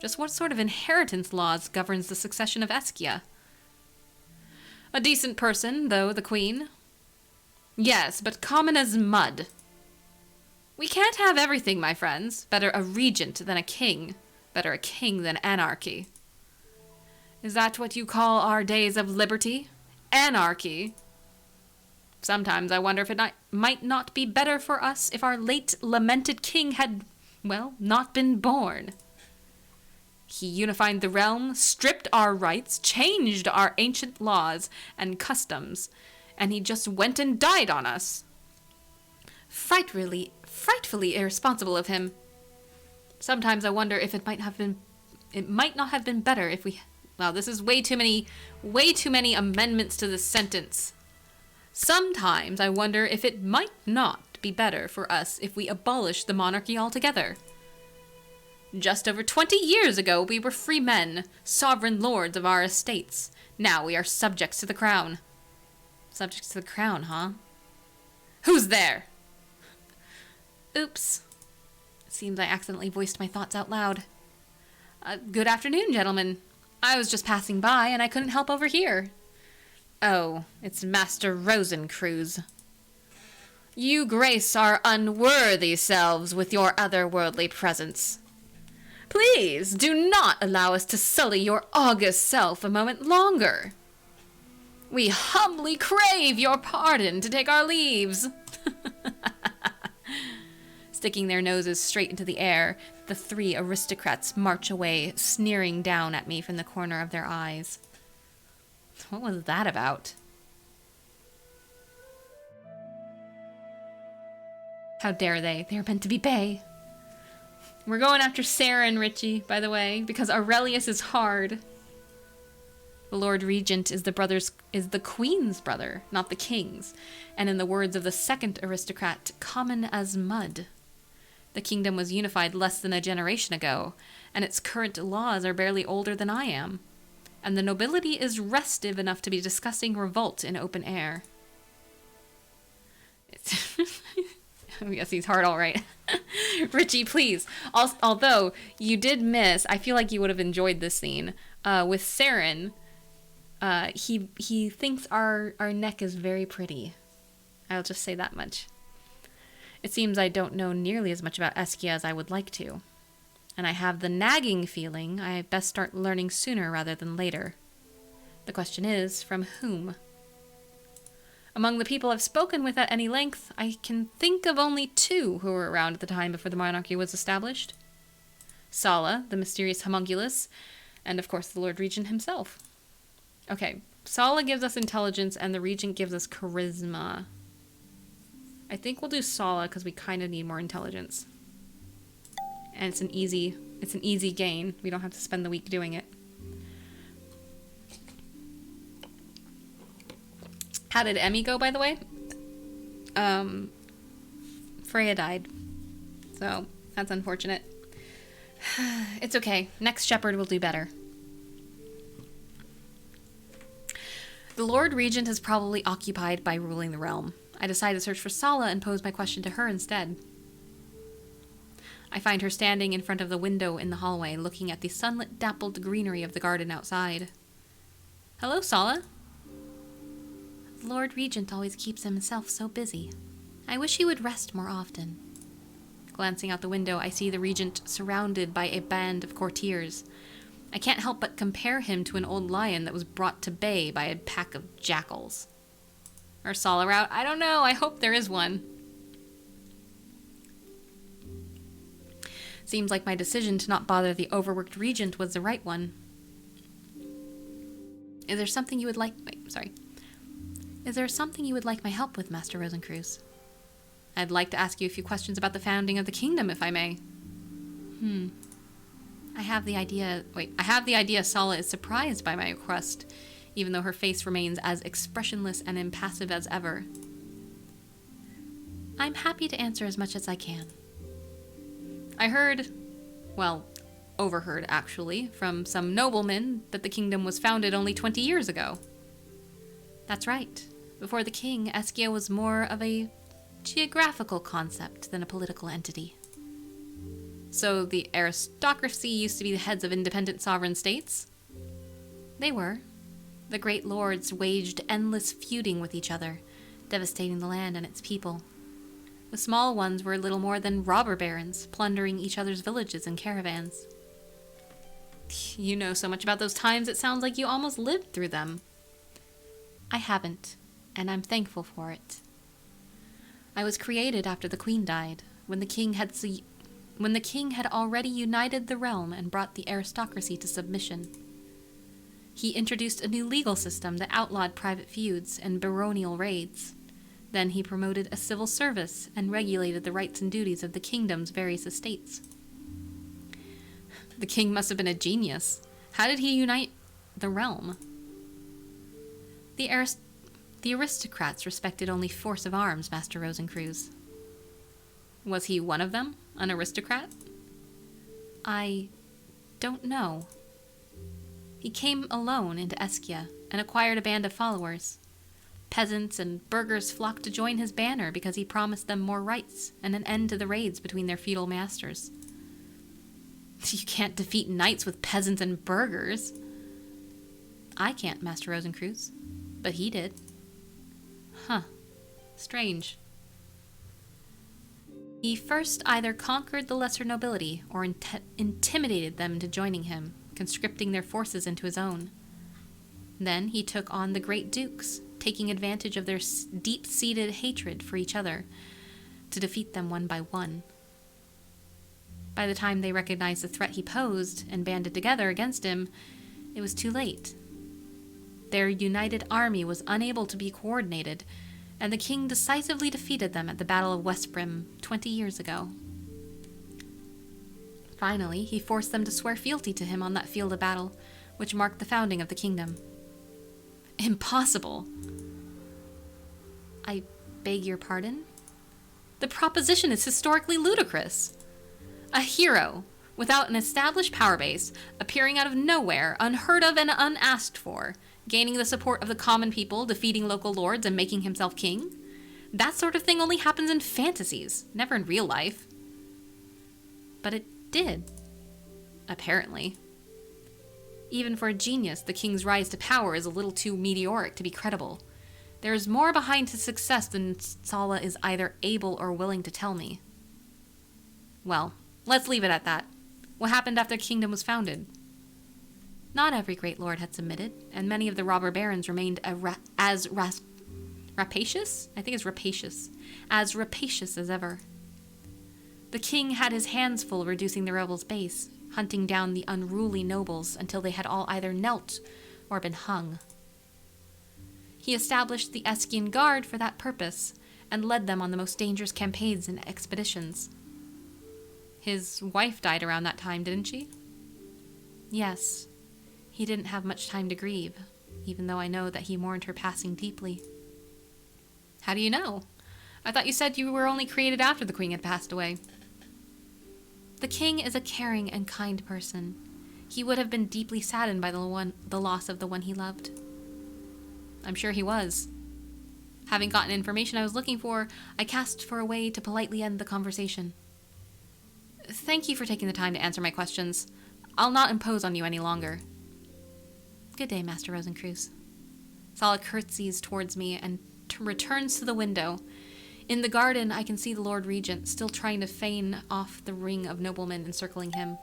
Just what sort of inheritance laws governs the succession of Eskia? A decent person, though, the queen. Yes, but common as mud. We can't have everything, my friends. Better a regent than a king. Better a king than anarchy. Is that what you call our days of liberty? Anarchy? Sometimes I wonder if it might not be better for us if our late lamented king had, well, not been born. He unified the realm, stripped our rights, changed our ancient laws and customs, and he just went and died on us. Frightfully irresponsible of him. Sometimes I wonder if it might not have been better if we... Wow, this is way too many amendments to this sentence. Sometimes I wonder if it might not be better for us if we abolished the monarchy altogether. Just over 20 years ago, we were free men, sovereign lords of our estates. Now we are subjects to the crown. Subjects to the crown, huh? Who's there? Oops. Seems I accidentally voiced my thoughts out loud. Good afternoon, gentlemen. I was just passing by and I couldn't help overhear. Oh, it's Master Rosencruz. You grace our unworthy selves with your otherworldly presence. Please do not allow us to sully your august self a moment longer. We humbly crave your pardon to take our leaves. Sticking their noses straight into the air, the three aristocrats march away, sneering down at me from the corner of their eyes. What was that about? How dare they? They are meant to be bae. We're going after Serin, Richie, by the way, because Aurelius is hard. The Lord Regent is the Queen's brother, not the King's, and in the words of the second aristocrat, common as mud. The kingdom was unified less than a generation ago, and its current laws are barely older than I am. And the nobility is restive enough to be discussing revolt in open air. Yes, he's hard, all right. Richie, please. Although you did miss, I feel like you would have enjoyed this scene with Serin. He thinks our neck is very pretty. I'll just say that much. It seems I don't know nearly as much about Eskia as I would like to. And I have the nagging feeling I best start learning sooner rather than later. The question is, from whom? Among the people I've spoken with at any length, I can think of only two who were around at the time before the monarchy was established. Sala, the mysterious homunculus, and of course the Lord Regent himself. Okay, Sala gives us intelligence and the Regent gives us charisma. I think we'll do Sala because we kind of need more intelligence. And it's an easy gain. We don't have to spend the week doing it. How did Emmy go, by the way? Freya died. So, that's unfortunate. It's okay. Next shepherd will do better. The Lord Regent is probably occupied by ruling the realm. I decide to search for Sala and pose my question to her instead. I find her standing in front of the window in the hallway, looking at the sunlit, dappled greenery of the garden outside. Hello, Sala. The Lord Regent always keeps himself so busy. I wish he would rest more often. Glancing out the window, I see the Regent surrounded by a band of courtiers. I can't help but compare him to an old lion that was brought to bay by a pack of jackals. Or Sala route? I don't know. I hope there is one. Seems like my decision to not bother the overworked Regent was the right one. Is there something you would like... Is there something you would like my help with, Master Rosencruz? I'd like to ask you a few questions about the founding of the kingdom, if I may. I have the idea Sala is surprised by my request, even though her face remains as expressionless and impassive as ever. I'm happy to answer as much as I can. I overheard actually, from some noblemen that the kingdom was founded only 20 years ago. That's right. Before the king, Eskia was more of a geographical concept than a political entity. So the aristocracy used to be the heads of independent sovereign states? They were. The great lords waged endless feuding with each other, devastating the land and its people. The small ones were little more than robber barons, plundering each other's villages and caravans. You know so much about those times, it sounds like you almost lived through them. I haven't, and I'm thankful for it. I was created after the queen died, when the king had already united the realm and brought the aristocracy to submission. He introduced a new legal system that outlawed private feuds and baronial raids. Then he promoted a civil service and regulated the rights and duties of the kingdom's various estates. The king must have been a genius. How did he unite the realm? The aristocrats respected only force of arms, Master Rosencruz. Was he one of them? An aristocrat? I don't know. He came alone into Eskia and acquired a band of followers. Peasants and burghers flocked to join his banner because he promised them more rights and an end to the raids between their feudal masters. You can't defeat knights with peasants and burghers. I can't, Master Rosencruz, but he did. Huh. Strange. He first either conquered the lesser nobility or intimidated them into joining him, conscripting their forces into his own. Then he took on the great dukes, taking advantage of their deep-seated hatred for each other to defeat them one by one. By the time they recognized the threat he posed and banded together against him, it was too late. Their united army was unable to be coordinated, and the king decisively defeated them at the Battle of Westbrim 20 years ago. Finally, he forced them to swear fealty to him on that field of battle, which marked the founding of the kingdom. Impossible! I beg your pardon? The proposition is historically ludicrous. A hero, without an established power base, appearing out of nowhere, unheard of and unasked for, gaining the support of the common people, defeating local lords, and making himself king? That sort of thing only happens in fantasies, never in real life. But it did. Apparently. Even for a genius, the king's rise to power is a little too meteoric to be credible. There is more behind his success than Sala is either able or willing to tell me. Well, let's leave it at that. What happened after the kingdom was founded? Not every great lord had submitted, and many of the robber barons remained as rapacious? I think it's rapacious. As rapacious as ever. The king had his hands full reducing the rebels' base, hunting down the unruly nobles until they had all either knelt or been hung. He established the Eskian Guard for that purpose, and led them on the most dangerous campaigns and expeditions. His wife died around that time, didn't she? Yes. He didn't have much time to grieve, even though I know that he mourned her passing deeply. How do you know? I thought you said you were only created after the queen had passed away. The king is a caring and kind person. He would have been deeply saddened by the loss of the one he loved. I'm sure he was. Having gotten information I was looking for, I cast for a way to politely end the conversation. Thank you for taking the time to answer my questions. I'll not impose on you any longer. Good day, Master Rosencruz. Sala curtsies towards me and returns to the window. In the garden, I can see the Lord Regent still trying to feign off the ring of noblemen encircling him.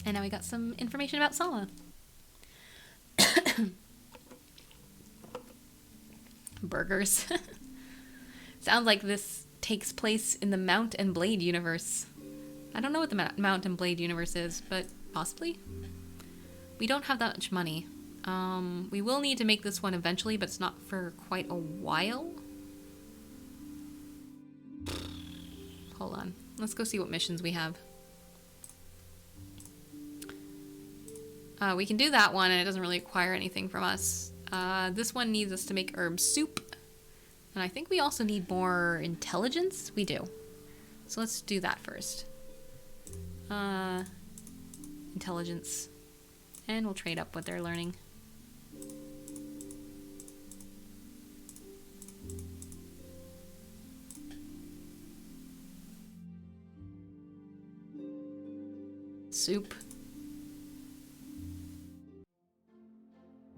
And now we got some information about Sala. Burgers. Sounds like this takes place in the Mount and Blade universe. I don't know what the Mount and Blade universe is, but possibly. We don't have that much money. We will need to make this one eventually, but it's not for quite a while. Hold on. Let's go see what missions we have. We can do that one, and it doesn't really require anything from us. This one needs us to make herb soup. And I think we also need more intelligence. We do. So let's do that first. Intelligence. And we'll trade up what they're learning. Soup.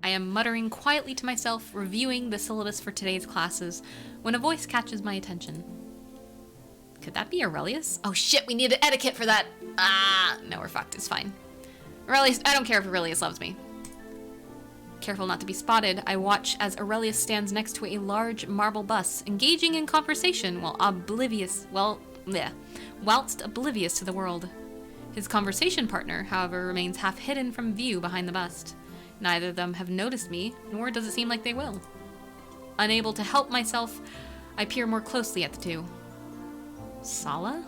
I am muttering quietly to myself, reviewing the syllabus for today's classes, when a voice catches my attention. Could that be Aurelius? Oh shit, we need an etiquette for that! Ah, no, we're fucked, it's fine. Aurelius, I don't care if Aurelius loves me. Careful not to be spotted, I watch as Aurelius stands next to a large marble bus, engaging in conversation whilst oblivious to the world. His conversation partner, however, remains half hidden from view behind the bust. Neither of them have noticed me, nor does it seem like they will. Unable to help myself, I peer more closely at the two. Sala?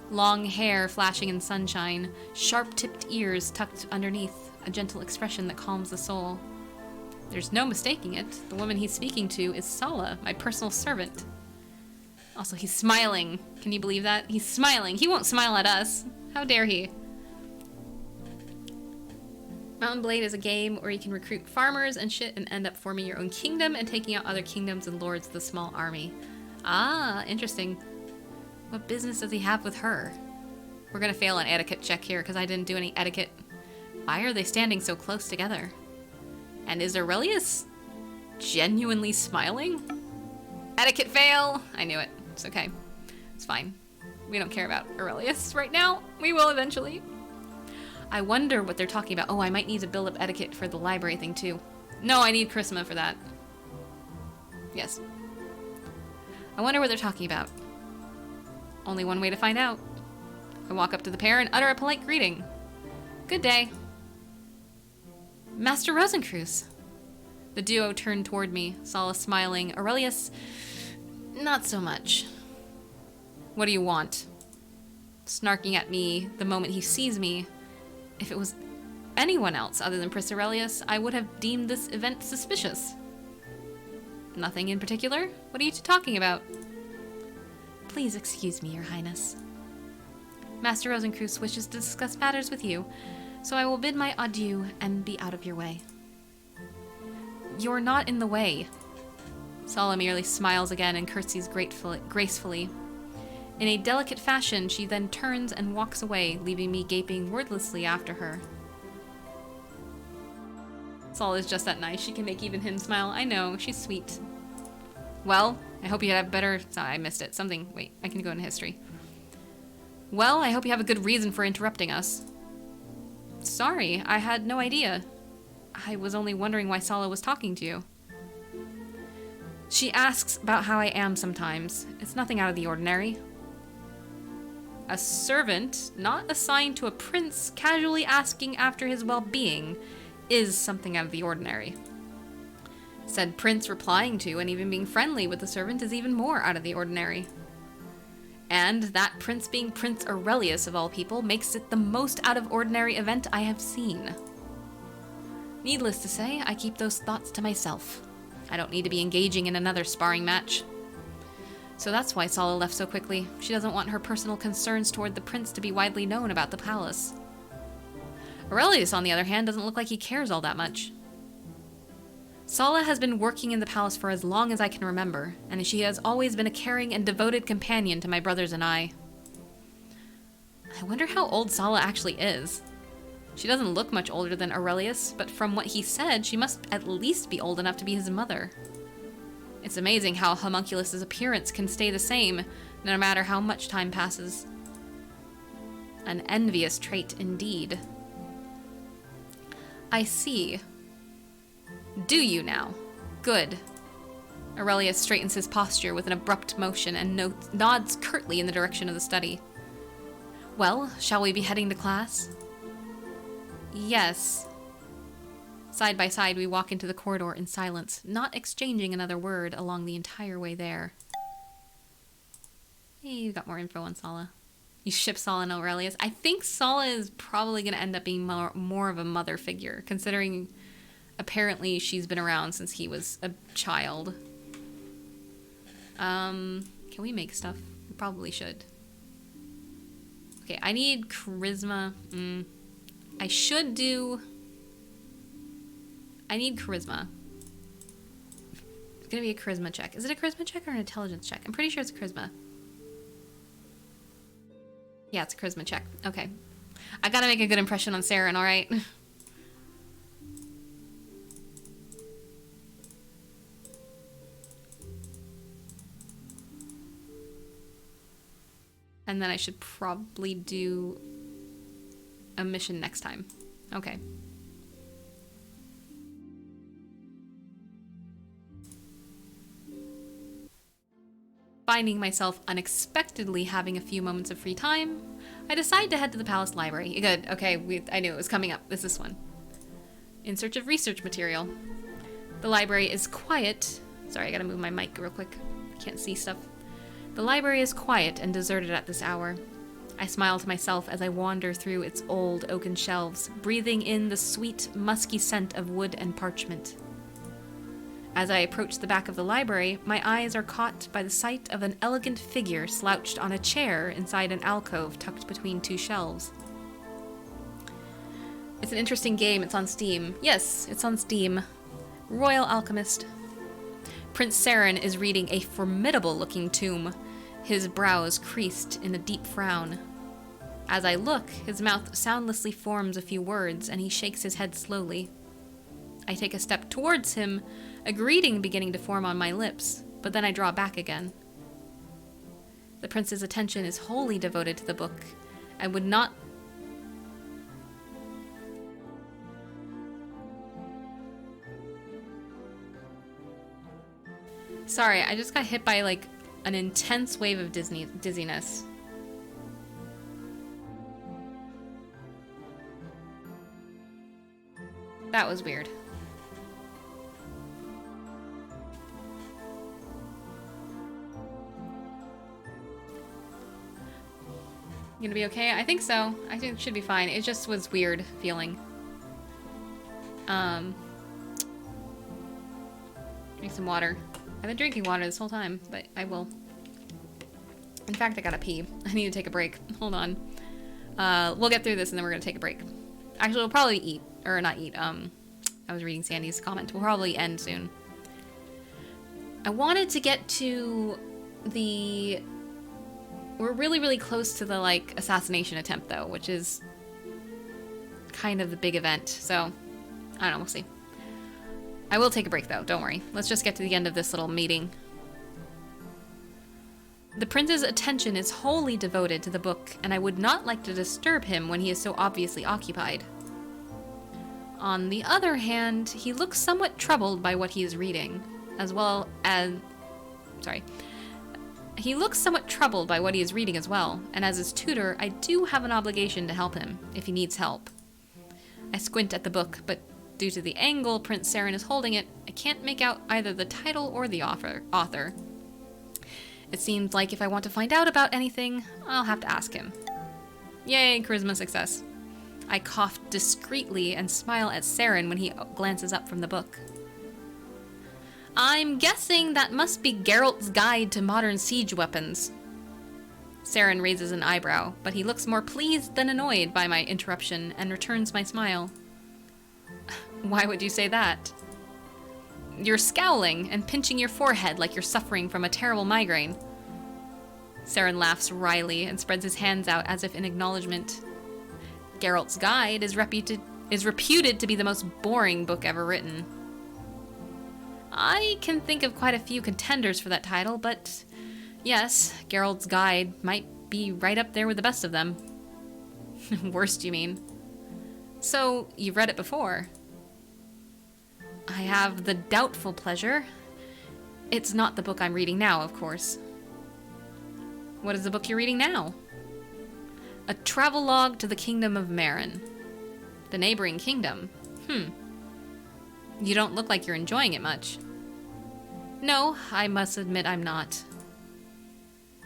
Long hair flashing in sunshine, sharp-tipped ears tucked underneath, a gentle expression that calms the soul. There's no mistaking it. The woman he's speaking to is Sala, my personal servant. Also, he's smiling. Can you believe that? He's smiling. He won't smile at us. How dare he? Mountain Blade is a game where you can recruit farmers and shit and end up forming your own kingdom and taking out other kingdoms and lords with a small army. Ah, interesting. What business does he have with her? We're gonna fail an etiquette check here because I didn't do any etiquette. Why are they standing so close together? And is Aurelius genuinely smiling? Etiquette fail! I knew it. It's okay. It's fine. We don't care about Aurelius right now. We will eventually. I wonder what they're talking about. Oh, I might need to build up etiquette for the library thing too. No, I need charisma for that. Yes. I wonder what they're talking about. Only one way to find out. I walk up to the pair and utter a polite greeting. Good day. Master Rosencreutz. The duo turned toward me, Sala smiling. Aurelius, not so much. What do you want? Snarking at me the moment he sees me. If it was anyone else other than Prince Aurelius, I would have deemed this event suspicious. Nothing in particular? What are you two talking about? Please excuse me, Your Highness. Master Rosencreutz wishes to discuss matters with you, so I will bid my adieu and be out of your way. You're not in the way. Sala merely smiles again and curtsies gracefully. In a delicate fashion, she then turns and walks away, leaving me gaping wordlessly after her. Sala is just that nice. She can make even him smile. I know, she's sweet. Well, I hope you have better... Sorry, I missed it. Something... Wait, I can go into history. Well, I hope you have a good reason for interrupting us. Sorry, I had no idea. I was only wondering why Sala was talking to you. She asks about how I am sometimes. It's nothing out of the ordinary. A servant, not assigned to a prince, casually asking after his well-being is something out of the ordinary. Said prince replying to and even being friendly with the servant is even more out of the ordinary. And that prince being Prince Aurelius of all people makes it the most out of ordinary event I have seen. Needless to say, I keep those thoughts to myself. I don't need to be engaging in another sparring match. So that's why Sala left so quickly. She doesn't want her personal concerns toward the prince to be widely known about the palace. Aurelius, on the other hand, doesn't look like he cares all that much. Sala has been working in the palace for as long as I can remember, and she has always been a caring and devoted companion to my brothers and I. I wonder how old Sala actually is. She doesn't look much older than Aurelius, but from what he said, she must at least be old enough to be his mother. It's amazing how Homunculus's appearance can stay the same, no matter how much time passes. An envious trait indeed. I see. Do you now? Good. Aurelius straightens his posture with an abrupt motion and nods curtly in the direction of the study. Well, shall we be heading to class? Yes. Side by side, we walk into the corridor in silence, not exchanging another word along the entire way there. Hey, you got more info on Sala. You ship Sala and Aurelius. I think Sala is probably going to end up being more of a mother figure, considering apparently she's been around since he was a child. Can we make stuff? We probably should. Okay, I need charisma. I should do... I need charisma. It's gonna be a charisma check. Is it a charisma check or an intelligence check? I'm pretty sure it's a charisma. Yeah, it's a charisma check. Okay. I gotta make a good impression on Serin, alright? And then I should probably do a mission next time. Okay. Finding myself unexpectedly having a few moments of free time, I decide to head to the palace library. Good, okay, I knew it was coming up. This one. In search of research material. The library is quiet. Sorry, I gotta move my mic real quick. I can't see stuff. The library is quiet and deserted at this hour. I smile to myself as I wander through its old oaken shelves, breathing in the sweet, musky scent of wood and parchment. As I approach the back of the library, my eyes are caught by the sight of an elegant figure slouched on a chair inside an alcove tucked between two shelves. It's an interesting game. It's on Steam. Yes, it's on Steam. Royal Alchemist. Prince Serin is reading a formidable-looking tome, his brows creased in a deep frown. As I look, his mouth soundlessly forms a few words, and he shakes his head slowly. I take a step towards him, a greeting beginning to form on my lips, but then I draw back again. The prince's attention is wholly devoted to the book. I would not... Sorry, I just got hit by, like, an intense wave of dizziness. That was weird. You gonna be okay? I think so. I think it should be fine. It just was weird feeling. Drink some water. I've been drinking water this whole time, but I will. In fact, I gotta pee. I need to take a break. Hold on. We'll get through this and then we're gonna take a break. Actually, we'll probably eat. Or not eat. I was reading Sandy's comment. We'll probably end soon. I wanted to get to the... We're really, really close to the, like, assassination attempt, though, which is kind of the big event. So, I don't know. We'll see. I will take a break, though. Don't worry. Let's just get to the end of this little meeting. The prince's attention is wholly devoted to the book, and I would not like to disturb him when he is so obviously occupied. On the other hand, he looks somewhat troubled by what he is reading, as well as... Sorry. He looks somewhat troubled by what he is reading as well, and as his tutor, I do have an obligation to help him, if he needs help. I squint at the book, but due to the angle Prince Serin is holding it, I can't make out either the title or the author. It seems like if I want to find out about anything, I'll have to ask him. Yay, charisma success. I cough discreetly and smile at Serin when he glances up from the book. I'm guessing that must be Geralt's Guide to Modern Siege Weapons. Serin raises an eyebrow, but he looks more pleased than annoyed by my interruption and returns my smile. Why would you say that? You're scowling and pinching your forehead like you're suffering from a terrible migraine. Serin laughs wryly and spreads his hands out as if in acknowledgement. Geralt's Guide is reputed to be the most boring book ever written. I can think of quite a few contenders for that title, but yes, Geralt's Guide might be right up there with the best of them. Worst, you mean? So, you've read it before? I have the doubtful pleasure. It's not the book I'm reading now, of course. What is the book you're reading now? A travelogue to the kingdom of Serin. The neighboring kingdom. You don't look like you're enjoying it much. No, I must admit I'm not.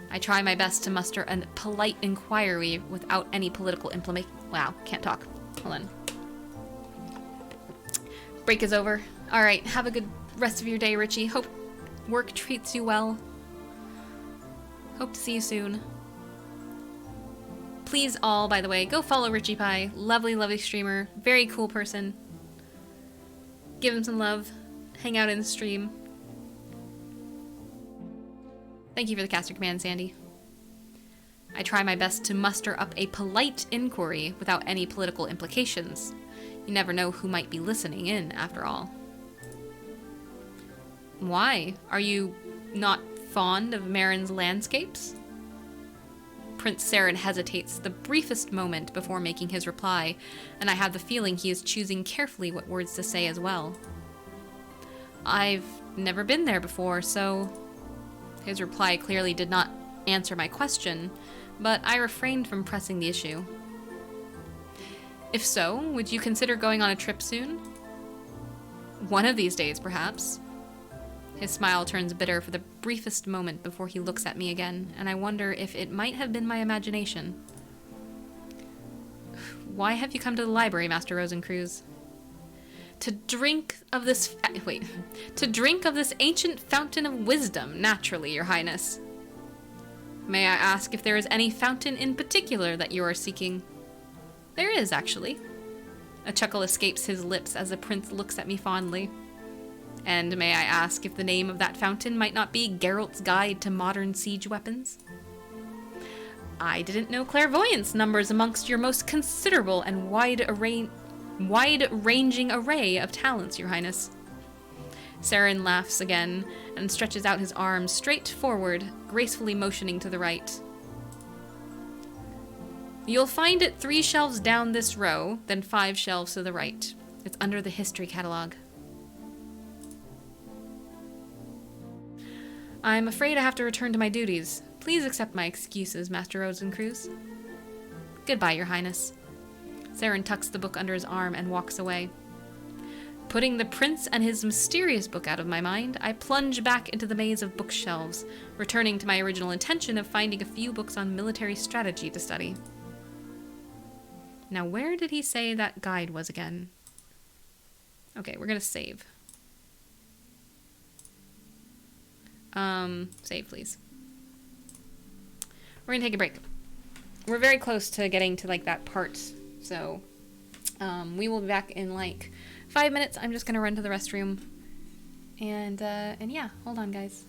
I try my best to muster a polite inquiry without any political implication. Wow, can't talk. Hold on. Break is over. Alright, have a good rest of your day, Richie. Hope work treats you well. Hope to see you soon. Please all, by the way, go follow Richie Pie. Lovely, lovely streamer. Very cool person. Give him some love. Hang out in the stream. Thank you for the caster command, Sandy. I try my best to muster up a polite inquiry without any political implications. You never know who might be listening in, after all. Why? Are you not fond of Serin's landscapes? Prince Serin hesitates the briefest moment before making his reply, and I have the feeling he is choosing carefully what words to say as well. I've never been there before, so... His reply clearly did not answer my question, but I refrained from pressing the issue. If so, would you consider going on a trip soon? One of these days, perhaps. His smile turns bitter for the briefest moment before he looks at me again, and I wonder if it might have been my imagination. Why have you come to the library, Master Rosencruz? To drink of this ancient fountain of wisdom, naturally, Your Highness. May I ask if there is any fountain in particular that you are seeking? There is, actually. A chuckle escapes his lips as the prince looks at me fondly. And may I ask if the name of that fountain might not be Geralt's Guide to Modern Siege Weapons? I didn't know clairvoyance numbers amongst your most considerable and wide-ranging array of talents, Your Highness. Serin laughs again and stretches out his arms straight forward, gracefully motioning to the right. You'll find it 3 shelves down this row, then 5 shelves to the right. It's under the history catalog. I'm afraid I have to return to my duties. Please accept my excuses, Master Rosencruz. Goodbye, Your Highness. Serin tucks the book under his arm and walks away. Putting the prince and his mysterious book out of my mind, I plunge back into the maze of bookshelves, returning to my original intention of finding a few books on military strategy to study. Now, where did he say that guide was again? Okay, we're gonna save. Save, please. We're gonna take a break. We're very close to getting to, like, that part, so, we will be back in, like, 5 minutes. I'm just gonna run to the restroom, and yeah, hold on, guys.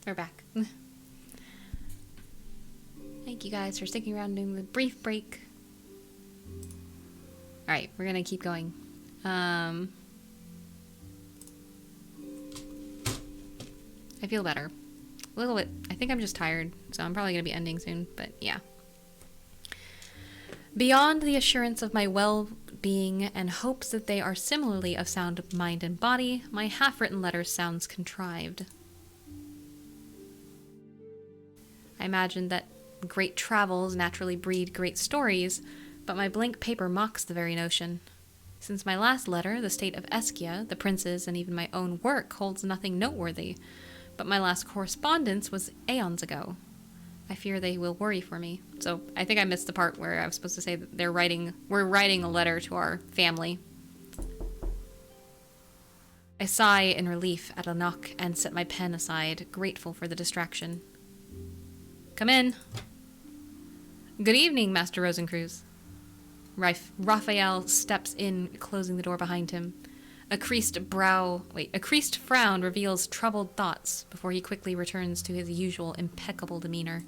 We're back. Thank you guys for sticking around during the brief break. Alright, we're gonna keep going. I feel better. A little bit. I think I'm just tired, so I'm probably gonna be ending soon, but yeah. Beyond the assurance of my well-being and hopes that they are similarly of sound mind and body, my half-written letter sounds contrived. I imagine that great travels naturally breed great stories, but my blank paper mocks the very notion. Since my last letter, the state of Eschia, the princes, and even my own work holds nothing noteworthy, but my last correspondence was aeons ago. I fear they will worry for me. So I think I missed the part where I was supposed to say that we're writing a letter to our family. I sigh in relief at a knock and set my pen aside, grateful for the distraction. Come in. Good evening, Master Rosencruz. Raphael steps in, closing the door behind him. A creased frown reveals troubled thoughts before he quickly returns to his usual impeccable demeanor.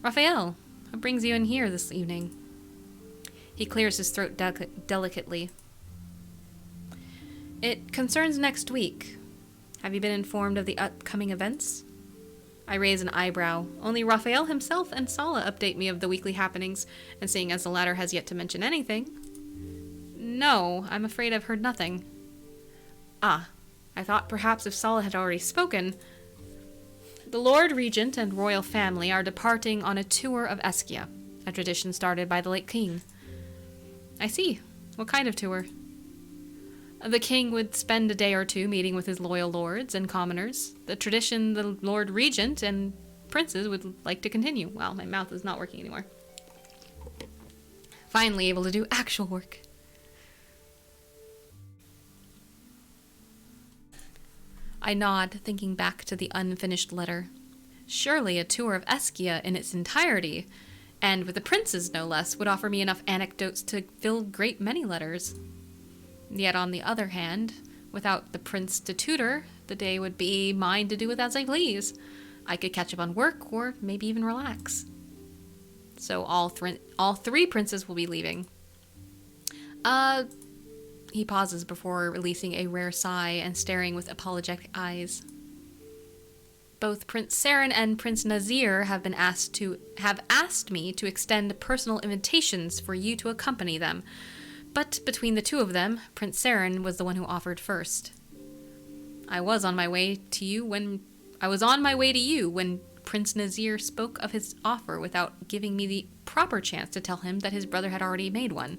Raphael, what brings you in here this evening? He clears his throat delicately. It concerns next week. Have you been informed of the upcoming events? I raise an eyebrow. Only Raphael himself and Sala update me of the weekly happenings, and seeing as the latter has yet to mention anything... No, I'm afraid I've heard nothing. Ah, I thought perhaps if Sala had already spoken... The Lord Regent and royal family are departing on a tour of Eschia, a tradition started by the late king. I see. What kind of tour? The king would spend a day or two meeting with his loyal lords and commoners. The tradition the Lord Regent and princes would like to continue. Wow, my mouth is not working anymore. Finally able to do actual work. I nod, thinking back to the unfinished letter. Surely a tour of Eschia in its entirety, and with the princes no less, would offer me enough anecdotes to fill great many letters. Yet on the other hand, without the prince to tutor, the day would be mine to do with as I please. I could catch up on work, or maybe even relax. So all three princes will be leaving. He pauses before releasing a rare sigh and staring with apologetic eyes. Both Prince Serin and Prince Nazir have asked me to extend personal invitations for you to accompany them. But between the two of them, Prince Serin was the one who offered first. I was on my way to you when Prince Nazir spoke of his offer without giving me the proper chance to tell him that his brother had already made one.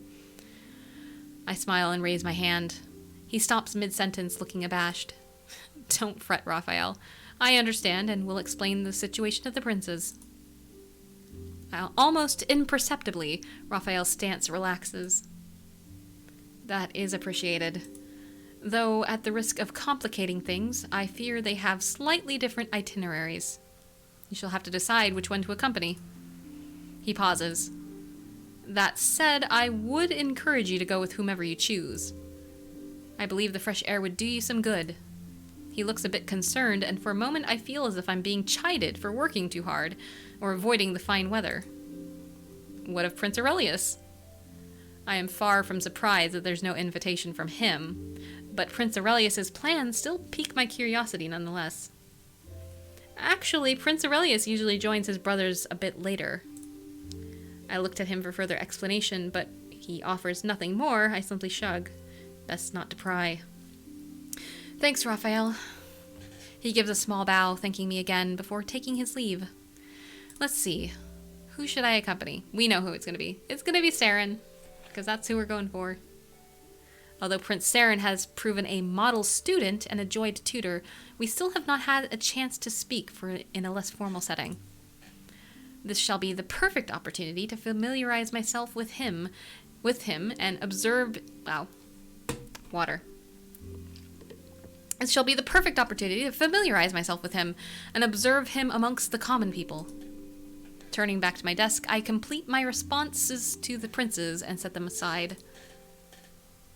I smile and raise my hand. He stops mid-sentence, looking abashed. Don't fret, Raphael. I understand and will explain the situation to the princes. Almost imperceptibly, Raphael's stance relaxes. That is appreciated. Though, at the risk of complicating things, I fear they have slightly different itineraries. You shall have to decide which one to accompany. He pauses. That said, I would encourage you to go with whomever you choose. I believe the fresh air would do you some good. He looks a bit concerned, and for a moment I feel as if I'm being chided for working too hard, or avoiding the fine weather. What of Prince Aurelius? I am far from surprised that there's no invitation from him, but Prince Aurelius's plans still pique my curiosity nonetheless. Actually, Prince Aurelius usually joins his brothers a bit later. I looked at him for further explanation, but he offers nothing more. I simply shrug. Best not to pry. Thanks, Raphael. He gives a small bow, thanking me again, before taking his leave. Let's see. Who should I accompany? We know who it's going to be. It's going to be Serin, because that's who we're going for. Although Prince Serin has proven a model student and a joy to tutor, we still have not had a chance to speak in a less formal setting. This shall be the perfect opportunity to familiarize myself with him and observe... Wow. Water. It shall be the perfect opportunity to familiarize myself with him and observe him amongst the common people. Turning back to my desk, I complete my responses to the princes and set them aside.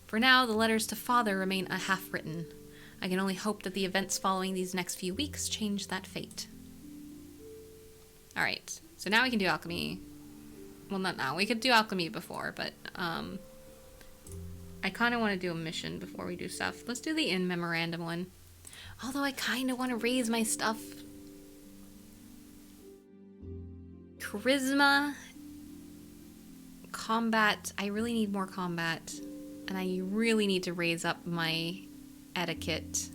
For now, the letters to father remain half-written. I can only hope that the events following these next few weeks change that fate. Alright, so now we can do alchemy. Well, not now. We could do alchemy before, but I kind of want to do a mission before we do stuff. Let's do the in memorandum one. Although I kind of want to raise my stuff. Charisma. Combat. I really need more combat. And I really need to raise up my etiquette.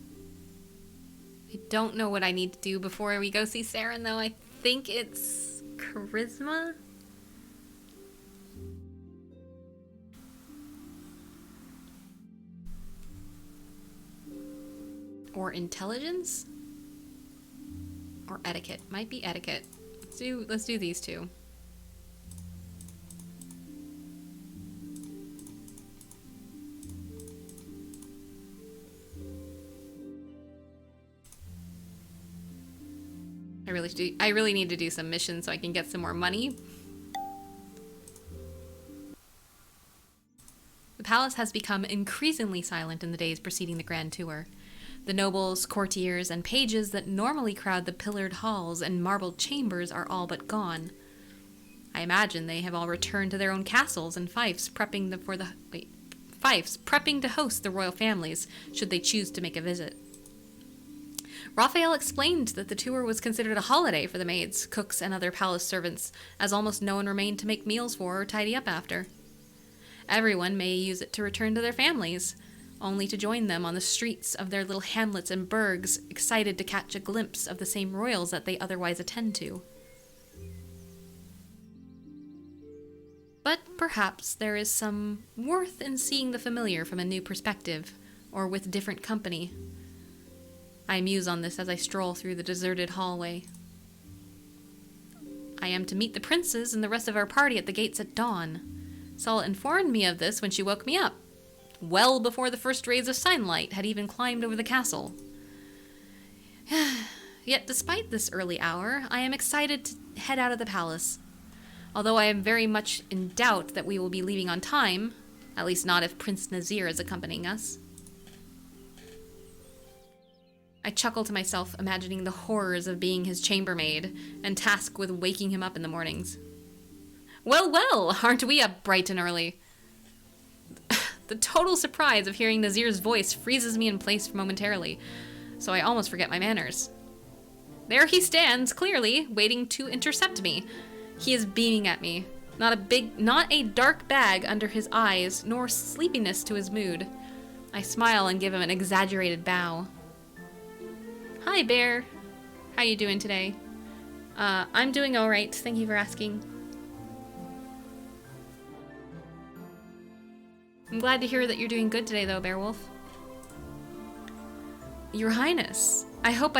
I don't know what I need to do before we go see Serin, though. I think it's charisma. Or intelligence? Or etiquette. Might be etiquette. Let's do these two. I really need to do some missions so I can get some more money. The palace has become increasingly silent in the days preceding the grand tour. The nobles, courtiers, and pages that normally crowd the pillared halls and marbled chambers are all but gone. I imagine they have all returned to their own castles and fiefs, prepping to host the royal families should they choose to make a visit. Raphael explained that the tour was considered a holiday for the maids, cooks, and other palace servants, as almost no one remained to make meals for or tidy up after. Everyone may use it to return to their families, only to join them on the streets of their little hamlets and burgs, excited to catch a glimpse of the same royals that they otherwise attend to. But perhaps there is some worth in seeing the familiar from a new perspective, or with different company. I muse on this as I stroll through the deserted hallway. I am to meet the princes and the rest of our party at the gates at dawn. Saul informed me of this when she woke me up, well before the first rays of sunlight had even climbed over the castle. Yet despite this early hour, I am excited to head out of the palace. Although I am very much in doubt that we will be leaving on time, at least not if Prince Nazir is accompanying us. I chuckle to myself, imagining the horrors of being his chambermaid, and tasked with waking him up in the mornings. Well, well, aren't we up bright and early? The total surprise of hearing Nazir's voice freezes me in place momentarily, so I almost forget my manners. There he stands, clearly, waiting to intercept me. He is beaming at me. Not a dark bag under his eyes, nor sleepiness to his mood. I smile and give him an exaggerated bow. Hi, Bear. How you doing today? I'm doing all right. Thank you for asking. I'm glad to hear that you're doing good today, though, Beowulf. Your Highness, I hope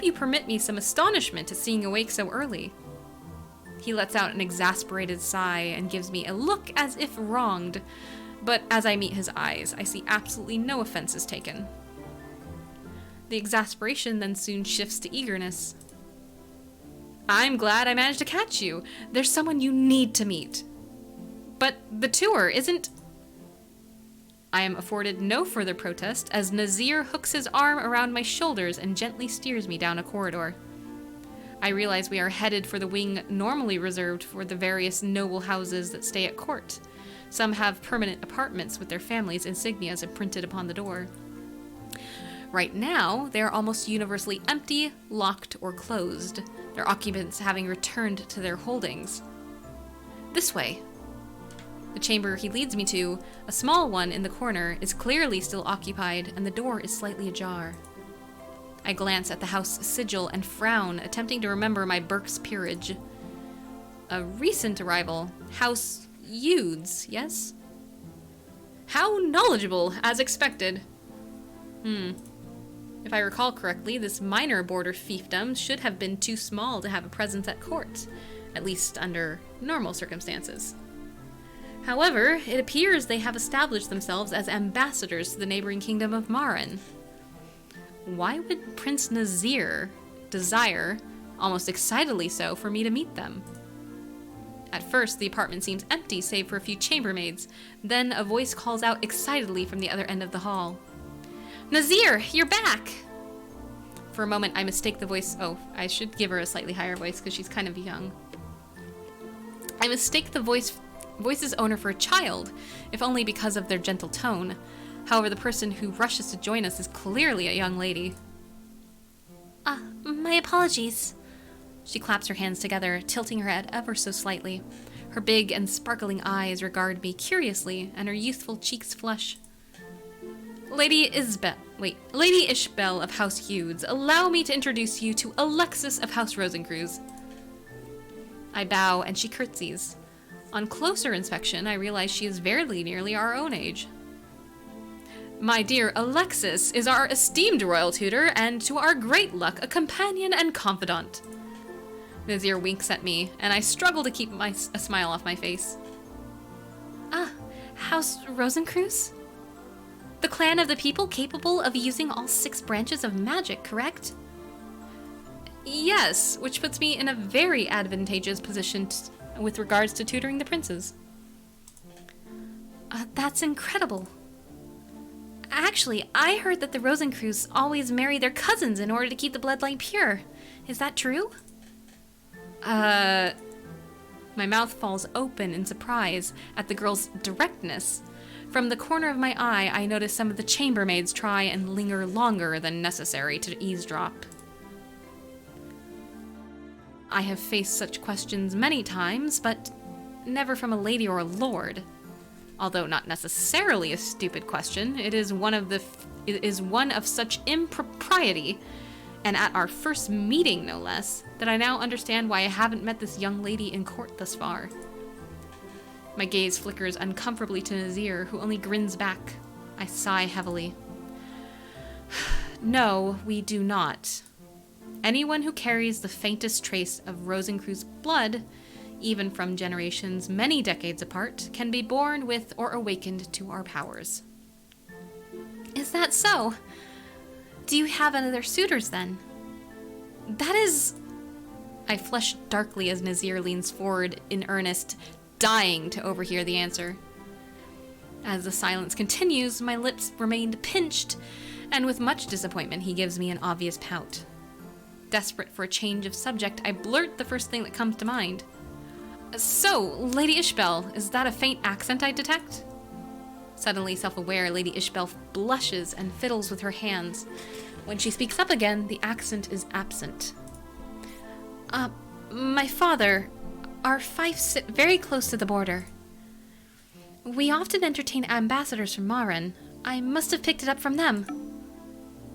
you permit me some astonishment at seeing you awake so early. He lets out an exasperated sigh and gives me a look as if wronged, but as I meet his eyes, I see absolutely no offenses taken. The exasperation then soon shifts to eagerness. I'm glad I managed to catch you. There's someone you need to meet. But the tour isn't... I am afforded no further protest as Nazir hooks his arm around my shoulders and gently steers me down a corridor. I realize we are headed for the wing normally reserved for the various noble houses that stay at court. Some have permanent apartments with their families' insignias imprinted upon the door. Right now, they are almost universally empty, locked, or closed, their occupants having returned to their holdings. This way. The chamber he leads me to, a small one in the corner, is clearly still occupied, and the door is slightly ajar. I glance at the house sigil and frown, attempting to remember my Burke's peerage. A recent arrival, House Youths, yes? How knowledgeable, as expected. If I recall correctly, this minor border fiefdom should have been too small to have a presence at court, at least under normal circumstances. However, it appears they have established themselves as ambassadors to the neighboring kingdom of Marin. Why would Prince Nazir desire, almost excitedly so, for me to meet them? At first, the apartment seems empty save for a few chambermaids, then a voice calls out excitedly from the other end of the hall. Nazir, you're back! For a moment, I mistake the voice. Oh, I should give her a slightly higher voice because she's kind of young. I mistake the voice's owner for a child, if only because of their gentle tone. However, the person who rushes to join us is clearly a young lady. My apologies. She claps her hands together, tilting her head ever so slightly. Her big and sparkling eyes regard me curiously, and her youthful cheeks flush. Lady Ishbel of House Hughes, allow me to introduce you to Alexis of House Rosencreuz. I bow, and she curtsies. On closer inspection, I realize she is very nearly our own age. My dear Alexis is our esteemed royal tutor, and to our great luck, a companion and confidant. Nazir winks at me, and I struggle to keep a smile off my face. House Rosencreuz? The clan of the people capable of using all 6 branches of magic, correct? Yes, which puts me in a very advantageous position with regards to tutoring the princes. That's incredible. Actually, I heard that the Rosencreuz always marry their cousins in order to keep the bloodline pure. Is that true? My mouth falls open in surprise at the girl's directness. From the corner of my eye, I notice some of the chambermaids try and linger longer than necessary to eavesdrop. I have faced such questions many times, but never from a lady or a lord. Although not necessarily a stupid question, it is one of such impropriety, and at our first meeting no less, that I now understand why I haven't met this young lady in court thus far. My gaze flickers uncomfortably to Nazir, who only grins back. I sigh heavily. No, we do not. Anyone who carries the faintest trace of Rosencreuz blood, even from generations many decades apart, can be born with or awakened to our powers. Is that so? Do you have other suitors, then? That is... I flush darkly as Nazir leans forward in earnest, dying to overhear the answer. As the silence continues, my lips remain pinched, and with much disappointment he gives me an obvious pout. Desperate for a change of subject, I blurt the first thing that comes to mind. So, Lady Ishbel, is that a faint accent I detect? Suddenly self-aware, Lady Ishbel blushes and fiddles with her hands. When she speaks up again, the accent is absent. My father, our fiefs sit very close to the border. We often entertain ambassadors from Marin. I must have picked it up from them.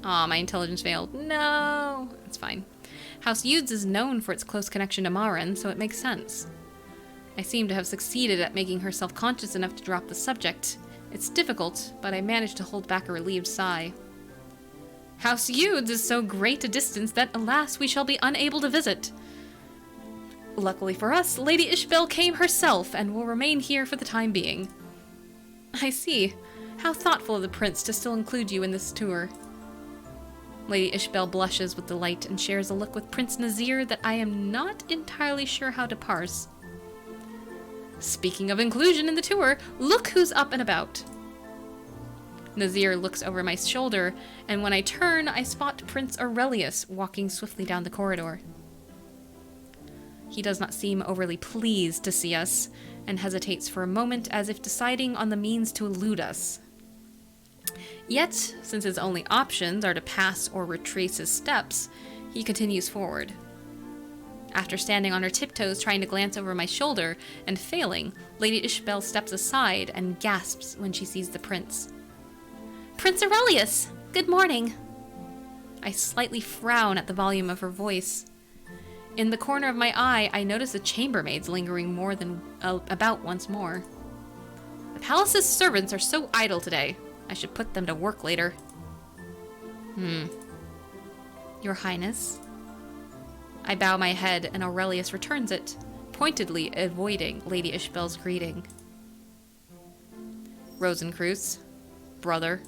Aw, my intelligence failed. No, it's fine. House Hughes is known for its close connection to Marin, so it makes sense. I seem to have succeeded at making her self-conscious enough to drop the subject. It's difficult, but I managed to hold back a relieved sigh. House Hughes is so great a distance that, alas, we shall be unable to visit. Luckily for us, Lady Ishbel came herself and will remain here for the time being. I see. How thoughtful of the prince to still include you in this tour. Lady Ishbel blushes with delight and shares a look with Prince Nazir that I am not entirely sure how to parse. Speaking of inclusion in the tour, look who's up and about. Nazir looks over my shoulder, and when I turn, I spot Prince Aurelius walking swiftly down the corridor. He does not seem overly pleased to see us, and hesitates for a moment as if deciding on the means to elude us. Yet, since his only options are to pass or retrace his steps, he continues forward. After standing on her tiptoes trying to glance over my shoulder and failing, Lady Ishbel steps aside and gasps when she sees the prince. Prince Aurelius! Good morning! I slightly frown at the volume of her voice. In the corner of my eye, I notice the chambermaids lingering about once more. The palace's servants are so idle today. I should put them to work later. Your Highness? I bow my head, and Aurelius returns it, pointedly avoiding Lady Ishbel's greeting. Rosencreuz, brother.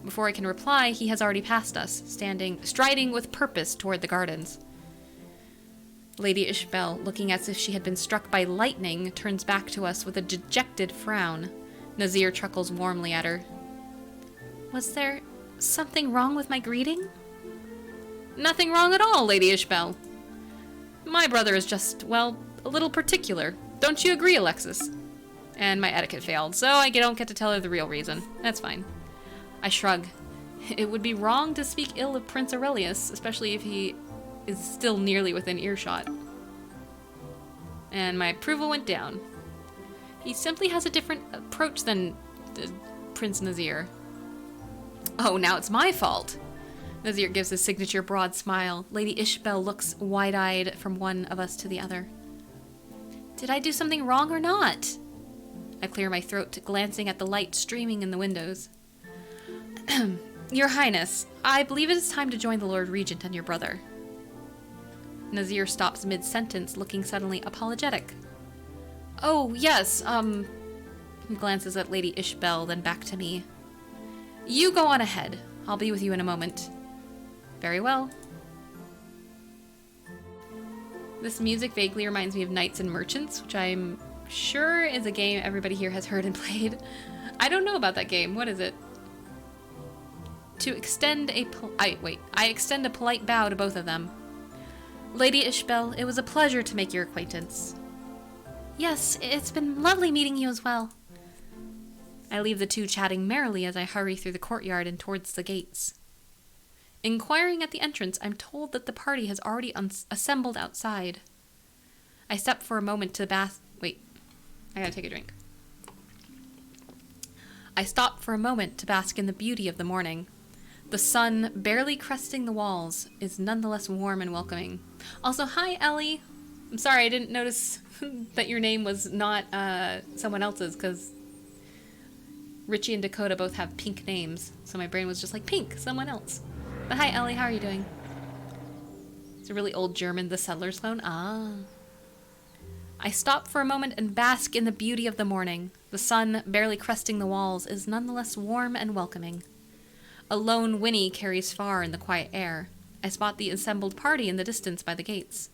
Before I can reply, he has already passed us, striding with purpose toward the gardens. Lady Ishbel, looking as if she had been struck by lightning, turns back to us with a dejected frown. Nazir chuckles warmly at her. Was there Something wrong with my greeting? Nothing wrong at all, Lady Ishbel. My brother is just, well, a little particular. Don't you agree, Alexis? And my etiquette failed, so I don't get to tell her the real reason. That's fine. I shrug. It would be wrong to speak ill of Prince Aurelius, especially if he is still nearly within earshot. And my approval went down. He simply has a different approach than Prince Nazir. Oh, now it's my fault. Nazir gives his signature broad smile. Lady Ishbel looks wide-eyed from one of us to the other. Did I do something wrong or not? I clear my throat, glancing at the light streaming in the windows. Your Highness, I believe it is time to join the Lord Regent and your brother. Nazir stops mid-sentence, looking suddenly apologetic. Oh, yes, He glances at Lady Ishbel, then back to me. You go on ahead. I'll be with you in a moment. Very well. This music vaguely reminds me of Knights and Merchants, which I'm sure is a game everybody here has heard and played. I don't know about that game. What is it? To extend a I extend a polite bow to both of them. Lady Ishbel, it was a pleasure to make your acquaintance. Yes, it's been lovely meeting you as well. I leave the two chatting merrily as I hurry through the courtyard and towards the gates. Inquiring at the entrance, I'm told that the party has already assembled outside. I step for a moment to Wait, I gotta take a drink. I stop for a moment to bask in the beauty of the morning. The sun, barely cresting the walls, is nonetheless warm and welcoming. Also, hi, Ellie. I'm sorry, I didn't notice that your name was not someone else's, because Richie and Dakota both have pink names, so my brain was just like, pink, someone else. But hi, Ellie, how are you doing? It's a really old German, the settler's clone. Ah. I stop for a moment and bask in the beauty of the morning. The sun, barely cresting the walls, is nonetheless warm and welcoming. A lone whinny carries far in the quiet air. I spot the assembled party in the distance by the gates.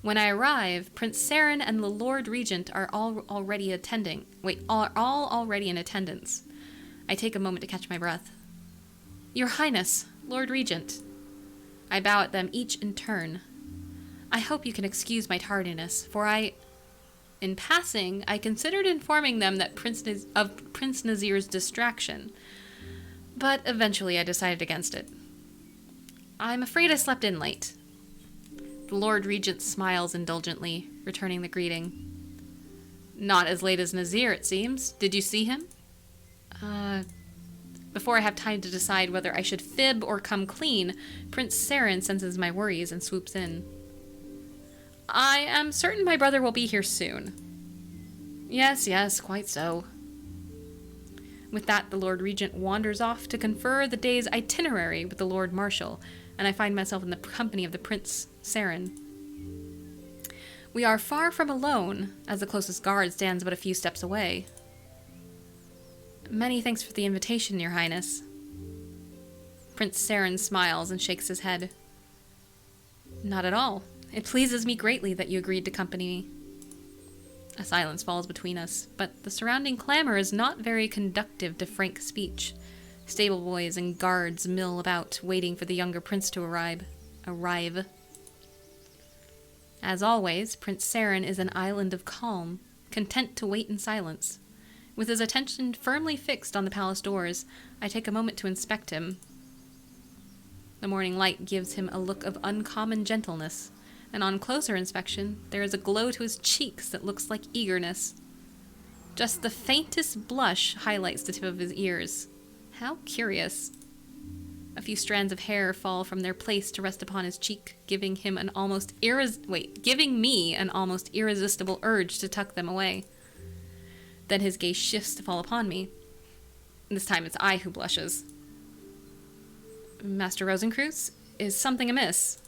When I arrive, Prince Serin and the Lord Regent are all already in attendance. I take a moment to catch my breath. Your Highness, Lord Regent. I bow at them each in turn. I hope you can excuse my tardiness, for in passing, I considered informing them that Prince Nazir's distraction, but eventually I decided against it. I'm afraid I slept in late. The Lord Regent smiles indulgently, returning the greeting. Not as late as Nazir, it seems. Did you see him? Before I have time to decide whether I should fib or come clean, Prince Serin senses my worries and swoops in. I am certain my brother will be here soon. Yes, quite so. With that, the Lord Regent wanders off to confer the day's itinerary with the Lord Marshal, and I find myself in the company of the Prince Serin. We are far from alone, as the closest guard stands but a few steps away. Many thanks for the invitation, Your Highness. Prince Serin smiles and shakes his head. Not at all. It pleases me greatly that you agreed to accompany me. A silence falls between us, but the surrounding clamor is not very conducive to frank speech. Stable boys and guards mill about, waiting for the younger prince to arrive. As always, Prince Serin is an island of calm, content to wait in silence. With his attention firmly fixed on the palace doors, I take a moment to inspect him. The morning light gives him a look of uncommon gentleness, and on closer inspection, there is a glow to his cheeks that looks like eagerness. Just the faintest blush highlights the tip of his ears. How curious. A few strands of hair fall from their place to rest upon his cheek, giving me an almost irresistible urge to tuck them away. Then his gaze shifts to fall upon me. This time it's I who blushes. Master Rosencreutz, is something amiss?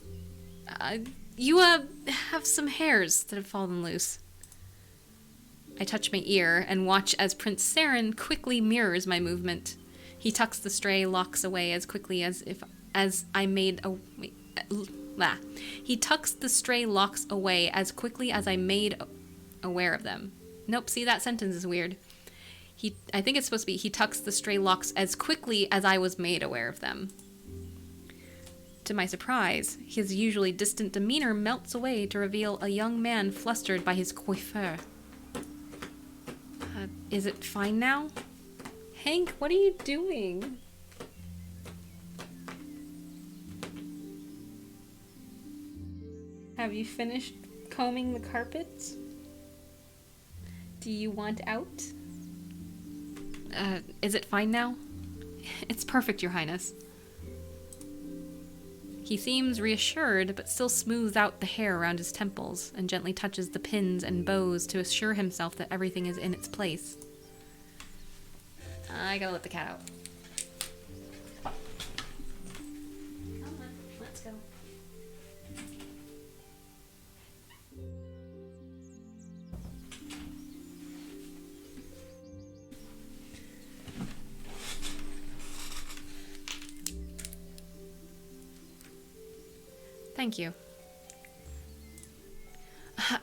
You have some hairs that have fallen loose. I touch my ear and watch as Prince Serin quickly mirrors my movement. He tucks the stray locks away as quickly He tucks the stray locks away as quickly as I made aware of them. Nope, see, that sentence is weird. I think it's supposed to be, he tucks the stray locks as quickly as I was made aware of them. To my surprise, his usually distant demeanor melts away to reveal a young man flustered by his coiffure. Is it fine now? Hank, what are you doing? Have you finished combing the carpets? Do you want out? Is it fine now? It's perfect, Your Highness. He seems reassured, but still smooths out the hair around his temples and gently touches the pins and bows to assure himself that everything is in its place. I gotta let the cat out. Come on, let's go. Thank you.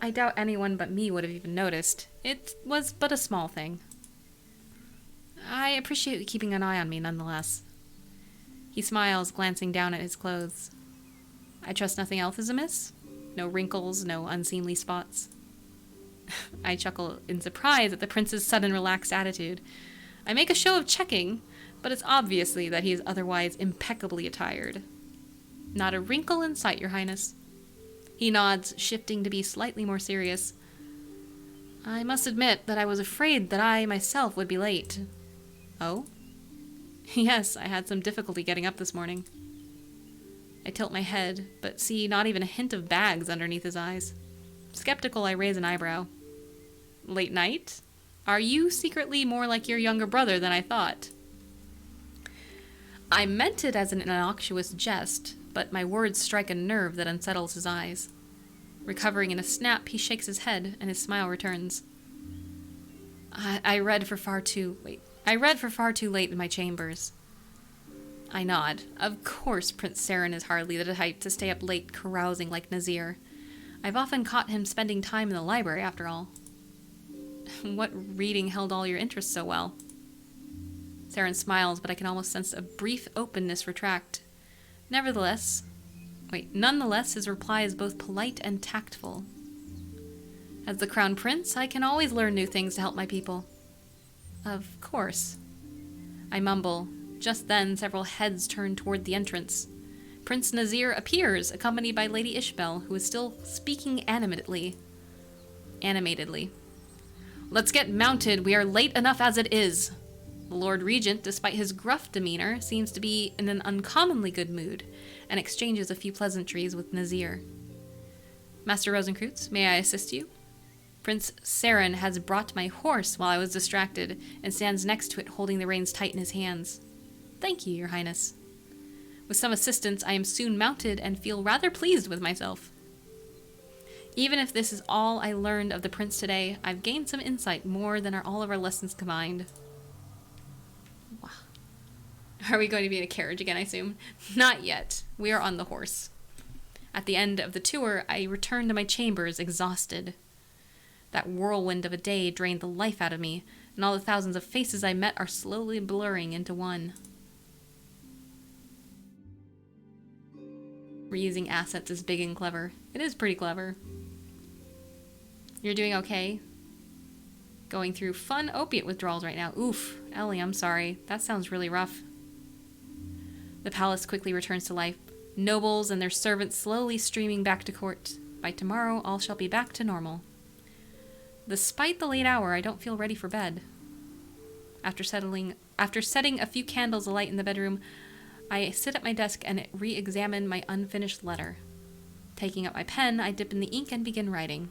I doubt anyone but me would have even noticed. It was but a small thing. I appreciate you keeping an eye on me nonetheless. He smiles, glancing down at his clothes. I trust nothing else is amiss? No wrinkles, no unseemly spots? I chuckle in surprise at the prince's sudden relaxed attitude. I make a show of checking, but it's obviously that he is otherwise impeccably attired. Not a wrinkle in sight, Your Highness. He nods, shifting to be slightly more serious. I must admit that I was afraid that I myself would be late. Oh? Yes, I had some difficulty getting up this morning. I tilt my head, but see not even a hint of bags underneath his eyes. Skeptical, I raise an eyebrow. Late night? Are you secretly more like your younger brother than I thought? I meant it as an innocuous jest, but my words strike a nerve that unsettles his eyes. Recovering in a snap, he shakes his head, and his smile returns. I read for far too late in my chambers. I nod. Of course Prince Serin is hardly the type to stay up late carousing like Nazir. I've often caught him spending time in the library, after all. What reading held all your interest so well? Serin smiles, but I can almost sense a brief openness retract. Nonetheless, his reply is both polite and tactful. As the Crown Prince, I can always learn new things to help my people. Of course. I mumble. Just then, several heads turn toward the entrance. Prince Nazir appears, accompanied by Lady Ishbel, who is still speaking animatedly. Let's get mounted. We are late enough as it is. The Lord Regent, despite his gruff demeanor, seems to be in an uncommonly good mood, and exchanges a few pleasantries with Nazir. Master Rosencreutz, may I assist you? Prince Serin has brought my horse while I was distracted, and stands next to it holding the reins tight in his hands. Thank you, Your Highness. With some assistance, I am soon mounted and feel rather pleased with myself. Even if this is all I learned of the prince today, I've gained some insight more than are all of our lessons combined. Wow. Are we going to be in a carriage again, I assume? Not yet. We are on the horse. At the end of the tour, I return to my chambers exhausted. That whirlwind of a day drained the life out of me, and all the thousands of faces I met are slowly blurring into one. Reusing assets is big and clever. It is pretty clever. You're doing okay? Going through fun opiate withdrawals right now. Oof, Ellie, I'm sorry. That sounds really rough. The palace quickly returns to life. Nobles and their servants slowly streaming back to court. By tomorrow, all shall be back to normal. Despite the late hour, I don't feel ready for bed. After setting a few candles alight in the bedroom, I sit at my desk and re-examine my unfinished letter. Taking up my pen, I dip in the ink and begin writing.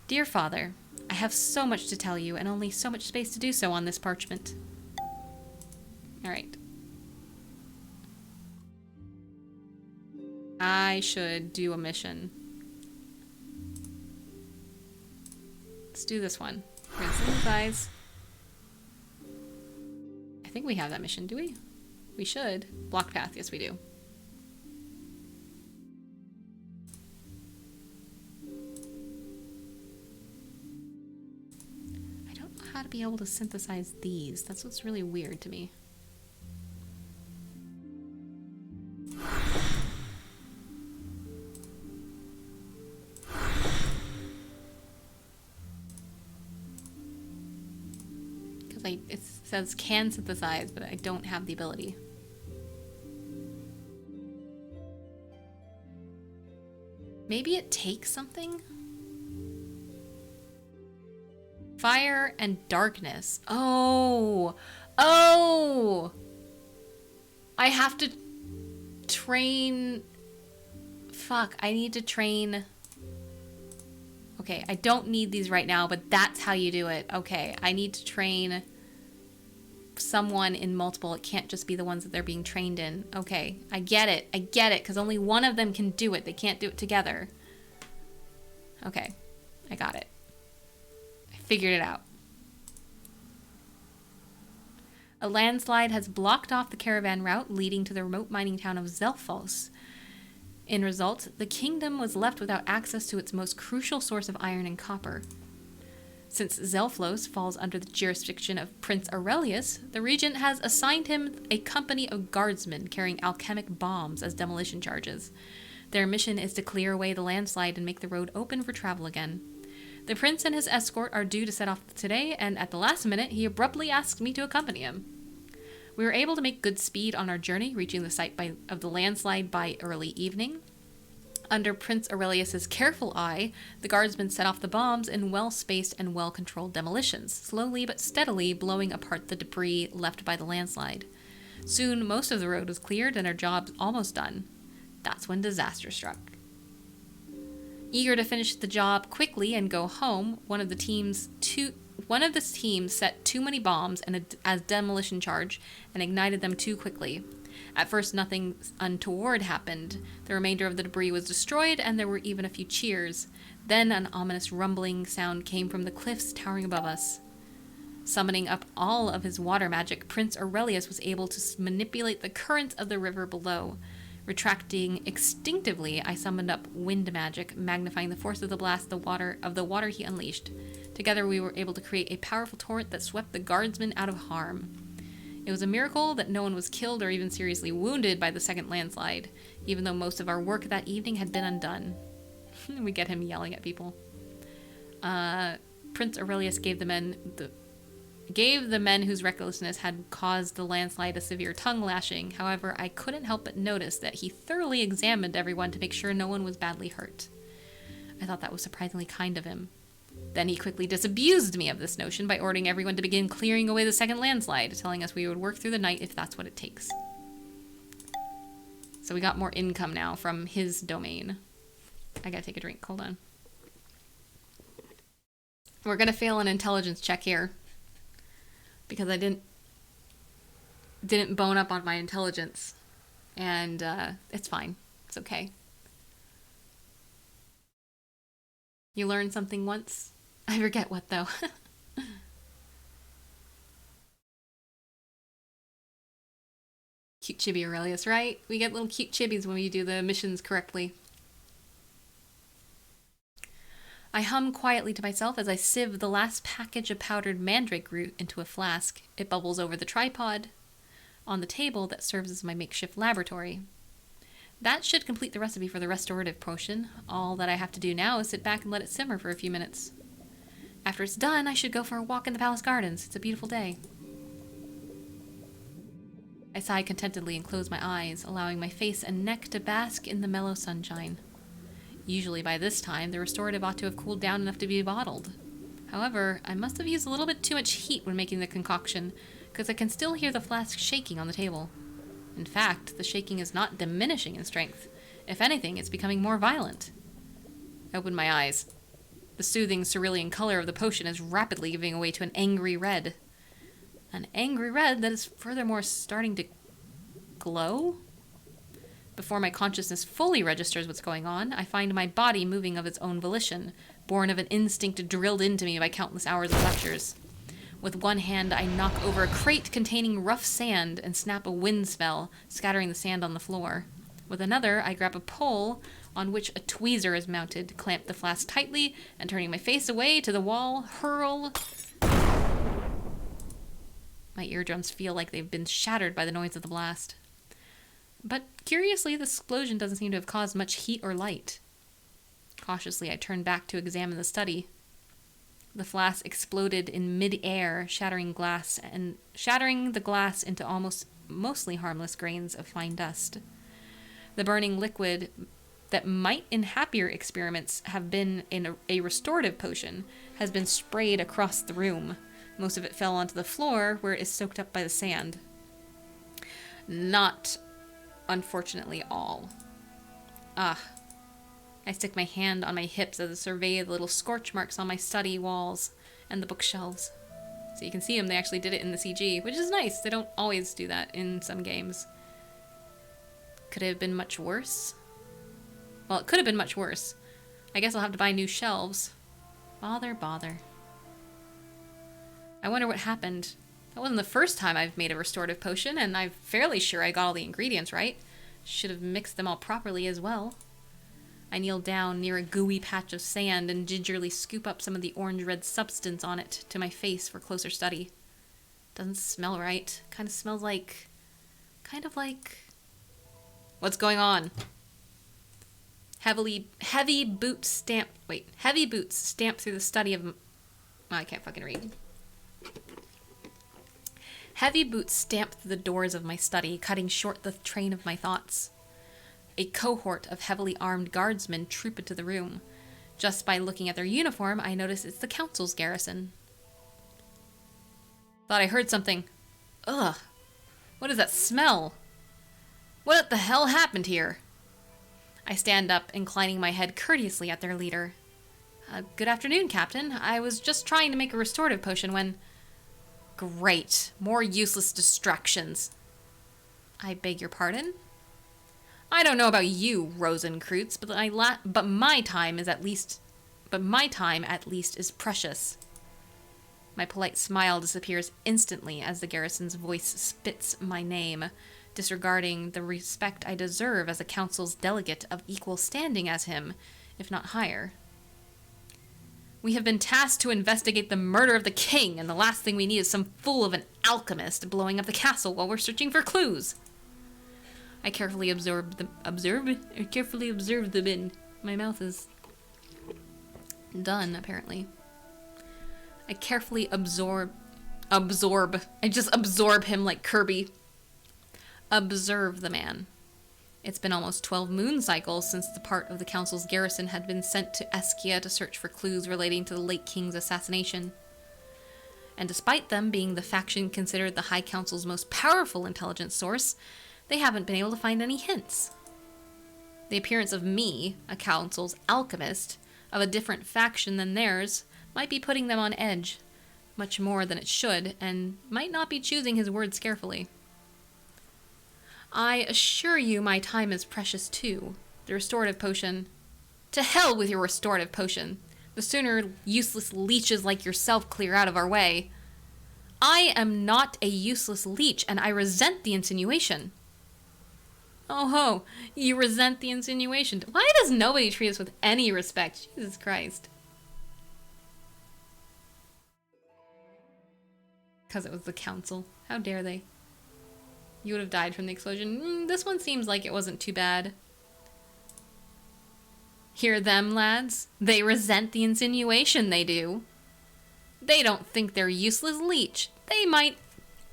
Dear Father, I have so much to tell you and only so much space to do so on this parchment. Alright. I should do a mission. Let's do this one. We're gonna sympathize. I think we have that mission, do we? We should. Blocked path, yes we do. how to be able to synthesize these. That's what's really weird to me. Because it says can synthesize, but I don't have the ability. Maybe it takes something? Fire and darkness. Oh! Oh! I have to train... Fuck, I need to train... Okay, I don't need these right now, but that's how you do it. Okay, I need to train someone in multiple. It can't just be the ones that they're being trained in. Okay, I get it, because only one of them can do it. They can't do it together. Okay, I got it. I figured it out. A landslide has blocked off the caravan route leading to the remote mining town of Zelfos. In result, the kingdom was left without access to its most crucial source of iron and copper. Since Zelflos falls under the jurisdiction of Prince Aurelius, the regent has assigned him a company of guardsmen carrying alchemic bombs as demolition charges. Their mission is to clear away the landslide and make the road open for travel again. The prince and his escort are due to set off today, and at the last minute, he abruptly asked me to accompany him. We were able to make good speed on our journey, reaching the site of the landslide by early evening. Under Prince Aurelius's careful eye, the guardsmen set off the bombs in well-spaced and well-controlled demolitions, slowly but steadily blowing apart the debris left by the landslide. Soon, most of the road was cleared and our job almost done. That's when disaster struck. Eager to finish the job quickly and go home, one of the teams set too many bombs as demolition charge and ignited them too quickly. At first, nothing untoward happened. The remainder of the debris was destroyed, and there were even a few cheers. Then an ominous rumbling sound came from the cliffs towering above us. Summoning up all of his water magic, Prince Aurelius was able to manipulate the current of the river below. Retracting instinctively, I summoned up wind magic, magnifying the force of the blast of the water he unleashed. Together we were able to create a powerful torrent that swept the guardsmen out of harm. It was a miracle that no one was killed or even seriously wounded by the second landslide, even though most of our work that evening had been undone. We get him yelling at people. Prince Aurelius gave the men whose recklessness had caused the landslide a severe tongue lashing. However, I couldn't help but notice that he thoroughly examined everyone to make sure no one was badly hurt. I thought that was surprisingly kind of him. Then he quickly disabused me of this notion by ordering everyone to begin clearing away the second landslide, telling us we would work through the night if that's what it takes. So we got more income now from his domain. I gotta take a drink, hold on. We're gonna fail an intelligence check here, because I didn't bone up on my intelligence, and it's fine. It's okay. You learn something once. I forget what, though. Cute chibi Aurelius, right? We get little cute chibis when we do the missions correctly. I hum quietly to myself as I sieve the last package of powdered mandrake root into a flask. It bubbles over the tripod on the table that serves as my makeshift laboratory. That should complete the recipe for the restorative potion. All that I have to do now is sit back and let it simmer for a few minutes. After it's done, I should go for a walk in the palace gardens. It's a beautiful day. I sigh contentedly and close my eyes, allowing my face and neck to bask in the mellow sunshine. Usually by this time, the restorative ought to have cooled down enough to be bottled. However, I must have used a little bit too much heat when making the concoction, because I can still hear the flask shaking on the table. In fact, the shaking is not diminishing in strength. If anything, it's becoming more violent. I open my eyes. The soothing cerulean color of the potion is rapidly giving way to an angry red. An angry red that is furthermore starting to glow? Before my consciousness fully registers what's going on, I find my body moving of its own volition, born of an instinct drilled into me by countless hours of lectures. With one hand, I knock over a crate containing rough sand and snap a wind spell, scattering the sand on the floor. With another, I grab a pole on which a tweezer is mounted, clamp the flask tightly, and turning my face away to the wall, hurl My eardrums feel like they've been shattered by the noise of the blast. But curiously, the explosion doesn't seem to have caused much heat or light. Cautiously, I turn back to examine the study. The flask exploded in mid-air, shattering the glass into mostly harmless grains of fine dust. The burning liquid that might in happier experiments have been in a restorative potion has been sprayed across the room. Most of it fell onto the floor where it is soaked up by the sand. Not, unfortunately, all. I stick my hand on my hips as I survey the little scorch marks on my study walls and the bookshelves. So you can see them, they actually did it in the CG, which is nice. They don't always do that in some games. Could it have been much worse? Well, it could have been much worse. I guess I'll have to buy new shelves. Bother. I wonder what happened. That wasn't the first time I've made a restorative potion, and I'm fairly sure I got all the ingredients right. Should have mixed them all properly as well. I kneel down near a gooey patch of sand and gingerly scoop up some of the orange-red substance on it to my face for closer study. Doesn't smell right. Kind of smells like... What's going on? Heavy boots stamped through the study of... I can't fucking read. Heavy boots stamped through the doors of my study, cutting short the train of my thoughts. A cohort of heavily armed guardsmen troop into the room. Just by looking at their uniform, I notice it's the council's garrison. Thought I heard something. Ugh. What is that smell? What the hell happened here? I stand up, inclining my head courteously at their leader. Good afternoon, Captain. I was just trying to make a restorative potion when... Great. More useless distractions. I beg your pardon? I don't know about you, Rosencreutz, but my time at least is precious. My polite smile disappears instantly as the garrison's voice spits my name, disregarding the respect I deserve as a council's delegate of equal standing as him, if not higher. We have been tasked to investigate the murder of the king, and the last thing we need is some fool of an alchemist blowing up the castle while we're searching for clues. I carefully observe them in. My mouth is done, apparently. I carefully absorb. I just absorb him like Kirby. Observe the man. It's been almost 12 moon cycles since the part of the council's garrison had been sent to Eskia to search for clues relating to the late king's assassination. And despite them being the faction considered the High Council's most powerful intelligence source, they haven't been able to find any hints. The appearance of me, a council's alchemist, of a different faction than theirs, might be putting them on edge, much more than it should, and might not be choosing his words carefully. I assure you my time is precious too. The restorative potion... To hell with your restorative potion. The sooner useless leeches like yourself clear out of our way. I am not a useless leech, and I resent the insinuation. Oh ho, you resent the insinuation. Why does nobody treat us with any respect? Jesus Christ. Because it was the council. How dare they? You would have died from the explosion. This one seems like it wasn't too bad. Hear them, lads? They resent the insinuation, they do. They don't think they're useless leech. They might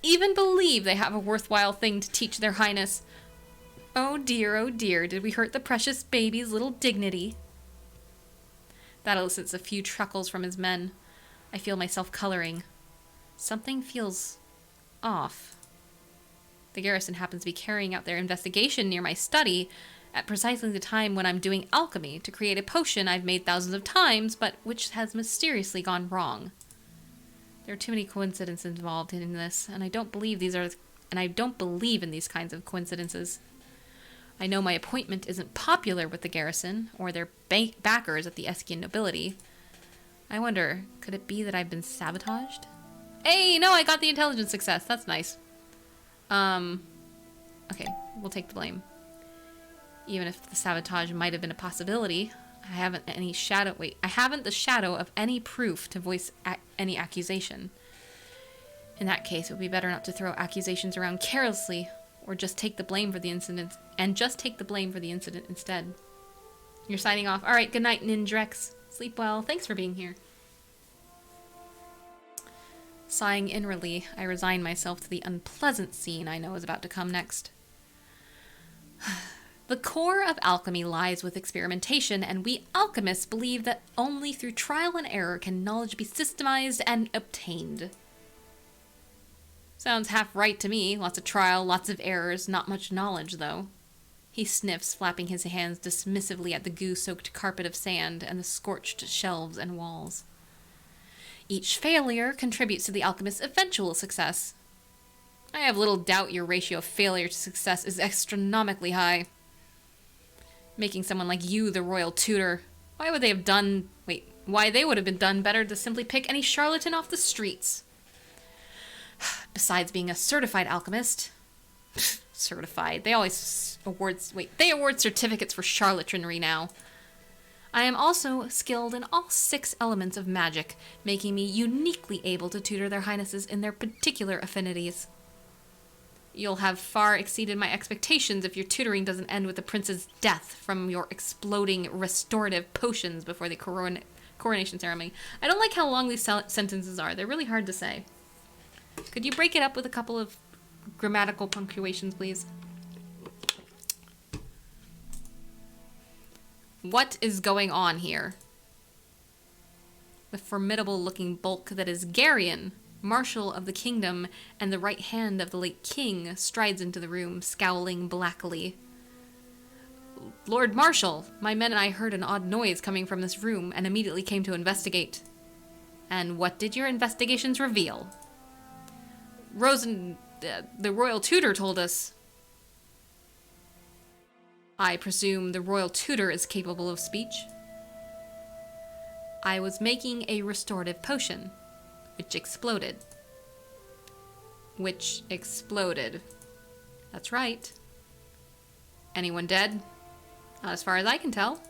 even believe they have a worthwhile thing to teach their highness. Oh dear, did we hurt the precious baby's little dignity? That elicits a few chuckles from his men. I feel myself coloring. Something feels off. The garrison happens to be carrying out their investigation near my study at precisely the time when I'm doing alchemy to create a potion I've made thousands of times, but which has mysteriously gone wrong. There are too many coincidences involved in this, and I don't believe in these kinds of coincidences. I know my appointment isn't popular with the garrison or their backers at the Eskian nobility. I wonder, could it be that I've been sabotaged? Hey, no, I got the intelligence success. That's nice. Okay, we'll take the blame. Even if the sabotage might have been a possibility, I haven't the shadow of any proof to voice any accusation. In that case, it would be better not to throw accusations around carelessly, or just take the blame for the incident, instead. You're signing off. All right, good night, Ninjrex. Sleep well. Thanks for being here. Sighing inwardly, I resign myself to the unpleasant scene I know is about to come next. The core of alchemy lies with experimentation, and we alchemists believe that only through trial and error can knowledge be systemized and obtained. Sounds half right to me. Lots of trial, lots of errors, not much knowledge, though. He sniffs, flapping his hands dismissively at the goo-soaked carpet of sand and the scorched shelves and walls. Each failure contributes to the alchemist's eventual success. I have little doubt your ratio of failure to success is astronomically high. Making someone like you the royal tutor, why would they have been done better to simply pick any charlatan off the streets? Besides being a certified alchemist, certified, they award certificates for charlatanry now. I am also skilled in all 6 elements of magic, making me uniquely able to tutor their highnesses in their particular affinities. You'll have far exceeded my expectations if your tutoring doesn't end with the prince's death from your exploding restorative potions before the coronation ceremony. I don't like how long these sentences are. They're really hard to say. Could you break it up with a couple of grammatical punctuations, please? What is going on here? The formidable-looking bulk that is Garion, Marshal of the Kingdom and the right hand of the late king, strides into the room, scowling blackly. Lord Marshal, my men and I heard an odd noise coming from this room and immediately came to investigate. And what did your investigations reveal? The royal tutor told us. I presume the royal tutor is capable of speech. I was making a restorative potion, which exploded. That's right. Anyone dead? Not as far as I can tell.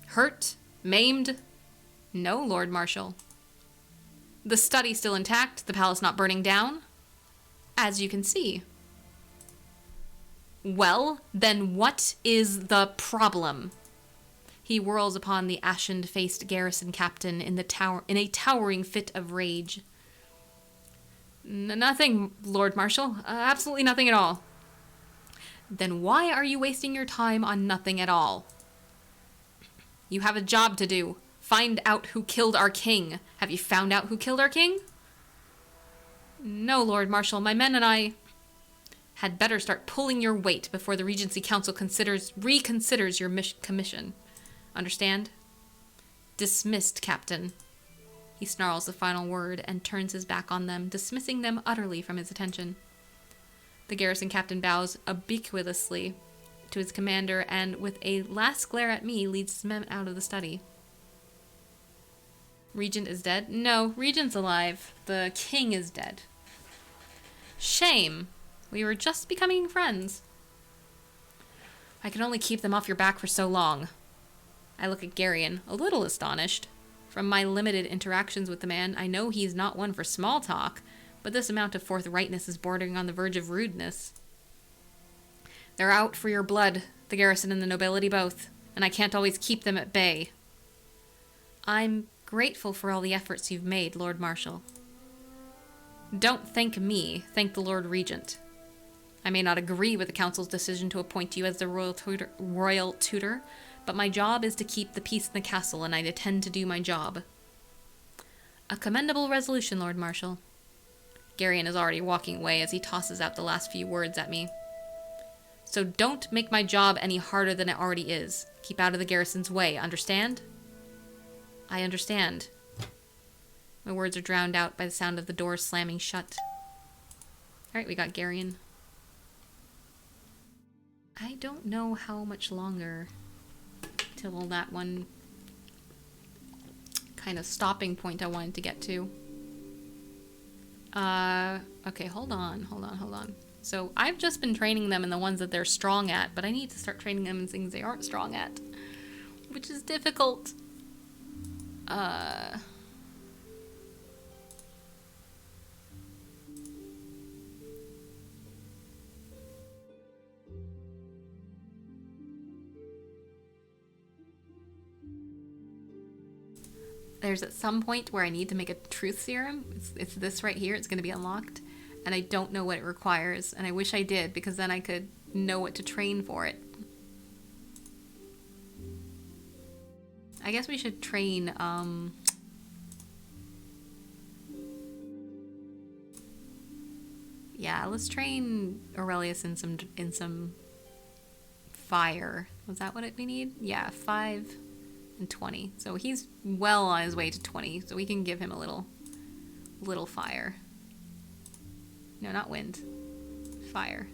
Hurt? Maimed? No, Lord Marshal. The study still intact, the palace not burning down? As you can see. Well, then what is the problem? He whirls upon the ashen-faced garrison captain in a towering fit of rage. Nothing, Lord Marshal. Absolutely nothing at all. Then why are you wasting your time on nothing at all? You have a job to do. Find out who killed our king. Have you found out who killed our king? No, Lord Marshal. My men and I had better start pulling your weight before the Regency Council reconsiders your commission. Understand? Dismissed, Captain. He snarls the final word and turns his back on them, dismissing them utterly from his attention. The garrison captain bows ubiquitously to his commander and, with a last glare at me, leads his men out of the study. Regent is dead? No, Regent's alive. The king is dead. Shame. We were just becoming friends. I can only keep them off your back for so long. I look at Garion, a little astonished. From my limited interactions with the man, I know he's not one for small talk, but this amount of forthrightness is bordering on the verge of rudeness. They're out for your blood, the garrison and the nobility both, and I can't always keep them at bay. I'm grateful for all the efforts you've made, Lord Marshal. Don't thank me, thank the Lord Regent. I may not agree with the council's decision to appoint you as the royal tutor, but my job is to keep the peace in the castle, and I intend to do my job. A commendable resolution, Lord Marshal. Garion is already walking away as he tosses out the last few words at me. So don't make my job any harder than it already is. Keep out of the garrison's way, understand? I understand. My words are drowned out by the sound of the door slamming shut. Alright, we got Garion. I don't know how much longer till that one kind of stopping point I wanted to get to. Okay, hold on. So I've just been training them in the ones that they're strong at, but I need to start training them in things they aren't strong at, which is difficult. there's at some point where I need to make a truth serum. It's this right here. It's going to be unlocked. And I don't know what it requires. And I wish I did, because then I could know what to train for it. I guess we should train, yeah, let's train Aurelius in some fire. Was that what we need? Yeah, 5 and 20. So he's well on his way to 20, so we can give him a little fire. No, not wind. Fire.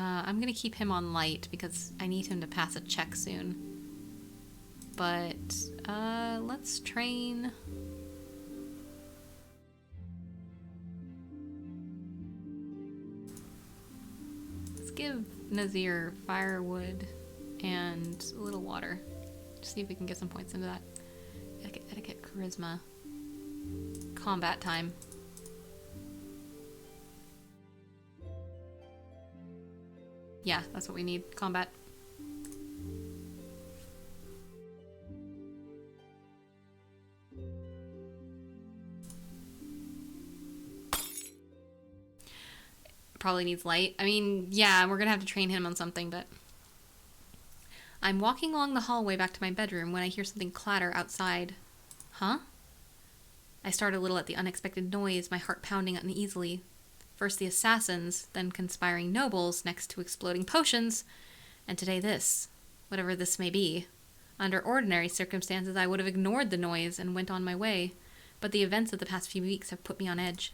I'm gonna keep him on light because I need him to pass a check soon. But, let's train... Let's give Nazir firewood and a little water. Just see if we can get some points into that. Etiquette, charisma. Combat time. Yeah, that's what we need. Combat. Probably needs light. I mean, yeah, we're gonna have to train him on something, but... I'm walking along the hallway back to my bedroom when I hear something clatter outside. Huh? I start a little at the unexpected noise, my heart pounding uneasily. First the assassins, then conspiring nobles, next to exploding potions, and today this, whatever this may be. Under ordinary circumstances, I would have ignored the noise and went on my way, but the events of the past few weeks have put me on edge.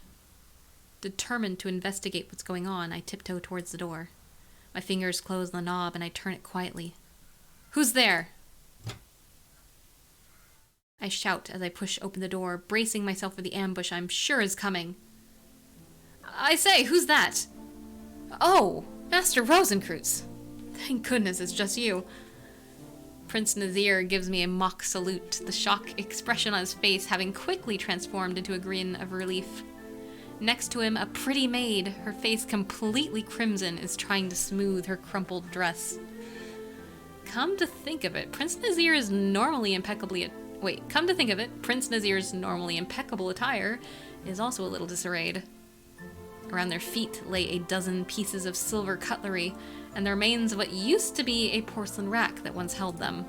Determined to investigate what's going on, I tiptoe towards the door. My fingers close the knob and I turn it quietly. Who's there? I shout as I push open the door, bracing myself for the ambush I'm sure is coming. I say, who's that? Oh, Master Rosenkreutz. Thank goodness it's just you. Prince Nazir gives me a mock salute, the shock expression on his face having quickly transformed into a grin of relief. Next to him, a pretty maid, her face completely crimson, is trying to smooth her crumpled dress. Come to think of it, Prince Nazir's normally Prince Nazir's normally impeccable attire is also a little disarrayed. Around their feet lay a dozen pieces of silver cutlery, and the remains of what used to be a porcelain rack that once held them.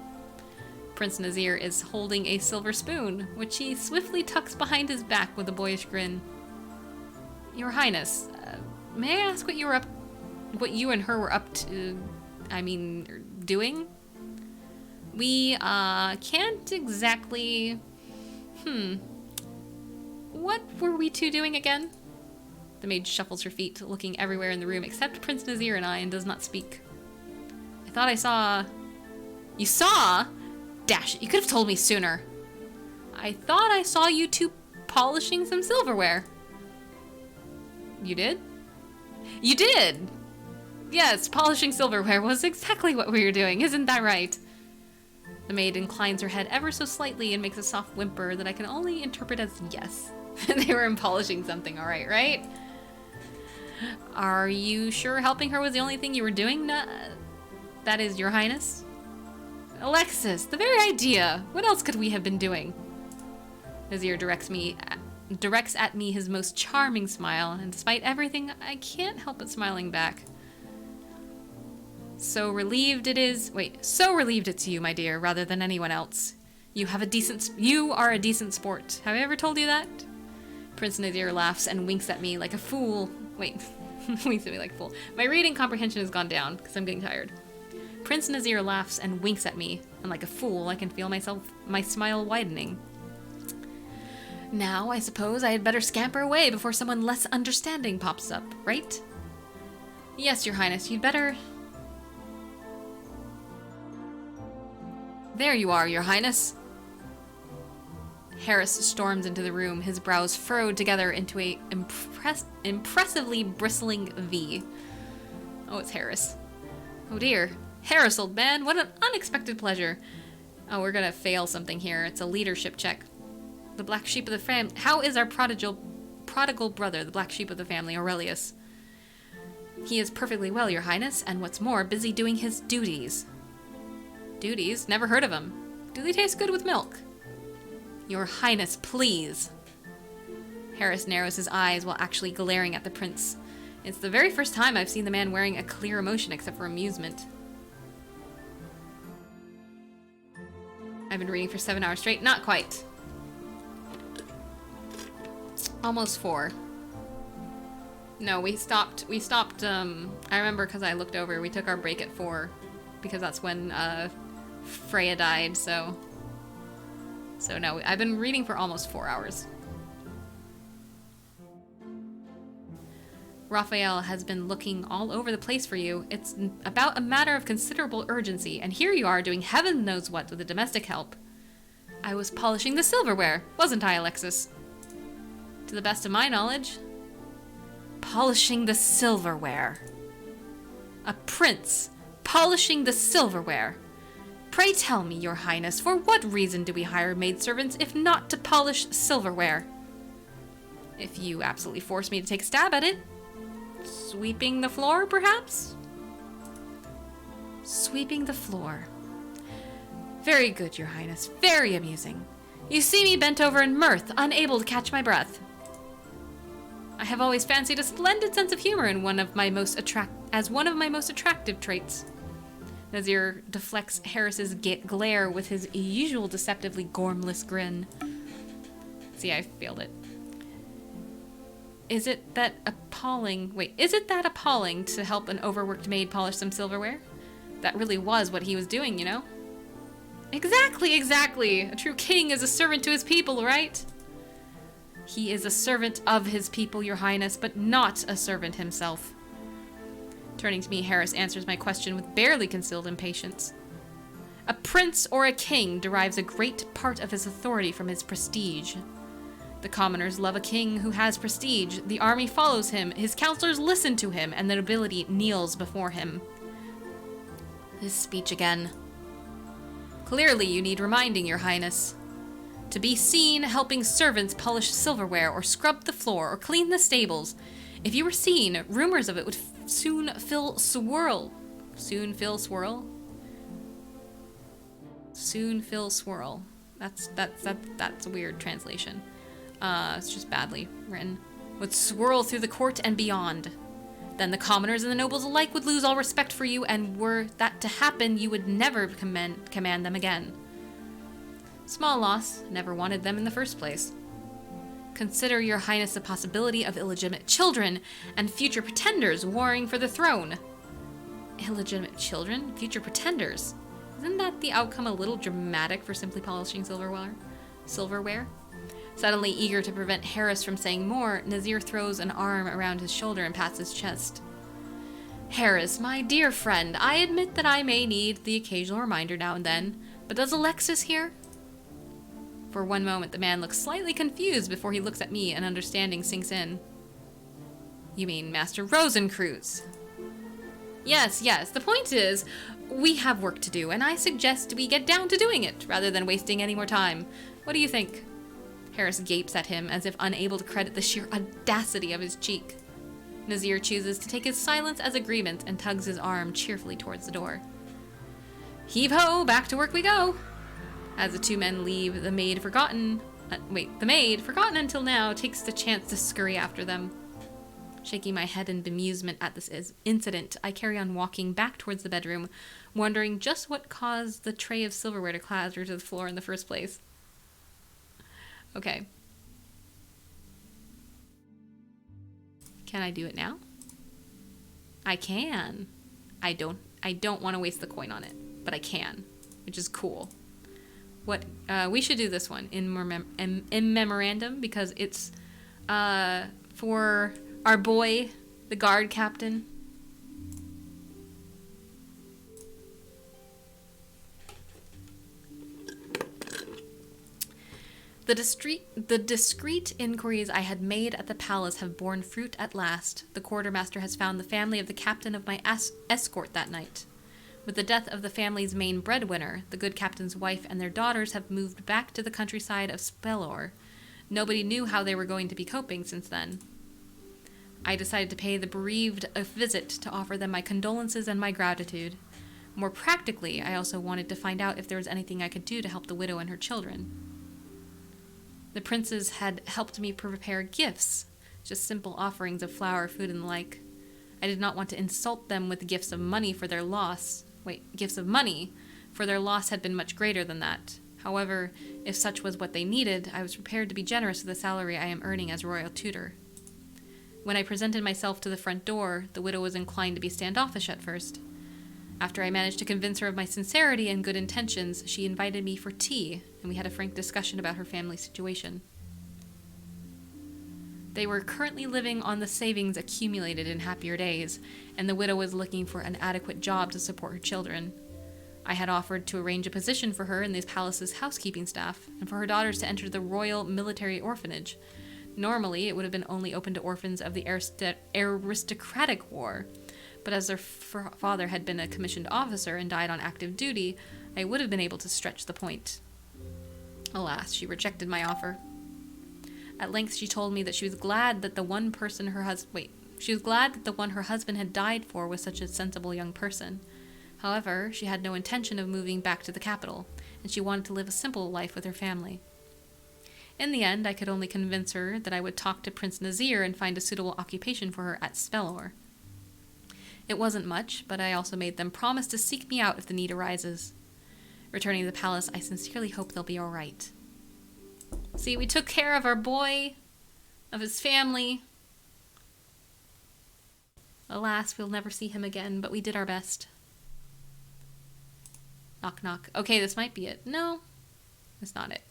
Prince Nazir is holding a silver spoon, which he swiftly tucks behind his back with a boyish grin. Your Highness, may I ask what you and her were up to, doing? We, can't exactly... What were we two doing again? The maid shuffles her feet, looking everywhere in the room except Prince Nazir and I, and does not speak. I thought I saw... You saw? Dash it, you could have told me sooner. I thought I saw you two polishing some silverware. You did? You did! Yes, polishing silverware was exactly what we were doing, isn't that right? The maid inclines her head ever so slightly and makes a soft whimper that I can only interpret as yes. They were polishing something, alright, right? Are you sure helping her was the only thing you were doing? That is, Your Highness? Alexis, the very idea! What else could we have been doing? Nazir directs at me his most charming smile, and despite everything, I can't help but smiling back. So relieved it's you, my dear, rather than anyone else. You are a decent sport. Have I ever told you that? Prince Nazir laughs and winks at me like a fool. Wait, winks at me like a fool. My reading comprehension has gone down, because I'm getting tired. Prince Nazir laughs and winks at me, and like a fool, I can feel my smile widening. Now, I suppose I had better scamper away before someone less understanding pops up, right? Yes, Your Highness, you'd better... There you are, Your Highness. Harris storms into the room, his brows furrowed together into a impressively bristling V. Oh, it's Harris. Oh dear. Harris, old man, what an unexpected pleasure. Oh, we're gonna fail something here. It's a leadership check. The black sheep of the family. How is our prodigal brother, the black sheep of the family, Aurelius? He is perfectly well, Your Highness, and what's more, busy doing his duties. Duties? Never heard of them. Do they taste good with milk? Your Highness, please. Harris narrows his eyes while actually glaring at the prince. It's the very first time I've seen the man wearing a clear emotion except for amusement. I've been reading for 7 hours straight. Not quite. Almost 4. No, we stopped, I remember because I looked over, we took our break at 4. Because that's when, Freya died, so no, I've been reading for almost 4 hours. Raphael has been looking all over the place for you. It's about a matter of considerable urgency, and here you are doing heaven knows what with the domestic help. I was polishing the silverware, wasn't I, Alexis? To the best of my knowledge. Polishing the silverware. A prince polishing the silverware. Pray tell me, Your Highness, for what reason do we hire maidservants if not to polish silverware? If you absolutely force me to take a stab at it. Sweeping the floor, perhaps? Sweeping the floor. Very good, Your Highness. Very amusing. You see me bent over in mirth, unable to catch my breath. I have always fancied a splendid sense of humor in one of my most attractive traits. Nazir deflects Harris's glare with his usual deceptively gormless grin. See, I failed it. Is it that appalling to help an overworked maid polish some silverware? That really was what he was doing, you know? Exactly. A true king is a servant to his people, right? He is a servant of his people, Your Highness, but not a servant himself. Turning to me, Harris answers my question with barely concealed impatience. A prince or a king derives a great part of his authority from his prestige. The commoners love a king who has prestige, the army follows him, his counselors listen to him, and the nobility kneels before him. His speech again. Clearly you need reminding, Your Highness. To be seen helping servants polish silverware or scrub the floor or clean the stables. If you were seen, rumors of it would soon fill swirl. Soon fill swirl? Soon fill swirl. That's a weird translation. It's just badly written. Would swirl through the court and beyond. Then the commoners and the nobles alike would lose all respect for you, and were that to happen, you would never command them again. Small loss, never wanted them in the first place. Consider, Your Highness, the possibility of illegitimate children and future pretenders warring for the throne. Illegitimate children? Future pretenders? Isn't that the outcome a little dramatic for simply polishing silverware? Suddenly eager to prevent Harris from saying more, Nazir throws an arm around his shoulder and pats his chest. Harris, my dear friend, I admit that I may need the occasional reminder now and then, but does Alexis hear? For one moment, the man looks slightly confused before he looks at me and understanding sinks in. You mean Master Rosencreutz? Yes. The point is, we have work to do, and I suggest we get down to doing it, rather than wasting any more time. What do you think? Harris gapes at him, as if unable to credit the sheer audacity of his cheek. Nazir chooses to take his silence as agreement and tugs his arm cheerfully towards the door. Heave-ho, back to work we go! As the two men leave, the maid, forgotten until now, takes the chance to scurry after them. Shaking my head in bemusement at this incident, I carry on walking back towards the bedroom, wondering just what caused the tray of silverware to clatter to the floor in the first place. Okay. Can I do it now? I can. I don't want to waste the coin on it, but I can, which is cool. We should do this one in memorandum, because it's for our boy, the guard captain. The discreet inquiries I had made at the palace have borne fruit at last. The quartermaster has found the family of the captain of my escort that night. With the death of the family's main breadwinner, the good captain's wife and their daughters have moved back to the countryside of Spelor. Nobody knew how they were going to be coping since then. I decided to pay the bereaved a visit to offer them my condolences and my gratitude. More practically, I also wanted to find out if there was anything I could do to help the widow and her children. The princes had helped me prepare gifts, just simple offerings of flour, food, and the like. I did not want to insult them with gifts of money for their loss. Gifts of money, for their loss had been much greater than that. However, if such was what they needed, I was prepared to be generous with the salary I am earning as royal tutor. When I presented myself to the front door, the widow was inclined to be standoffish at first. After I managed to convince her of my sincerity and good intentions, she invited me for tea, and we had a frank discussion about her family situation. They were currently living on the savings accumulated in happier days, and the widow was looking for an adequate job to support her children. I had offered to arrange a position for her in the palace's housekeeping staff, and for her daughters to enter the Royal Military Orphanage. Normally, it would have been only open to orphans of the aristocratic war, but as their father had been a commissioned officer and died on active duty, I would have been able to stretch the point. Alas, she rejected my offer. At length, she told me that she was glad that the one her husband had died for was such a sensible young person. However, she had no intention of moving back to the capital, and she wanted to live a simple life with her family. In the end, I could only convince her that I would talk to Prince Nazir and find a suitable occupation for her at Spellor. It wasn't much, but I also made them promise to seek me out if the need arises. Returning to the palace, I sincerely hope they'll be all right. See, we took care of our boy, of his family. Alas, we'll never see him again, but we did our best. Knock, knock. Okay, this might be it. No, that's not it.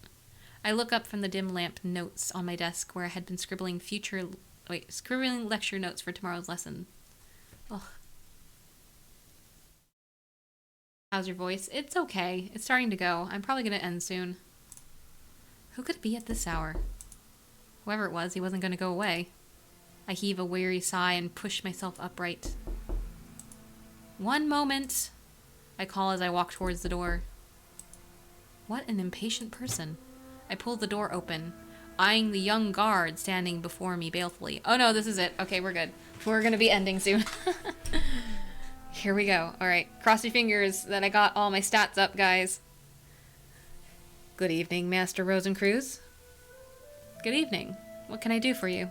I look up from the dim lamp notes on my desk where I had been scribbling lecture notes for tomorrow's lesson. Ugh. How's your voice? It's okay. It's starting to go. I'm probably going to end soon. Who could it be at this hour? Whoever it was, he wasn't going to go away. I heave a weary sigh and push myself upright. One moment, I call as I walk towards the door. What an impatient person. I pull the door open, eyeing the young guard standing before me balefully. Oh no, this is it. Okay, we're good. We're going to be ending soon. Here we go. Alright, cross your fingers that I got all my stats up, guys. Good evening, Master Rosencruz. Good evening. What can I do for you?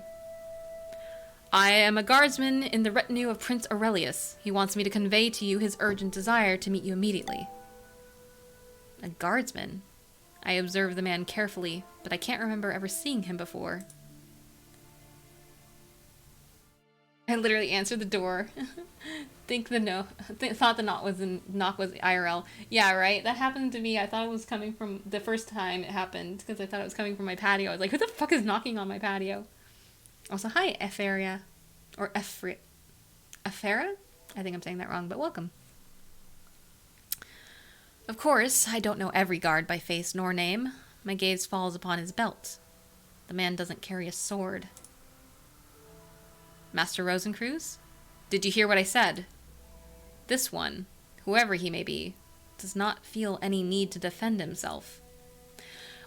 I am a guardsman in the retinue of Prince Aurelius. He wants me to convey to you his urgent desire to meet you immediately. A guardsman? I observe the man carefully, but I can't remember ever seeing him before. I literally answered the door. Thought the knock was IRL. Yeah, right? That happened to me. I thought it was coming from the first time it happened, because I thought it was coming from my patio. I was like, who the fuck is knocking on my patio? Also, hi, Eferia. Or Efera? I think I'm saying that wrong, but welcome. Of course, I don't know every guard by face nor name. My gaze falls upon his belt. The man doesn't carry a sword. Master Rosencruz? Did you hear what I said? This one, whoever he may be, does not feel any need to defend himself.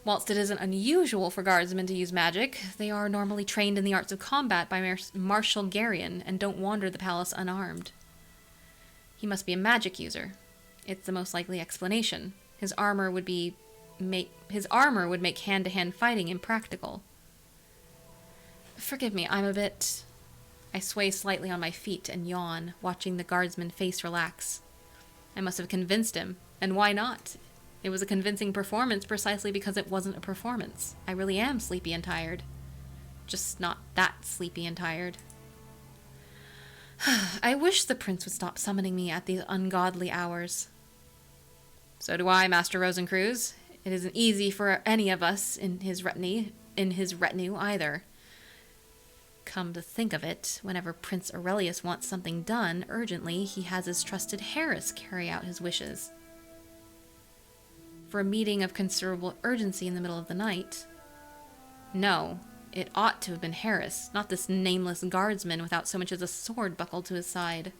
Whilst it isn't unusual for guardsmen to use magic, they are normally trained in the arts of combat by Marshal Garion and don't wander the palace unarmed. He must be a magic user. It's the most likely explanation. His armor would make hand-to-hand fighting impractical. Forgive me, I sway slightly on my feet and yawn, watching the guardsman's face relax. I must have convinced him, and why not? It was a convincing performance precisely because it wasn't a performance. I really am sleepy and tired. Just not that sleepy and tired. I wish the prince would stop summoning me at these ungodly hours. So do I, Master Rosencruz. It isn't easy for any of us in his retinue either. Come to think of it, whenever Prince Aurelius wants something done urgently, he has his trusted Harris carry out his wishes. For a meeting of considerable urgency in the middle of the night? No, it ought to have been Harris, not this nameless guardsman without so much as a sword buckled to his side.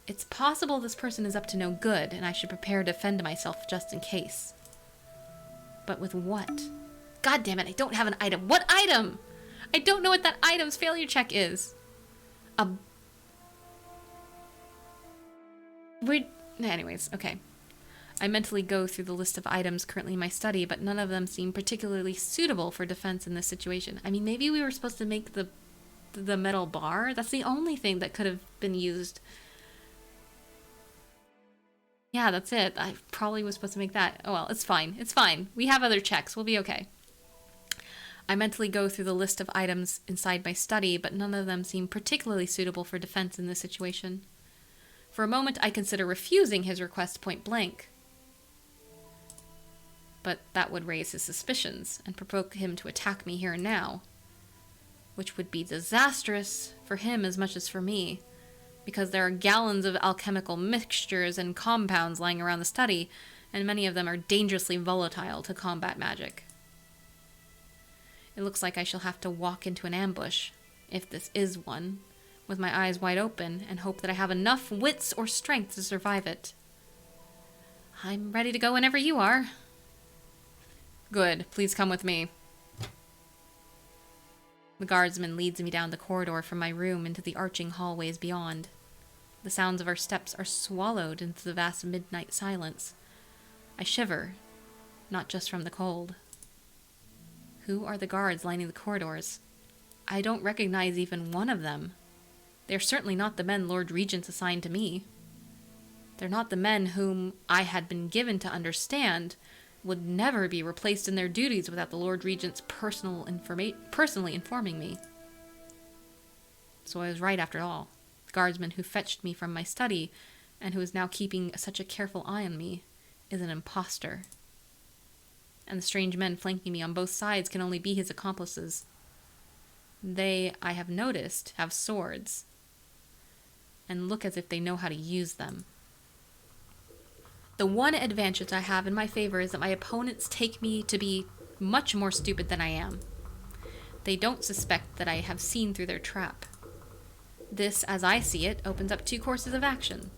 It's possible this person is up to no good, and I should prepare to defend myself just in case. But with what? God damn it, I don't have an item. What item? I don't know what that item's failure check is. A... Anyways, okay. I mentally go through the list of items currently in my study, but none of them seem particularly suitable for defense in this situation. I mean, maybe we were supposed to make the metal bar? That's the only thing that could have been used. Yeah, that's it. I probably was supposed to make that. Oh well, it's fine. It's fine. We have other checks. We'll be okay. I mentally go through the list of items inside my study, but none of them seem particularly suitable for defense in this situation. For a moment, I consider refusing his request point blank. But that would raise his suspicions and provoke him to attack me here and now, which would be disastrous for him as much as for me, because there are gallons of alchemical mixtures and compounds lying around the study, and many of them are dangerously volatile to combat magic. It looks like I shall have to walk into an ambush, if this is one, with my eyes wide open, and hope that I have enough wits or strength to survive it. I'm ready to go whenever you are. Good, please come with me. The guardsman leads me down the corridor from my room into the arching hallways beyond. The sounds of our steps are swallowed into the vast midnight silence. I shiver, not just from the cold. Who are the guards lining the corridors? I don't recognize even one of them. They are certainly not the men Lord Regents assigned to me. They're not the men whom I had been given to understand would never be replaced in their duties without the Lord Regent's personally informing me. So I was right after all. The guardsman who fetched me from my study, and who is now keeping such a careful eye on me, is an impostor. And the strange men flanking me on both sides can only be his accomplices. They, I have noticed, have swords, and look as if they know how to use them. The one advantage I have in my favor is that my opponents take me to be much more stupid than I am. They don't suspect that I have seen through their trap. This, as I see it, opens up two courses of action.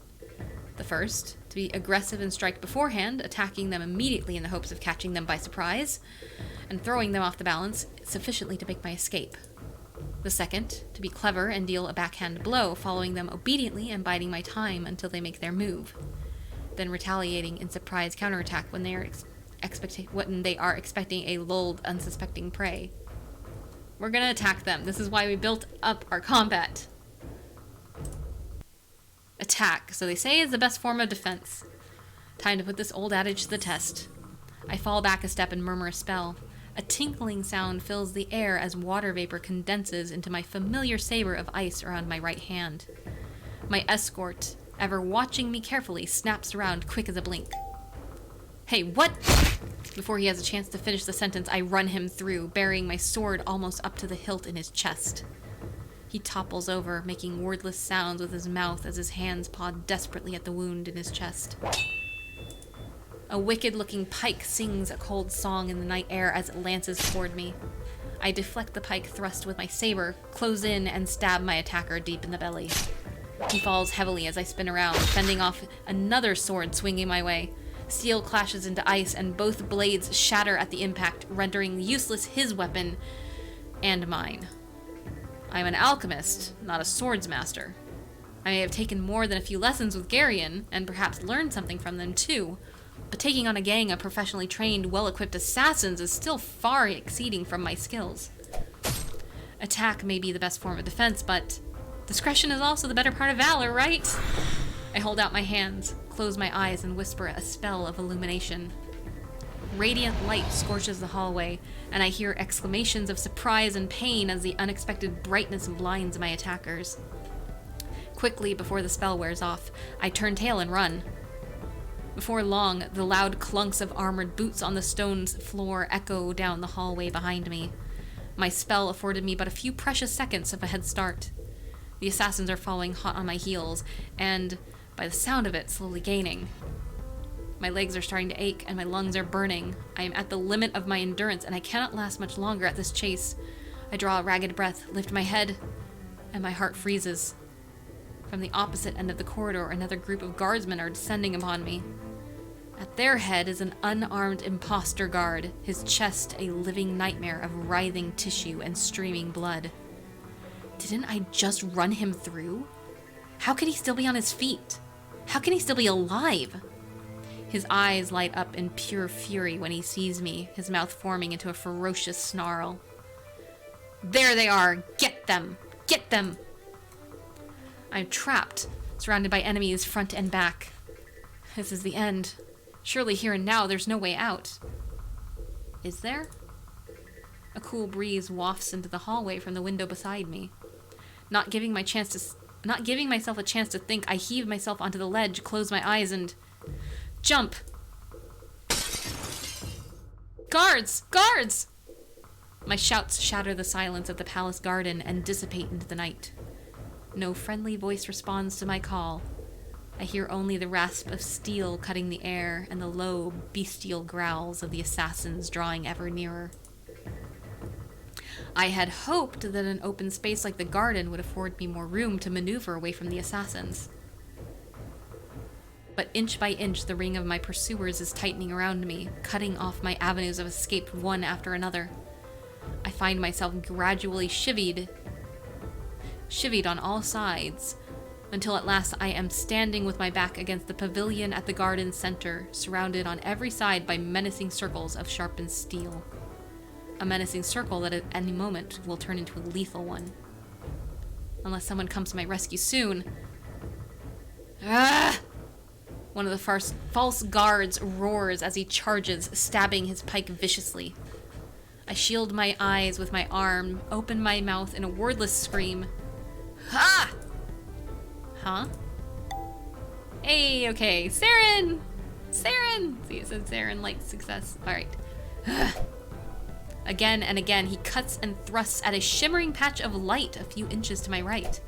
The first, to be aggressive and strike beforehand, attacking them immediately in the hopes of catching them by surprise, and throwing them off the balance sufficiently to make my escape. The second, to be clever and deal a backhand blow, following them obediently and biding my time until they make their move, then retaliating in surprise counterattack when they are expecting a lulled, unsuspecting prey. We're gonna attack them. This is why we built up our combat. Attack, so they say, is the best form of defense. Time to put this old adage to the test. I fall back a step and murmur a spell. A tinkling sound fills the air as water vapor condenses into my familiar saber of ice around my right hand. My escort, ever watching me carefully, snaps around quick as a blink. Hey, what? Before he has a chance to finish the sentence, I run him through, burying my sword almost up to the hilt in his chest. He topples over, making wordless sounds with his mouth as his hands paw desperately at the wound in his chest. A wicked-looking pike sings a cold song in the night air as it lances toward me. I deflect the pike thrust with my saber, close in, and stab my attacker deep in the belly. He falls heavily as I spin around, fending off another sword swinging my way. Steel clashes into ice, and both blades shatter at the impact, rendering useless his weapon and mine. I am an alchemist, not a swordsmaster. I may have taken more than a few lessons with Garion, and perhaps learned something from them too, but taking on a gang of professionally trained, well-equipped assassins is still far exceeding from my skills. Attack may be the best form of defense, but discretion is also the better part of valor, right? I hold out my hands, close my eyes, and whisper a spell of illumination. Radiant light scorches the hallway, and I hear exclamations of surprise and pain as the unexpected brightness blinds my attackers. Quickly, before the spell wears off, I turn tail and run. Before long, the loud clunks of armored boots on the stone floor echo down the hallway behind me. My spell afforded me but a few precious seconds of a head start. The assassins are following hot on my heels, and, by the sound of it, slowly gaining. My legs are starting to ache, and my lungs are burning. I am at the limit of my endurance, and I cannot last much longer at this chase. I draw a ragged breath, lift my head, and my heart freezes. From the opposite end of the corridor, another group of guardsmen are descending upon me. At their head is an unarmed impostor guard, his chest a living nightmare of writhing tissue and streaming blood. Didn't I just run him through? How could he still be on his feet? How can he still be alive? His eyes light up in pure fury when he sees me, his mouth forming into a ferocious snarl. There they are! Get them! Get them! I'm trapped, surrounded by enemies front and back. This is the end. Surely here and now there's no way out. Is there? A cool breeze wafts into the hallway from the window beside me. Not giving myself a chance to think, I heave myself onto the ledge, close my eyes, and jump. Guards! Guards! My shouts shatter the silence of the palace garden and dissipate into the night. No friendly voice responds to my call. I hear only the rasp of steel cutting the air and the low, bestial growls of the assassins drawing ever nearer. I had hoped that an open space like the garden would afford me more room to maneuver away from the assassins. But inch by inch, the ring of my pursuers is tightening around me, cutting off my avenues of escape one after another. I find myself gradually chivied on all sides, until at last I am standing with my back against the pavilion at the garden center, surrounded on every side by menacing circles of sharpened steel. A menacing circle that at any moment will turn into a lethal one. Unless someone comes to my rescue soon. Ah! One of the false guards roars as he charges, stabbing his pike viciously. I shield my eyes with my arm, open my mouth in a wordless scream. Ha! Huh? Hey, okay. Serin! Serin! See, it said Serin, like success. Alright. Again and again, he cuts and thrusts at a shimmering patch of light a few inches to my right.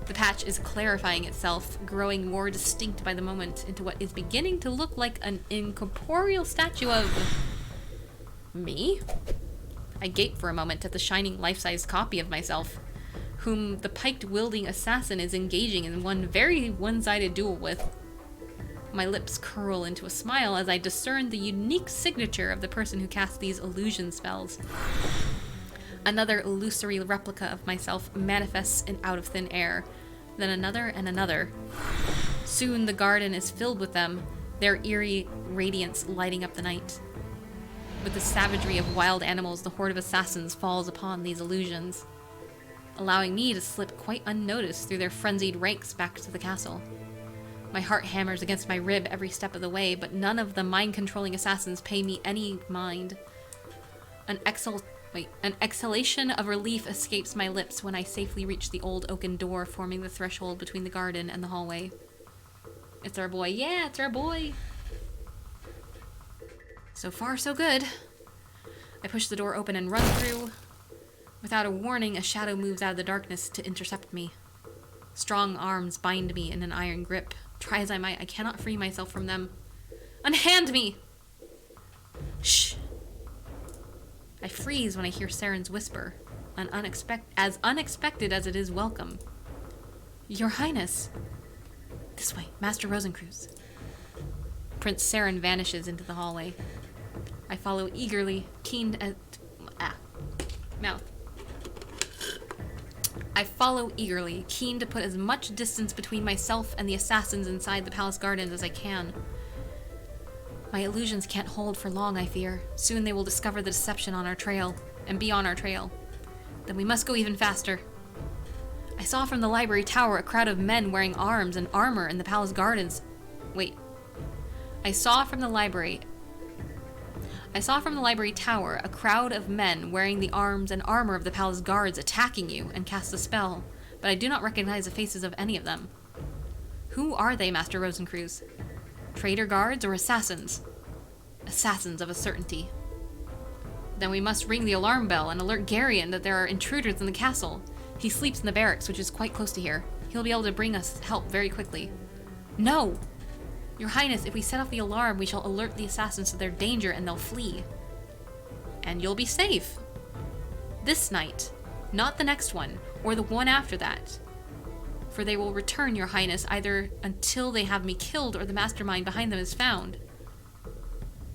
The patch is clarifying itself, growing more distinct by the moment into what is beginning to look like an incorporeal statue of... me? I gape for a moment at the shining life-size copy of myself, whom the piked-wielding assassin is engaging in one very one-sided duel with. My lips curl into a smile as I discern the unique signature of the person who casts these illusion spells. Another illusory replica of myself manifests out of thin air, then another and another. Soon the garden is filled with them, their eerie radiance lighting up the night. With the savagery of wild animals, the horde of assassins falls upon these illusions, allowing me to slip quite unnoticed through their frenzied ranks back to the castle. My heart hammers against my rib every step of the way, but none of the mind-controlling assassins pay me any mind. An exhalation of relief escapes my lips when I safely reach the old oaken door forming the threshold between the garden and the hallway. It's our boy. Yeah, it's our boy! So far, so good. I push the door open and run through. Without a warning, a shadow moves out of the darkness to intercept me. Strong arms bind me in an iron grip. Try as I might, I cannot free myself from them. Unhand me! Shh! I freeze when I hear Serin's whisper, as unexpected as it is welcome. Your Highness! This way, Master Rosencruz. Prince Serin vanishes into the hallway. I follow eagerly, keen at... mouth. I follow eagerly, keen to put as much distance between myself and the assassins inside the palace gardens as I can. My illusions can't hold for long, I fear. Soon they will discover the deception on our trail, and be on our trail. Then we must go even faster. I saw from the library tower a crowd of men wearing arms and armor in the palace gardens. Wait. I saw from the library tower a crowd of men wearing the arms and armor of the palace guards attacking you and cast a spell, but I do not recognize the faces of any of them. Who are they, Master Rosencruz? Traitor guards or assassins? Assassins of a certainty. Then we must ring the alarm bell and alert Garyon that there are intruders in the castle. He sleeps in the barracks, which is quite close to here. He'll be able to bring us help very quickly. No! Your Highness, if we set off the alarm, we shall alert the assassins to their danger and they'll flee. And you'll be safe. This night, not the next one, or the one after that. For they will return, Your Highness, either until they have me killed or the mastermind behind them is found.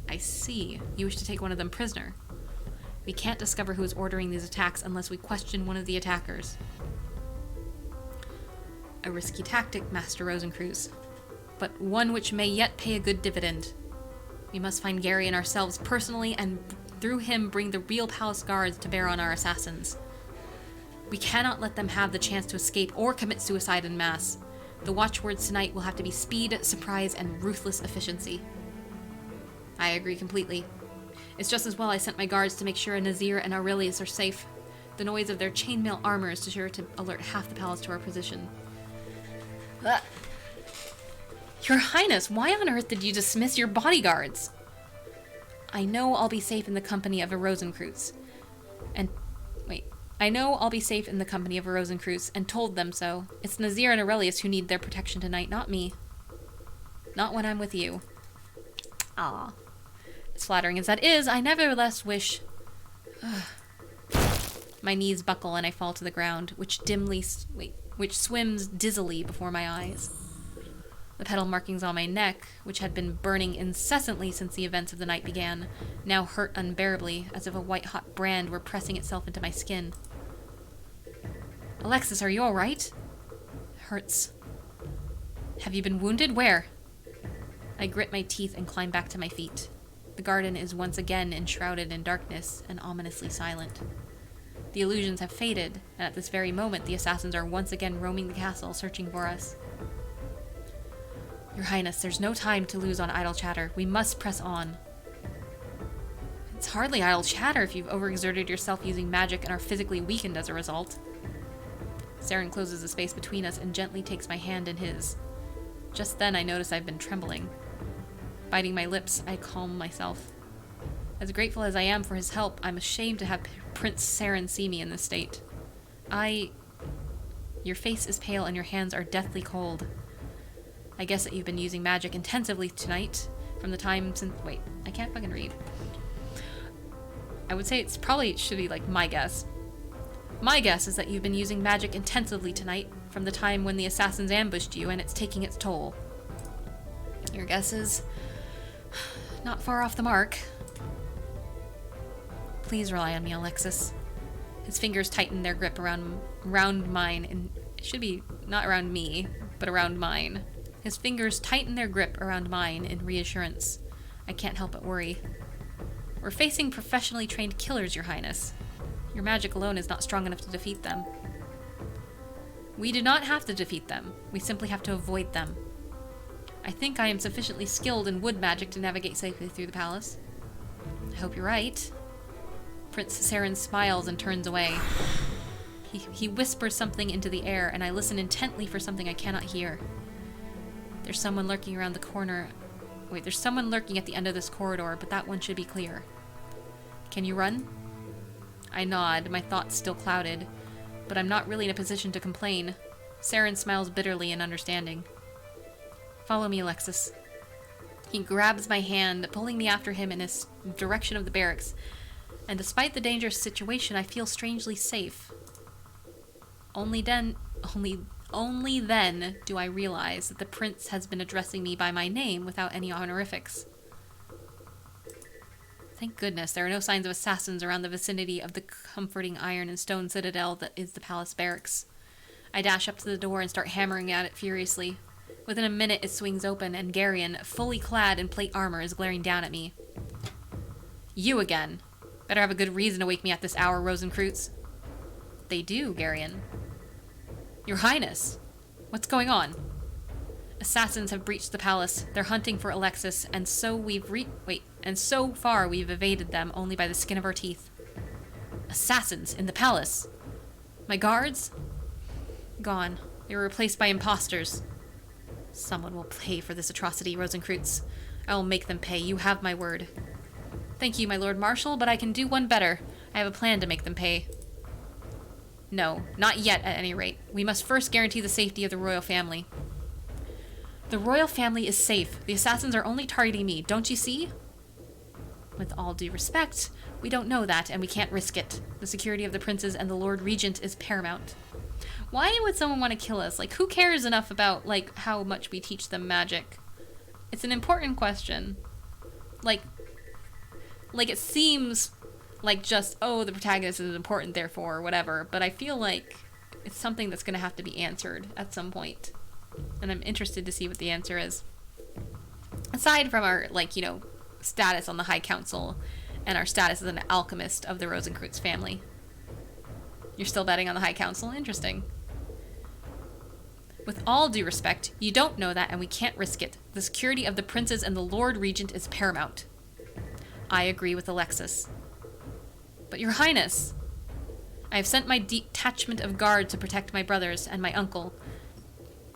I see. You wish to take one of them prisoner. We can't discover who is ordering these attacks unless we question one of the attackers. A risky tactic, Master Rosencreutz, but one which may yet pay a good dividend. We must find Gary and ourselves personally, and through him bring the real palace guards to bear on our assassins. We cannot let them have the chance to escape or commit suicide en masse. The watchwords tonight will have to be speed, surprise, and ruthless efficiency. I agree completely. It's just as well I sent my guards to make sure Nazir and Aurelius are safe. The noise of their chainmail armor is sure to alert half the palace to our position. Ugh. Your Highness, why on earth did you dismiss your bodyguards? I know I'll be safe in the company of a Rosencreutz. I know I'll be safe in the company of a Rosencreutz, and told them so. It's Nazir and Aurelius who need their protection tonight, not me. Not when I'm with you. Ah. As flattering as that is, I nevertheless wish... My knees buckle and I fall to the ground, which swims dizzily before my eyes. The petal markings on my neck, which had been burning incessantly since the events of the night began, now hurt unbearably, as if a white-hot brand were pressing itself into my skin. Alexis, are you all right? It hurts. Have you been wounded? Where? I grit my teeth and climb back to my feet. The garden is once again enshrouded in darkness and ominously silent. The illusions have faded, and at this very moment the assassins are once again roaming the castle, searching for us. Your Highness, there's no time to lose on idle chatter. We must press on. It's hardly idle chatter if you've overexerted yourself using magic and are physically weakened as a result. Serin closes the space between us and gently takes my hand in his. Just then I notice I've been trembling. Biting my lips, I calm myself. As grateful as I am for his help, I'm ashamed to have Prince Serin see me in this state. Your face is pale and your hands are deathly cold. I guess that you've been using magic intensively tonight, from the time since... Wait, I can't fucking read. I would say it should be like my guess. My guess is that you've been using magic intensively tonight, from the time when the assassins ambushed you, and it's taking its toll. Your guess is not far off the mark. Please rely on me, Alexis. His fingers tighten their grip around mine, and it should be not around me, but around mine. His fingers tighten their grip around mine in reassurance. I can't help but worry. We're facing professionally trained killers, Your Highness. Your magic alone is not strong enough to defeat them. We do not have to defeat them. We simply have to avoid them. I think I am sufficiently skilled in wood magic to navigate safely through the palace. I hope you're right. Prince Serin smiles and turns away. He whispers something into the air, and I listen intently for something I cannot hear. There's someone lurking around the corner. Wait, there's someone lurking at the end of this corridor, but that one should be clear. Can you run? I nod, my thoughts still clouded, but I'm not really in a position to complain. Serin smiles bitterly in understanding. Follow me, Alexis. He grabs my hand, pulling me after him in a direction of the barracks, and despite the dangerous situation, I feel strangely safe. Only then do I realize that the prince has been addressing me by my name without any honorifics. Thank goodness there are no signs of assassins around the vicinity of the comforting iron and stone citadel that is the palace barracks. I dash up to the door and start hammering at it furiously. Within a minute it swings open, and Garion, fully clad in plate armor, is glaring down at me. You again. Better have a good reason to wake me at this hour, Rosencreutz. They do, Garion. Your Highness! What's going on? Assassins have breached the palace. They're hunting for Alexis, and so far we've evaded them only by the skin of our teeth. Assassins in the palace! My guards? Gone. They were replaced by imposters. Someone will pay for this atrocity, Rosencreutz. I will make them pay. You have my word. Thank you, my Lord Marshal, but I can do one better. I have a plan to make them pay. No, not yet, at any rate. We must first guarantee the safety of the royal family. The royal family is safe. The assassins are only targeting me, don't you see? With all due respect, we don't know that, and we can't risk it. The security of the princes and the Lord Regent is paramount. Why would someone want to kill us? Like, who cares enough about, like, how much we teach them magic? It's an important question. Like, it seems like just, oh, the protagonist is important, therefore, or whatever, but I feel like it's something that's going to have to be answered at some point. And I'm interested to see what the answer is. Aside from our, status on the High Council and our status as an alchemist of the Rosenkreutz family. You're still betting on the High Council? Interesting. With all due respect, you don't know that and we can't risk it. The security of the princes and the Lord Regent is paramount. I agree with Alexis. But Your Highness, I have sent my detachment of guard to protect my brothers and my uncle,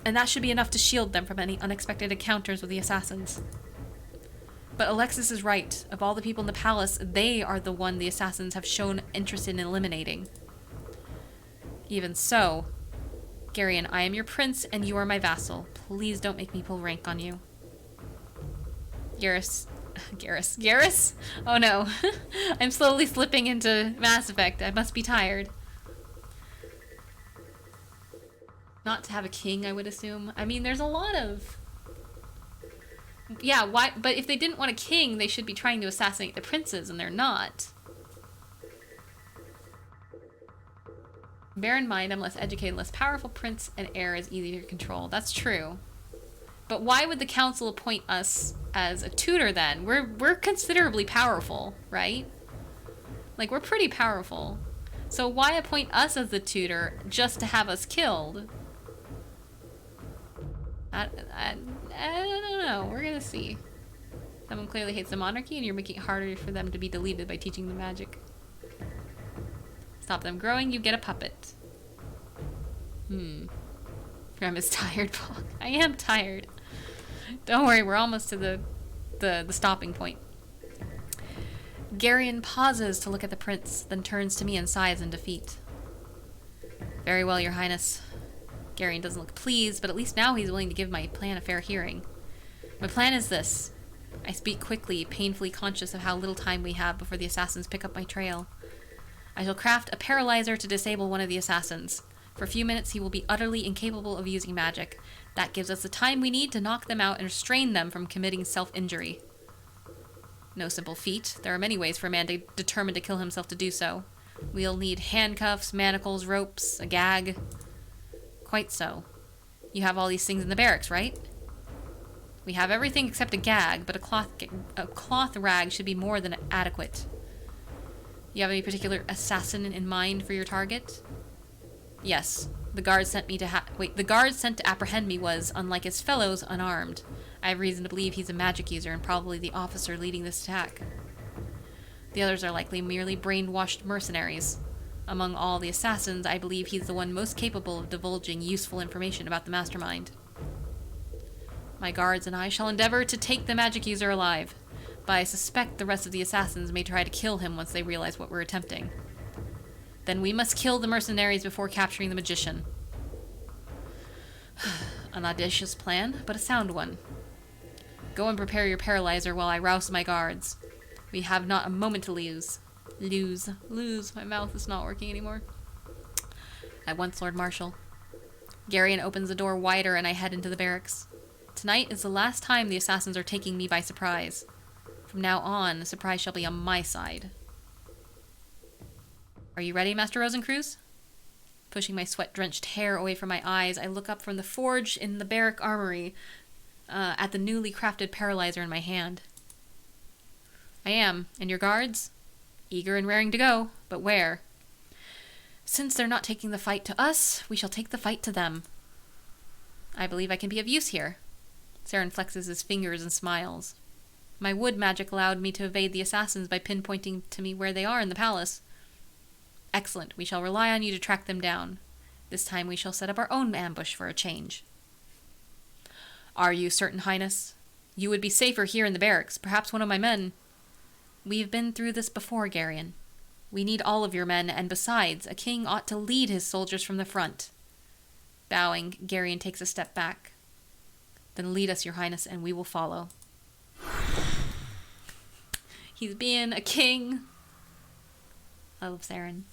and that should be enough to shield them from any unexpected encounters with the assassins. But Alexis is right. Of all the people in the palace, they are the one the assassins have shown interest in eliminating. Even so, Garion, I am your prince and you are my vassal. Please don't make me pull rank on you. Garrus? Oh no. I'm slowly slipping into Mass Effect. I must be tired. Not to have a king, I would assume. I mean, there's a lot of... Yeah, why? But if they didn't want a king, they should be trying to assassinate the princes, and they're not. Bear in mind, I'm less educated, less powerful. Prince and heir is easier to control. That's true. But why would the council appoint us as a tutor then? We're considerably powerful, right? Like, we're pretty powerful. So why appoint us as the tutor just to have us killed? I don't know. We're gonna see. Someone clearly hates the monarchy and you're making it harder for them to be deleted by teaching them magic. Stop them growing, you get a puppet. Graham is tired, Paul. I am tired. Don't worry, we're almost to the stopping point. Garion pauses to look at the prince, then turns to me and sighs in defeat. Very well, Your Highness. Garion doesn't look pleased, but at least now he's willing to give my plan a fair hearing. My plan is this. I speak quickly, painfully conscious of how little time we have before the assassins pick up my trail. I shall craft a paralyzer to disable one of the assassins. For a few minutes he will be utterly incapable of using magic. That gives us the time we need to knock them out and restrain them from committing self-injury. No simple feat. There are many ways for a man determined to kill himself to do so. We'll need handcuffs, manacles, ropes, a gag. Quite so. You have all these things in the barracks, right? We have everything except a gag, but a cloth rag should be more than adequate. You have any particular assassin in mind for your target? Yes. The guard sent to apprehend me was, unlike his fellows, unarmed. I have reason to believe he's a magic user and probably the officer leading this attack. The others are likely merely brainwashed mercenaries. Among all the assassins, I believe he's the one most capable of divulging useful information about the mastermind. My guards and I shall endeavor to take the magic user alive, but I suspect the rest of the assassins may try to kill him once they realize what we're attempting. Then we must kill the mercenaries before capturing the magician. An audacious plan, but a sound one. Go and prepare your paralyzer while I rouse my guards. We have not a moment to lose. Lose. My mouth is not working anymore. At once, Lord Marshal. Garion opens the door wider and I head into the barracks. Tonight is the last time the assassins are taking me by surprise. From now on, the surprise shall be on my side. Are you ready, Master Rosenkreutz? Pushing my sweat-drenched hair away from my eyes, I look up from the forge in the barrack armory at the newly crafted paralyzer in my hand. I am. And your guards? Eager and raring to go, but where? Since they're not taking the fight to us, we shall take the fight to them. I believe I can be of use here. Serin flexes his fingers and smiles. My wood magic allowed me to evade the assassins by pinpointing to me where they are in the palace. Excellent. We shall rely on you to track them down. This time we shall set up our own ambush for a change. Are you certain, Highness? You would be safer here in the barracks. Perhaps one of my men... We've been through this before, Garion. We need all of your men, and besides, a king ought to lead his soldiers from the front. Bowing, Garion takes a step back. Then lead us, Your Highness, and we will follow. He's being a king. I love Serin.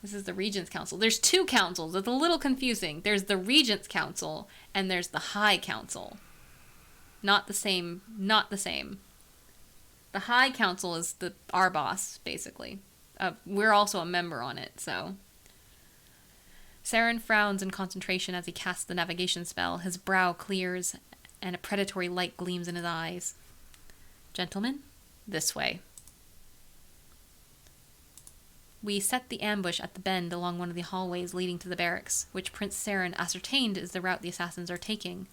This is the Regent's Council. There's two councils. It's a little confusing. There's the Regent's Council, and there's the High Council. Not the same. The High Council is our boss, basically. We're also a member on it, so... Serin frowns in concentration as he casts the navigation spell. His brow clears, and a predatory light gleams in his eyes. Gentlemen, this way. We set the ambush at the bend along one of the hallways leading to the barracks, which Prince Serin ascertained is the route the assassins are taking.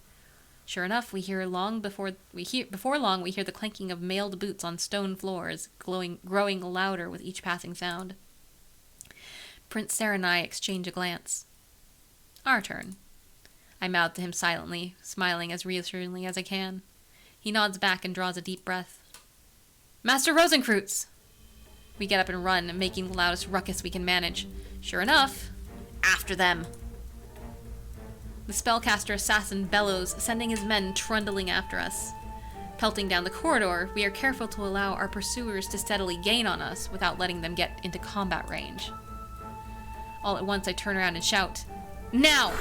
Sure enough, before long we hear the clanking of mailed boots on stone floors, growing louder with each passing sound. Prince Serin and I exchange a glance. Our turn. I mouth to him silently, smiling as reassuringly as I can. He nods back and draws a deep breath. Master Rosenkreutz! We get up and run, making the loudest ruckus we can manage. Sure enough, after them! The spellcaster assassin bellows, sending his men trundling after us. Pelting down the corridor, we are careful to allow our pursuers to steadily gain on us without letting them get into combat range. All at once I turn around and shout, Now!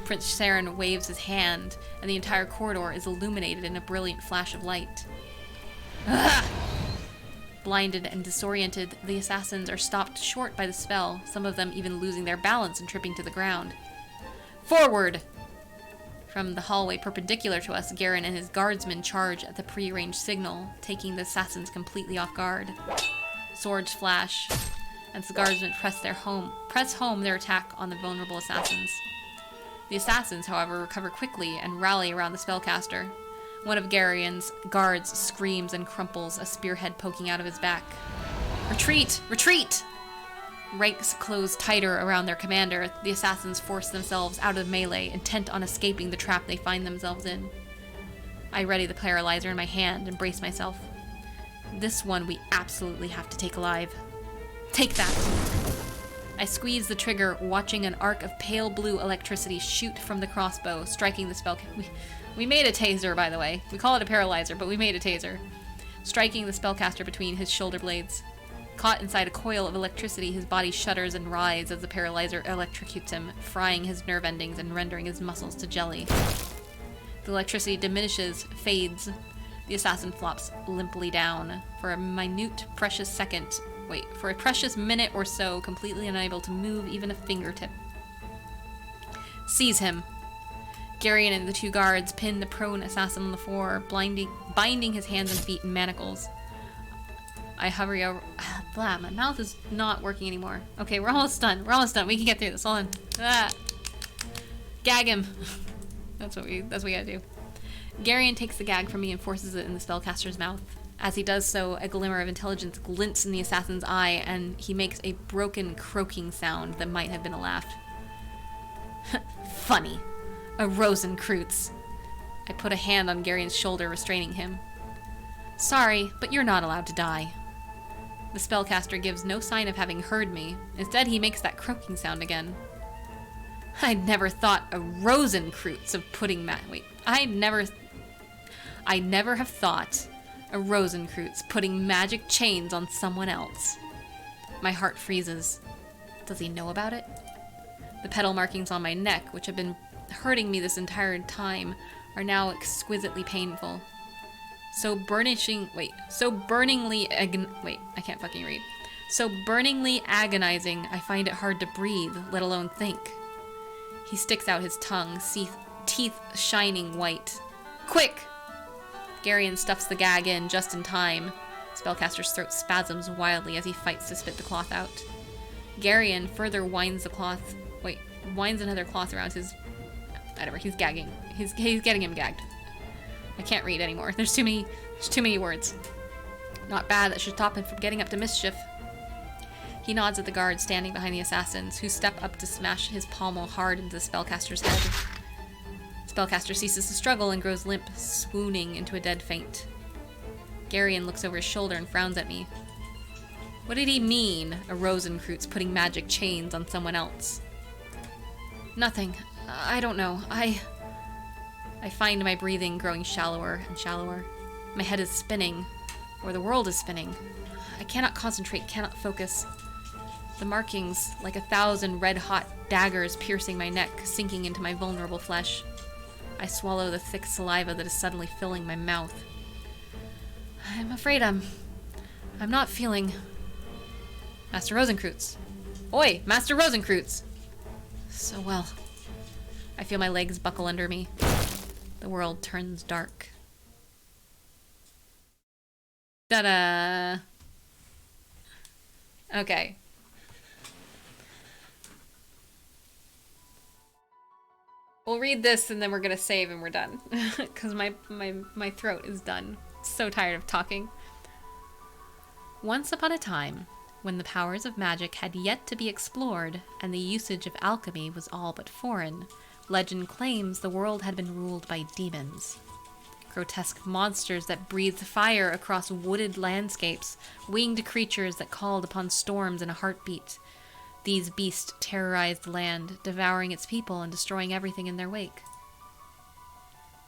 Prince Serin waves his hand, and the entire corridor is illuminated in a brilliant flash of light. Ah! Blinded and disoriented, the assassins are stopped short by the spell, some of them even losing their balance and tripping to the ground. Forward! From the hallway perpendicular to us, Garin and his guardsmen charge at the prearranged signal, taking the assassins completely off guard. Swords flash, and the guardsmen press home their attack on the vulnerable assassins. The assassins, however, recover quickly and rally around the spellcaster. One of Garin's guards screams and crumples, a spearhead poking out of his back. Retreat! Retreat! Ranks close tighter around their commander. The assassins force themselves out of melee, intent on escaping the trap they find themselves in. I ready the paralyzer in my hand and brace myself. This one we absolutely have to take alive. Take that! I squeeze the trigger, watching an arc of pale blue electricity shoot from the crossbow, striking the spell. We made a taser, by the way. We call it a paralyzer, but we made a taser. Striking the spellcaster between his shoulder blades. Caught inside a coil of electricity, his body shudders and writhes as the paralyzer electrocutes him, frying his nerve endings and rendering his muscles to jelly. The electricity diminishes, fades. The assassin flops limply down. For a precious minute or so, completely unable to move even a fingertip. Seize him! Garin and the two guards pin the prone assassin on the floor, binding his hands and feet in manacles. I hover over... Blah, my mouth is not working anymore. Okay, we're almost done. We can get through this. Hold on. Ah. Gag him. That's what we gotta do. Garin takes the gag from me and forces it in the spellcaster's mouth. As he does so, a glimmer of intelligence glints in the assassin's eye, and he makes a broken, croaking sound that might have been a laugh. Funny. A Rosenkreutz. I put a hand on Garin's shoulder, restraining him. Sorry, but you're not allowed to die. The spellcaster gives no sign of having heard me. Instead, he makes that croaking sound again. I'd never thought a Rosenkreutz of putting I'd never have thought a Rosenkreutz putting magic chains on someone else. My heart freezes. Does he know about it? The petal markings on my neck, which have been hurting me this entire time, are now exquisitely painful. So burningly agonizing, I find it hard to breathe, let alone think. He sticks out his tongue, teeth shining white. Quick! Garin stuffs the gag in just in time. Spellcaster's throat spasms wildly as he fights to spit the cloth out. Garin further winds another cloth around his... Whatever, he's gagging. He's getting him gagged. I can't read anymore. There's too many words. Not bad, that should stop him from getting up to mischief. He nods at the guards standing behind the assassins, who step up to smash his pommel hard into the spellcaster's head. Spellcaster ceases to struggle and grows limp, swooning into a dead faint. Garin looks over his shoulder and frowns at me. What did he mean, a Rosenkreutz putting magic chains on someone else? Nothing. I don't know. I find my breathing growing shallower and shallower. My head is spinning, or the world is spinning. I cannot concentrate, cannot focus. The markings, like 1,000 red-hot daggers piercing my neck, sinking into my vulnerable flesh. I swallow the thick saliva that is suddenly filling my mouth. I'm afraid I'm not feeling... Master Rosenkreutz. Oi, Master Rosenkreutz! So well. I feel my legs buckle under me. The world turns dark. Ta-da! Okay. We'll read this and then we're gonna save and we're done. Because my throat is done. So tired of talking. Once upon a time, when the powers of magic had yet to be explored and the usage of alchemy was all but foreign, legend claims the world had been ruled by demons. Grotesque monsters that breathed fire across wooded landscapes, winged creatures that called upon storms in a heartbeat. These beasts terrorized the land, devouring its people and destroying everything in their wake.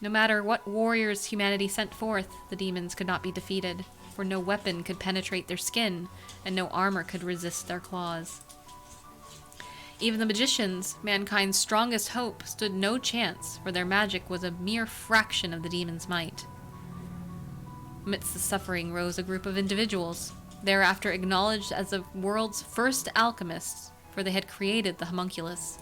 No matter what warriors humanity sent forth, the demons could not be defeated, for no weapon could penetrate their skin, and no armor could resist their claws. Even the magicians, mankind's strongest hope, stood no chance, for their magic was a mere fraction of the demon's might. Amidst the suffering rose a group of individuals, thereafter acknowledged as the world's first alchemists, for they had created the homunculus.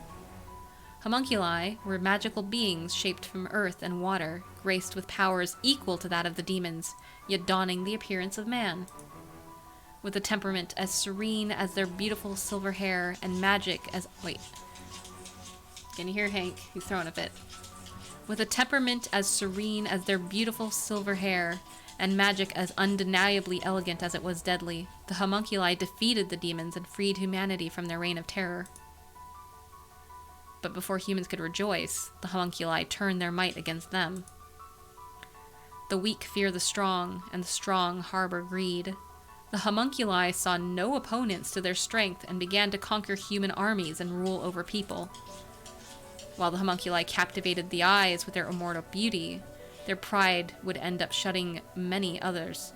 Homunculi were magical beings shaped from earth and water, graced with powers equal to that of the demons, yet donning the appearance of man. With a temperament as serene as their beautiful silver hair and magic as... Wait. Can you hear Hank? He's throwing a fit. With a temperament as serene as their beautiful silver hair and magic as undeniably elegant as it was deadly, the homunculi defeated the demons and freed humanity from their reign of terror. But before humans could rejoice, the homunculi turned their might against them. The weak fear the strong, and the strong harbor greed. The homunculi saw no opponents to their strength and began to conquer human armies and rule over people. While the homunculi captivated the eyes with their immortal beauty, their pride would end up shutting many others.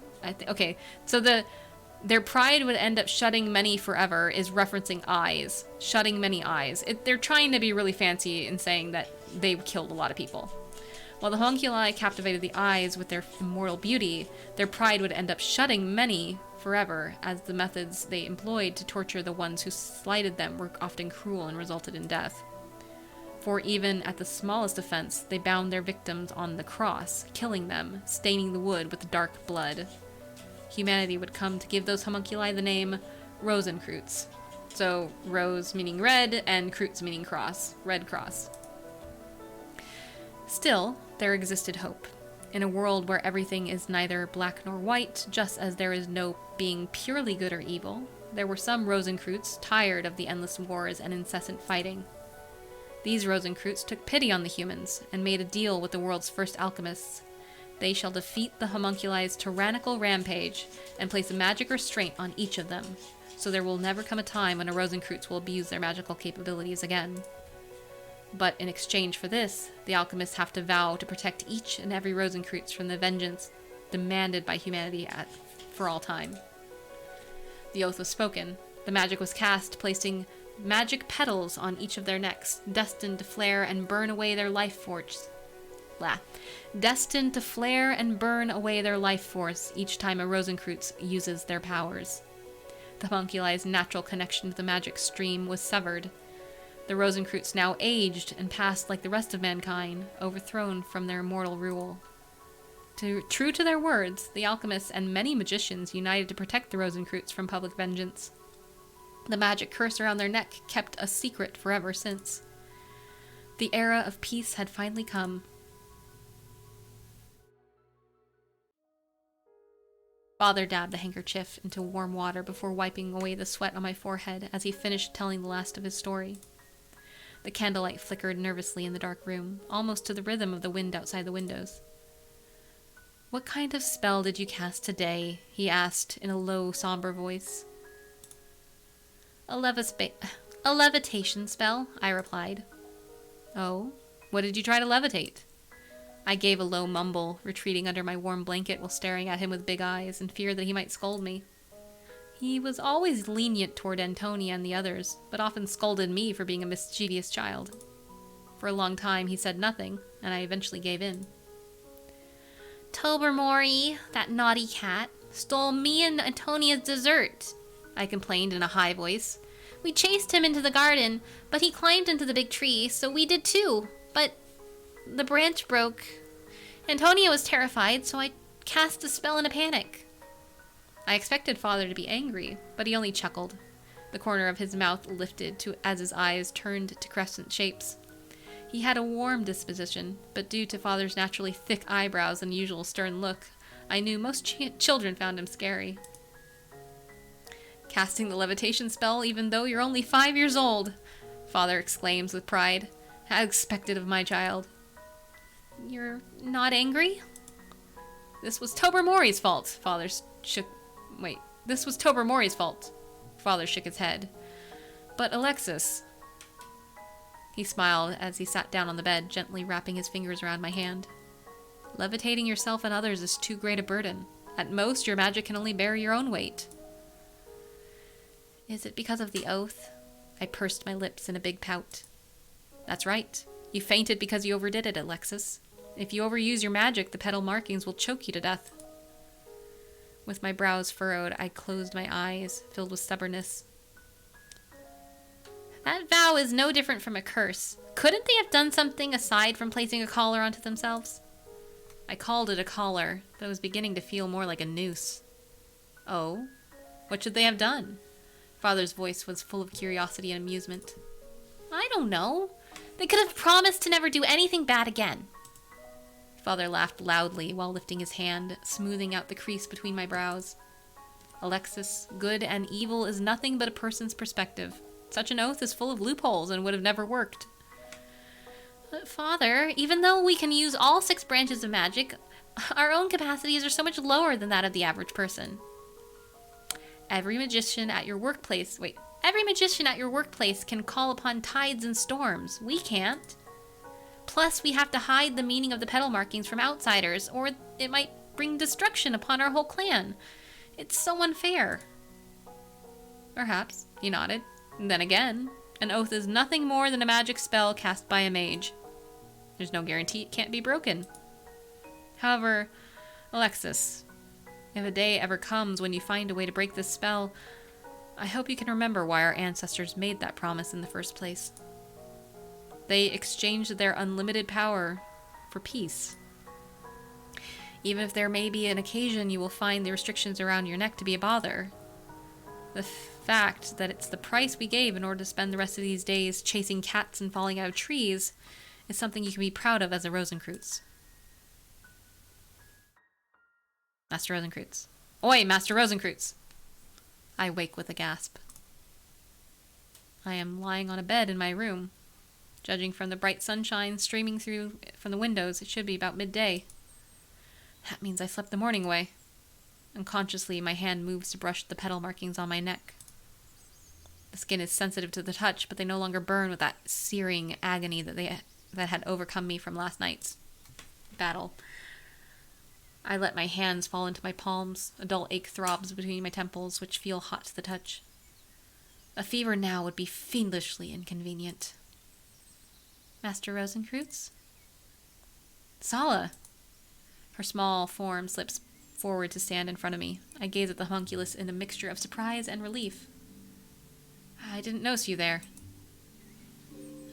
Their pride would end up shutting many forever is referencing eyes. Shutting many eyes. They're trying to be really fancy in saying that they killed a lot of people. While the homunculi captivated the eyes with their immortal beauty, their pride would end up shutting many forever, as the methods they employed to torture the ones who slighted them were often cruel and resulted in death. For even at the smallest offense, they bound their victims on the cross, killing them, staining the wood with dark blood. Humanity would come to give those homunculi the name Rosencreutz. So, rose meaning red, and kreutz meaning cross. Red cross. Still, there existed hope. In a world where everything is neither black nor white, just as there is no being purely good or evil, there were some Rosencreutz tired of the endless wars and incessant fighting. These Rosencreutz took pity on the humans and made a deal with the world's first alchemists. They shall defeat the homunculi's tyrannical rampage and place a magic restraint on each of them, so there will never come a time when a Rosencreutz will abuse their magical capabilities again. But in exchange for this, the alchemists have to vow to protect each and every Rosencreutz from the vengeance demanded by humanity for all time. The oath was spoken. The magic was cast, placing magic petals on each of their necks, destined to flare and burn away their life force. Destined to flare and burn away their life force each time a Rosencreutz uses their powers. The homunculi's natural connection to the magic stream was severed. The Rosencreutz now aged and passed like the rest of mankind, overthrown from their immortal rule. True to their words, the alchemists and many magicians united to protect the Rosencreutz from public vengeance. The magic curse around their neck kept a secret forever since. The era of peace had finally come. Father dabbed the handkerchief into warm water before wiping away the sweat on my forehead as he finished telling the last of his story. The candlelight flickered nervously in the dark room, almost to the rhythm of the wind outside the windows. "What kind of spell did you cast today?" he asked in a low, somber voice. A levitation spell," I replied. "Oh? What did you try to levitate?" I gave a low mumble, retreating under my warm blanket while staring at him with big eyes, in fear that he might scold me. He was always lenient toward Antonia and the others, but often scolded me for being a mischievous child. For a long time he said nothing, and I eventually gave in. "Tobermory, that naughty cat, stole me and Antonia's dessert," I complained in a high voice. We chased him into the garden, but he climbed into the big tree, so we did too. But the branch broke. Antonio was terrified, so I cast a spell in a panic. I expected Father to be angry, but he only chuckled. The corner of his mouth lifted as his eyes turned to crescent shapes. He had a warm disposition, but due to Father's naturally thick eyebrows and usual stern look, I knew most children found him scary. Casting the levitation spell even though you're only 5 years old, Father exclaims with pride. How expected of my child. You're not angry? This was Tobermory's fault, This was Tobermory's fault. Father shook his head. But Alexis... He smiled as he sat down on the bed, gently wrapping his fingers around my hand. Levitating yourself and others is too great a burden. At most, your magic can only bear your own weight. Is it because of the oath? I pursed my lips in a big pout. That's right. You fainted because you overdid it, Alexis. If you overuse your magic, the petal markings will choke you to death. With my brows furrowed, I closed my eyes, filled with stubbornness. That vow is no different from a curse. Couldn't they have done something aside from placing a collar onto themselves? I called it a collar, but it was beginning to feel more like a noose. Oh? What should they have done? Father's voice was full of curiosity and amusement. I don't know. They could have promised to never do anything bad again. Father laughed loudly while lifting his hand, smoothing out the crease between my brows. Alexis, good and evil is nothing but a person's perspective. Such an oath is full of loopholes and would have never worked. But Father, even though we can use all 6 branches of magic, our own capacities are so much lower than that of the average person. Every magician at your workplace can call upon tides and storms. We can't. Plus, we have to hide the meaning of the petal markings from outsiders, or it might bring destruction upon our whole clan. It's so unfair. Perhaps, he nodded. And then again, an oath is nothing more than a magic spell cast by a mage. There's no guarantee it can't be broken. However, Alexis, if a day ever comes when you find a way to break this spell, I hope you can remember why our ancestors made that promise in the first place. They exchanged their unlimited power for peace. Even if there may be an occasion you will find the restrictions around your neck to be a bother, the fact that it's the price we gave in order to spend the rest of these days chasing cats and falling out of trees is something you can be proud of as a Rosencreutz. Master Rosencreutz. Oi, Master Rosencreutz! I wake with a gasp. I am lying on a bed in my room. Judging from the bright sunshine streaming through from the windows, it should be about midday. That means I slept the morning away. Unconsciously, my hand moves to brush the petal markings on my neck. The skin is sensitive to the touch, but they no longer burn with that searing agony that had overcome me from last night's battle. I let my hands fall into my palms. A dull ache throbs between my temples, which feel hot to the touch. A fever now would be fiendishly inconvenient. Master Rosencreutz? Sala! Her small form slips forward to stand in front of me. I gaze at the homunculus in a mixture of surprise and relief. I didn't notice you there.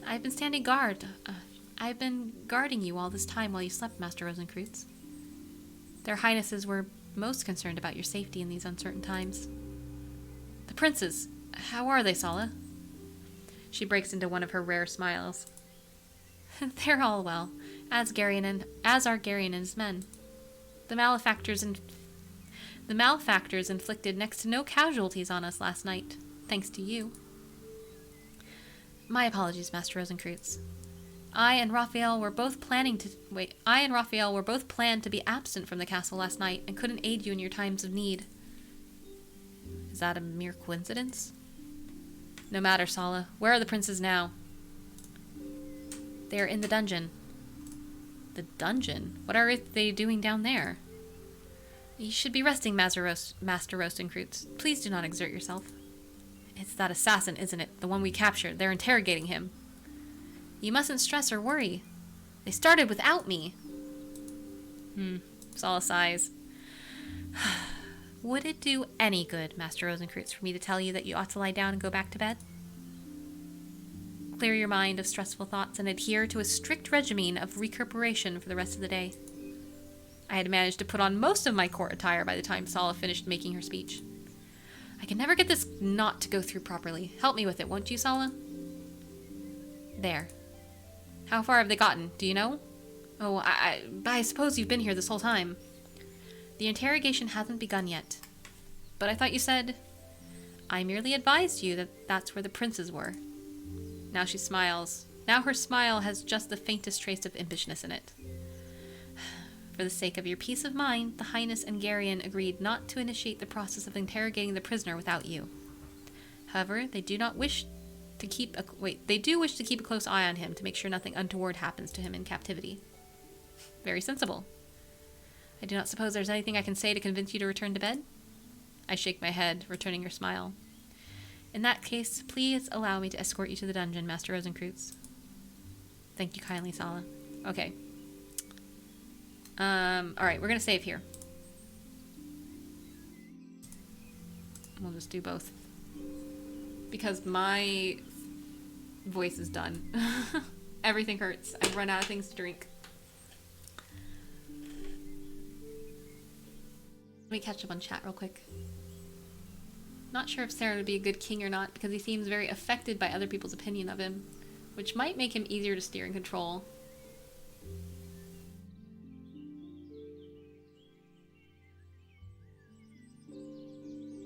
I've been standing guard. I've been guarding you all this time while you slept, Master Rosencreutz. Their highnesses were most concerned about your safety in these uncertain times. The princes, how are they, Sala? She breaks into one of her rare smiles. They're all well, as are Garion and his men. The malefactors inflicted next to no casualties on us last night, thanks to you. My apologies, Master Rosencreutz. I and Raphael were both planned to be absent from the castle last night and couldn't aid you in your times of need. Is that a mere coincidence? No matter, Sala. Where are the princes now? They are in the dungeon. The dungeon? What are they doing down there? You should be resting, Master Rosencreutz. Please do not exert yourself. It's that assassin, isn't it? The one we captured. They're interrogating him. You mustn't stress or worry. They started without me. Sala sighs. Would it do any good, Master Rosencreutz, for me to tell you that you ought to lie down and go back to bed? clear your mind of stressful thoughts, and adhere to a strict regimen of recuperation for the rest of the day. I had managed to put on most of my court attire by the time Sala finished making her speech. I can never get this knot to go through properly. Help me with it, won't you, Sala? There. How far have they gotten? Do you know? Oh, I suppose you've been here this whole time. The interrogation hasn't begun yet. But I thought you said... I merely advised you that that's where the princes were. Now she smiles. Now her smile has just the faintest trace of impishness in it. For the sake of your peace of mind, the Highness and Garion agreed not to initiate the process of interrogating the prisoner without you. However, they do wish to keep a close eye on him to make sure nothing untoward happens to him in captivity. Very sensible. I do not suppose there's anything I can say to convince you to return to bed? I shake my head, returning your smile. In that case, please allow me to escort you to the dungeon, Master Rosencreutz. Thank you kindly, Sala. Okay. Alright, we're gonna save here. We'll just do both. Because my voice is done. Everything hurts. I've run out of things to drink. Let me catch up on chat real quick. Not sure if Serin would be a good king or not, because he seems very affected by other people's opinion of him, which might make him easier to steer and control.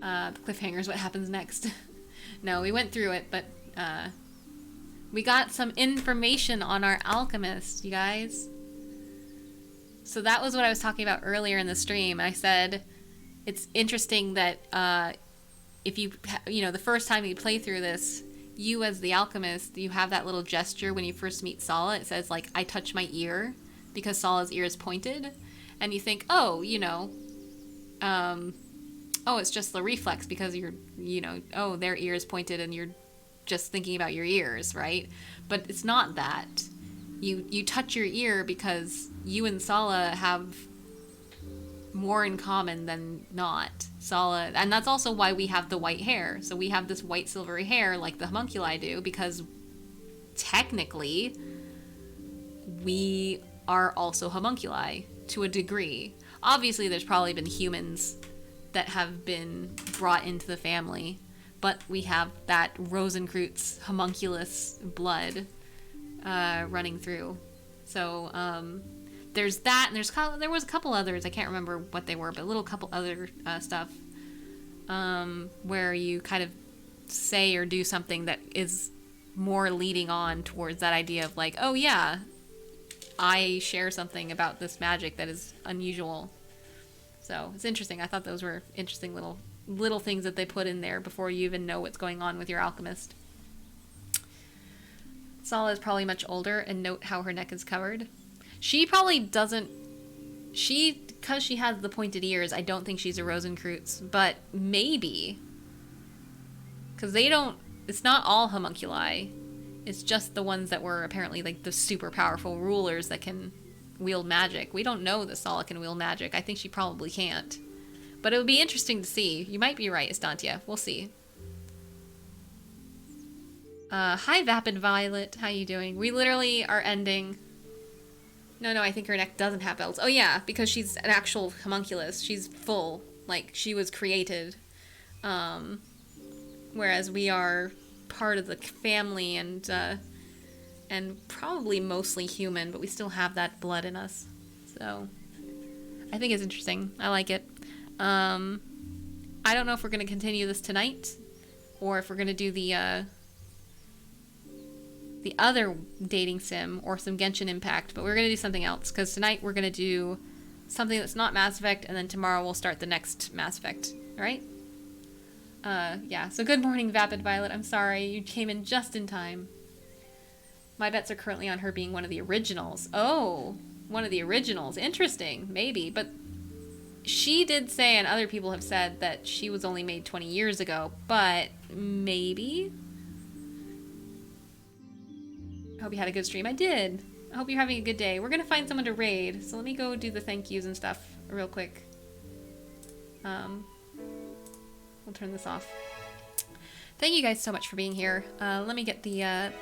The cliffhanger is what happens next. No, we went through it, but we got some information on our Alchemist, you guys. So that was what I was talking about earlier in the stream. I said it's interesting that if you the first time you play through this, you as the Alchemist, you have that little gesture when you first meet Sala. It says, like, I touch my ear, because Sala's ear is pointed. And you think, oh, oh, it's just the reflex because you're, oh, their ear is pointed and you're just thinking about your ears, right? But it's not that. You touch your ear because you and Sala have more in common than not. Sala, and that's also why we have the white hair. So we have this white silvery hair like the homunculi do, because technically we are also homunculi to a degree. Obviously there's probably been humans that have been brought into the family, but we have that Rosencreutz homunculus blood running through. So there's that, and there was a couple others, I can't remember what they were, but a little couple other stuff where you kind of say or do something that is more leading on towards that idea of like, oh yeah, I share something about this magic that is unusual. So it's interesting. I thought those were interesting little things that they put in there before you even know what's going on with your Alchemist. Sala is probably much older, and note how her neck is covered. She probably doesn't... Because she has the pointed ears, I don't think she's a Rosencreutz, but maybe. Because they don't... It's not all homunculi. It's just the ones that were apparently like the super powerful rulers that can wield magic. We don't know that Sala can wield magic. I think she probably can't. But it would be interesting to see. You might be right, Estantia. We'll see. Hi, Vapid Violet. How you doing? We literally are ending... No, I think her neck doesn't have bells. Oh yeah, because she's an actual homunculus. She's full. Like, she was created. Whereas we are part of the family and probably mostly human, but we still have that blood in us. So, I think it's interesting. I like it. I don't know if we're going to continue this tonight, or if we're going to do the other dating sim, or some Genshin Impact, but we're going to do something else, because tonight we're going to do something that's not Mass Effect, and then tomorrow we'll start the next Mass Effect, alright? Yeah, so good morning, Vapid Violet. I'm sorry, you came in just in time. My bets are currently on her being one of the originals. Oh, one of the originals. Interesting, maybe, but she did say, and other people have said, that she was only made 20 years ago, but maybe? I hope you had a good stream. I did. I hope you're having a good day. We're going to find someone to raid, so let me go do the thank yous and stuff real quick. We'll turn this off. Thank you guys so much for being here. Let me get the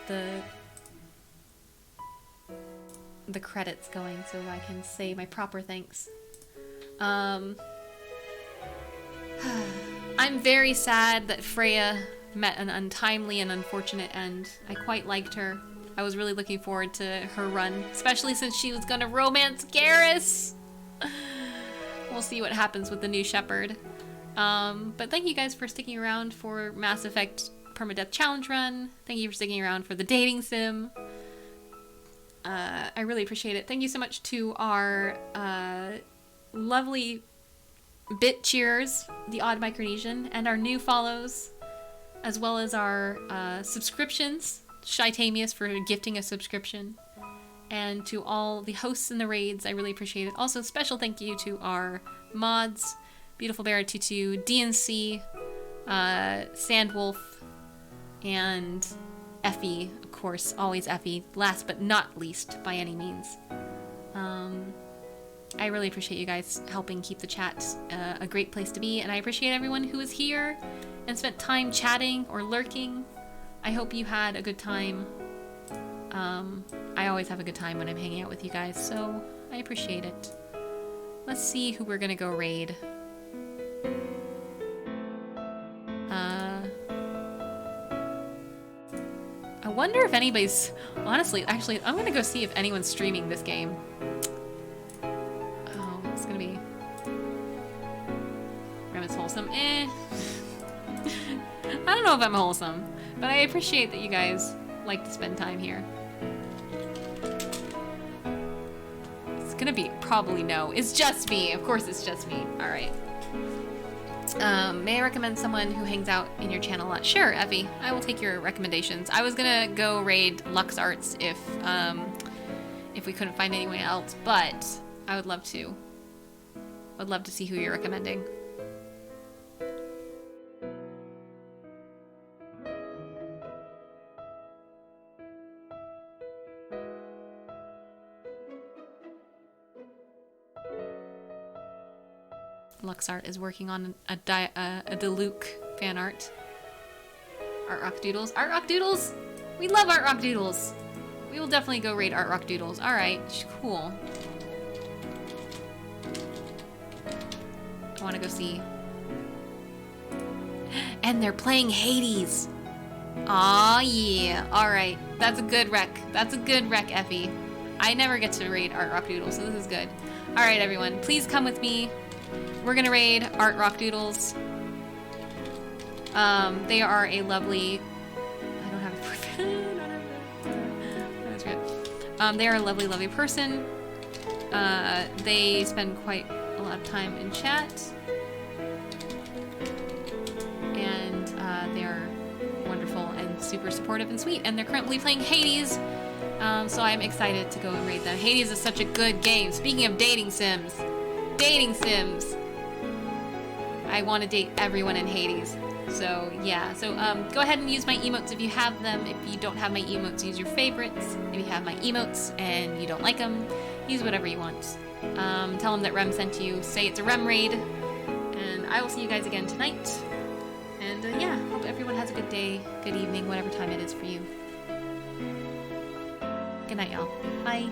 credits going so I can say my proper thanks. I'm very sad that Freya met an untimely and unfortunate end. I quite liked her. I was really looking forward to her run, especially since she was gonna romance Garrus. We'll see what happens with the new shepherd. But thank you guys for sticking around for Mass Effect Permadeath Challenge Run. Thank you for sticking around for the dating sim. I really appreciate it. Thank you so much to our lovely bit cheers, the Odd Micronesian, and our new follows, as well as our subscriptions. Shytamius for gifting a subscription, and to all the hosts in the raids. I really appreciate it. Also, special thank you to our mods, Beautiful Bear Tutu, DNC, Sandwolf, and Effie, of course, always Effie, last but not least by any means. I really appreciate you guys helping keep the chat a great place to be, and I appreciate everyone who was here and spent time chatting or lurking. I hope you had a good time. I always have a good time when I'm hanging out with you guys, so I appreciate it. Let's see who we're gonna go raid. I wonder if anybody's... Honestly, actually, I'm gonna go see if anyone's streaming this game. Oh, it's gonna be... Remit's wholesome. I don't know if I'm wholesome. But I appreciate that you guys like to spend time here. It's gonna be probably no. It's just me. Of course it's just me. Alright. May I recommend someone who hangs out in your channel a lot? Sure, Effie. I will take your recommendations. I was gonna go raid Lux Arts if we couldn't find anyone else, but I would love to. I'd love to see who you're recommending. LuxArt is working on a Diluc fan art. Art Rock Doodles. Art Rock Doodles! We love Art Rock Doodles! We will definitely go raid Art Rock Doodles. Alright, cool. I want to go see. And they're playing Hades! Aw, yeah. Alright, that's a good rec. That's a good rec, Effie. I never get to raid Art Rock Doodles, so this is good. Alright, everyone, please come with me. We're gonna raid Art Rock Doodles. They are a lovely... I don't have a perfect... That's good. They are a lovely, lovely person. They spend quite a lot of time in chat. And they are wonderful and super supportive and sweet. And they're currently playing Hades. So I'm excited to go and raid them. Hades is such a good game. Speaking of dating sims. Dating sims. I want to date everyone in Hades. So, yeah. So, go ahead and use my emotes if you have them. If you don't have my emotes, use your favorites. If you have my emotes and you don't like them, use whatever you want. Tell them that Rem sent you. Say it's a Rem raid. And I will see you guys again tonight. And, yeah. Hope everyone has a good day, good evening, whatever time it is for you. Good night, y'all. Bye.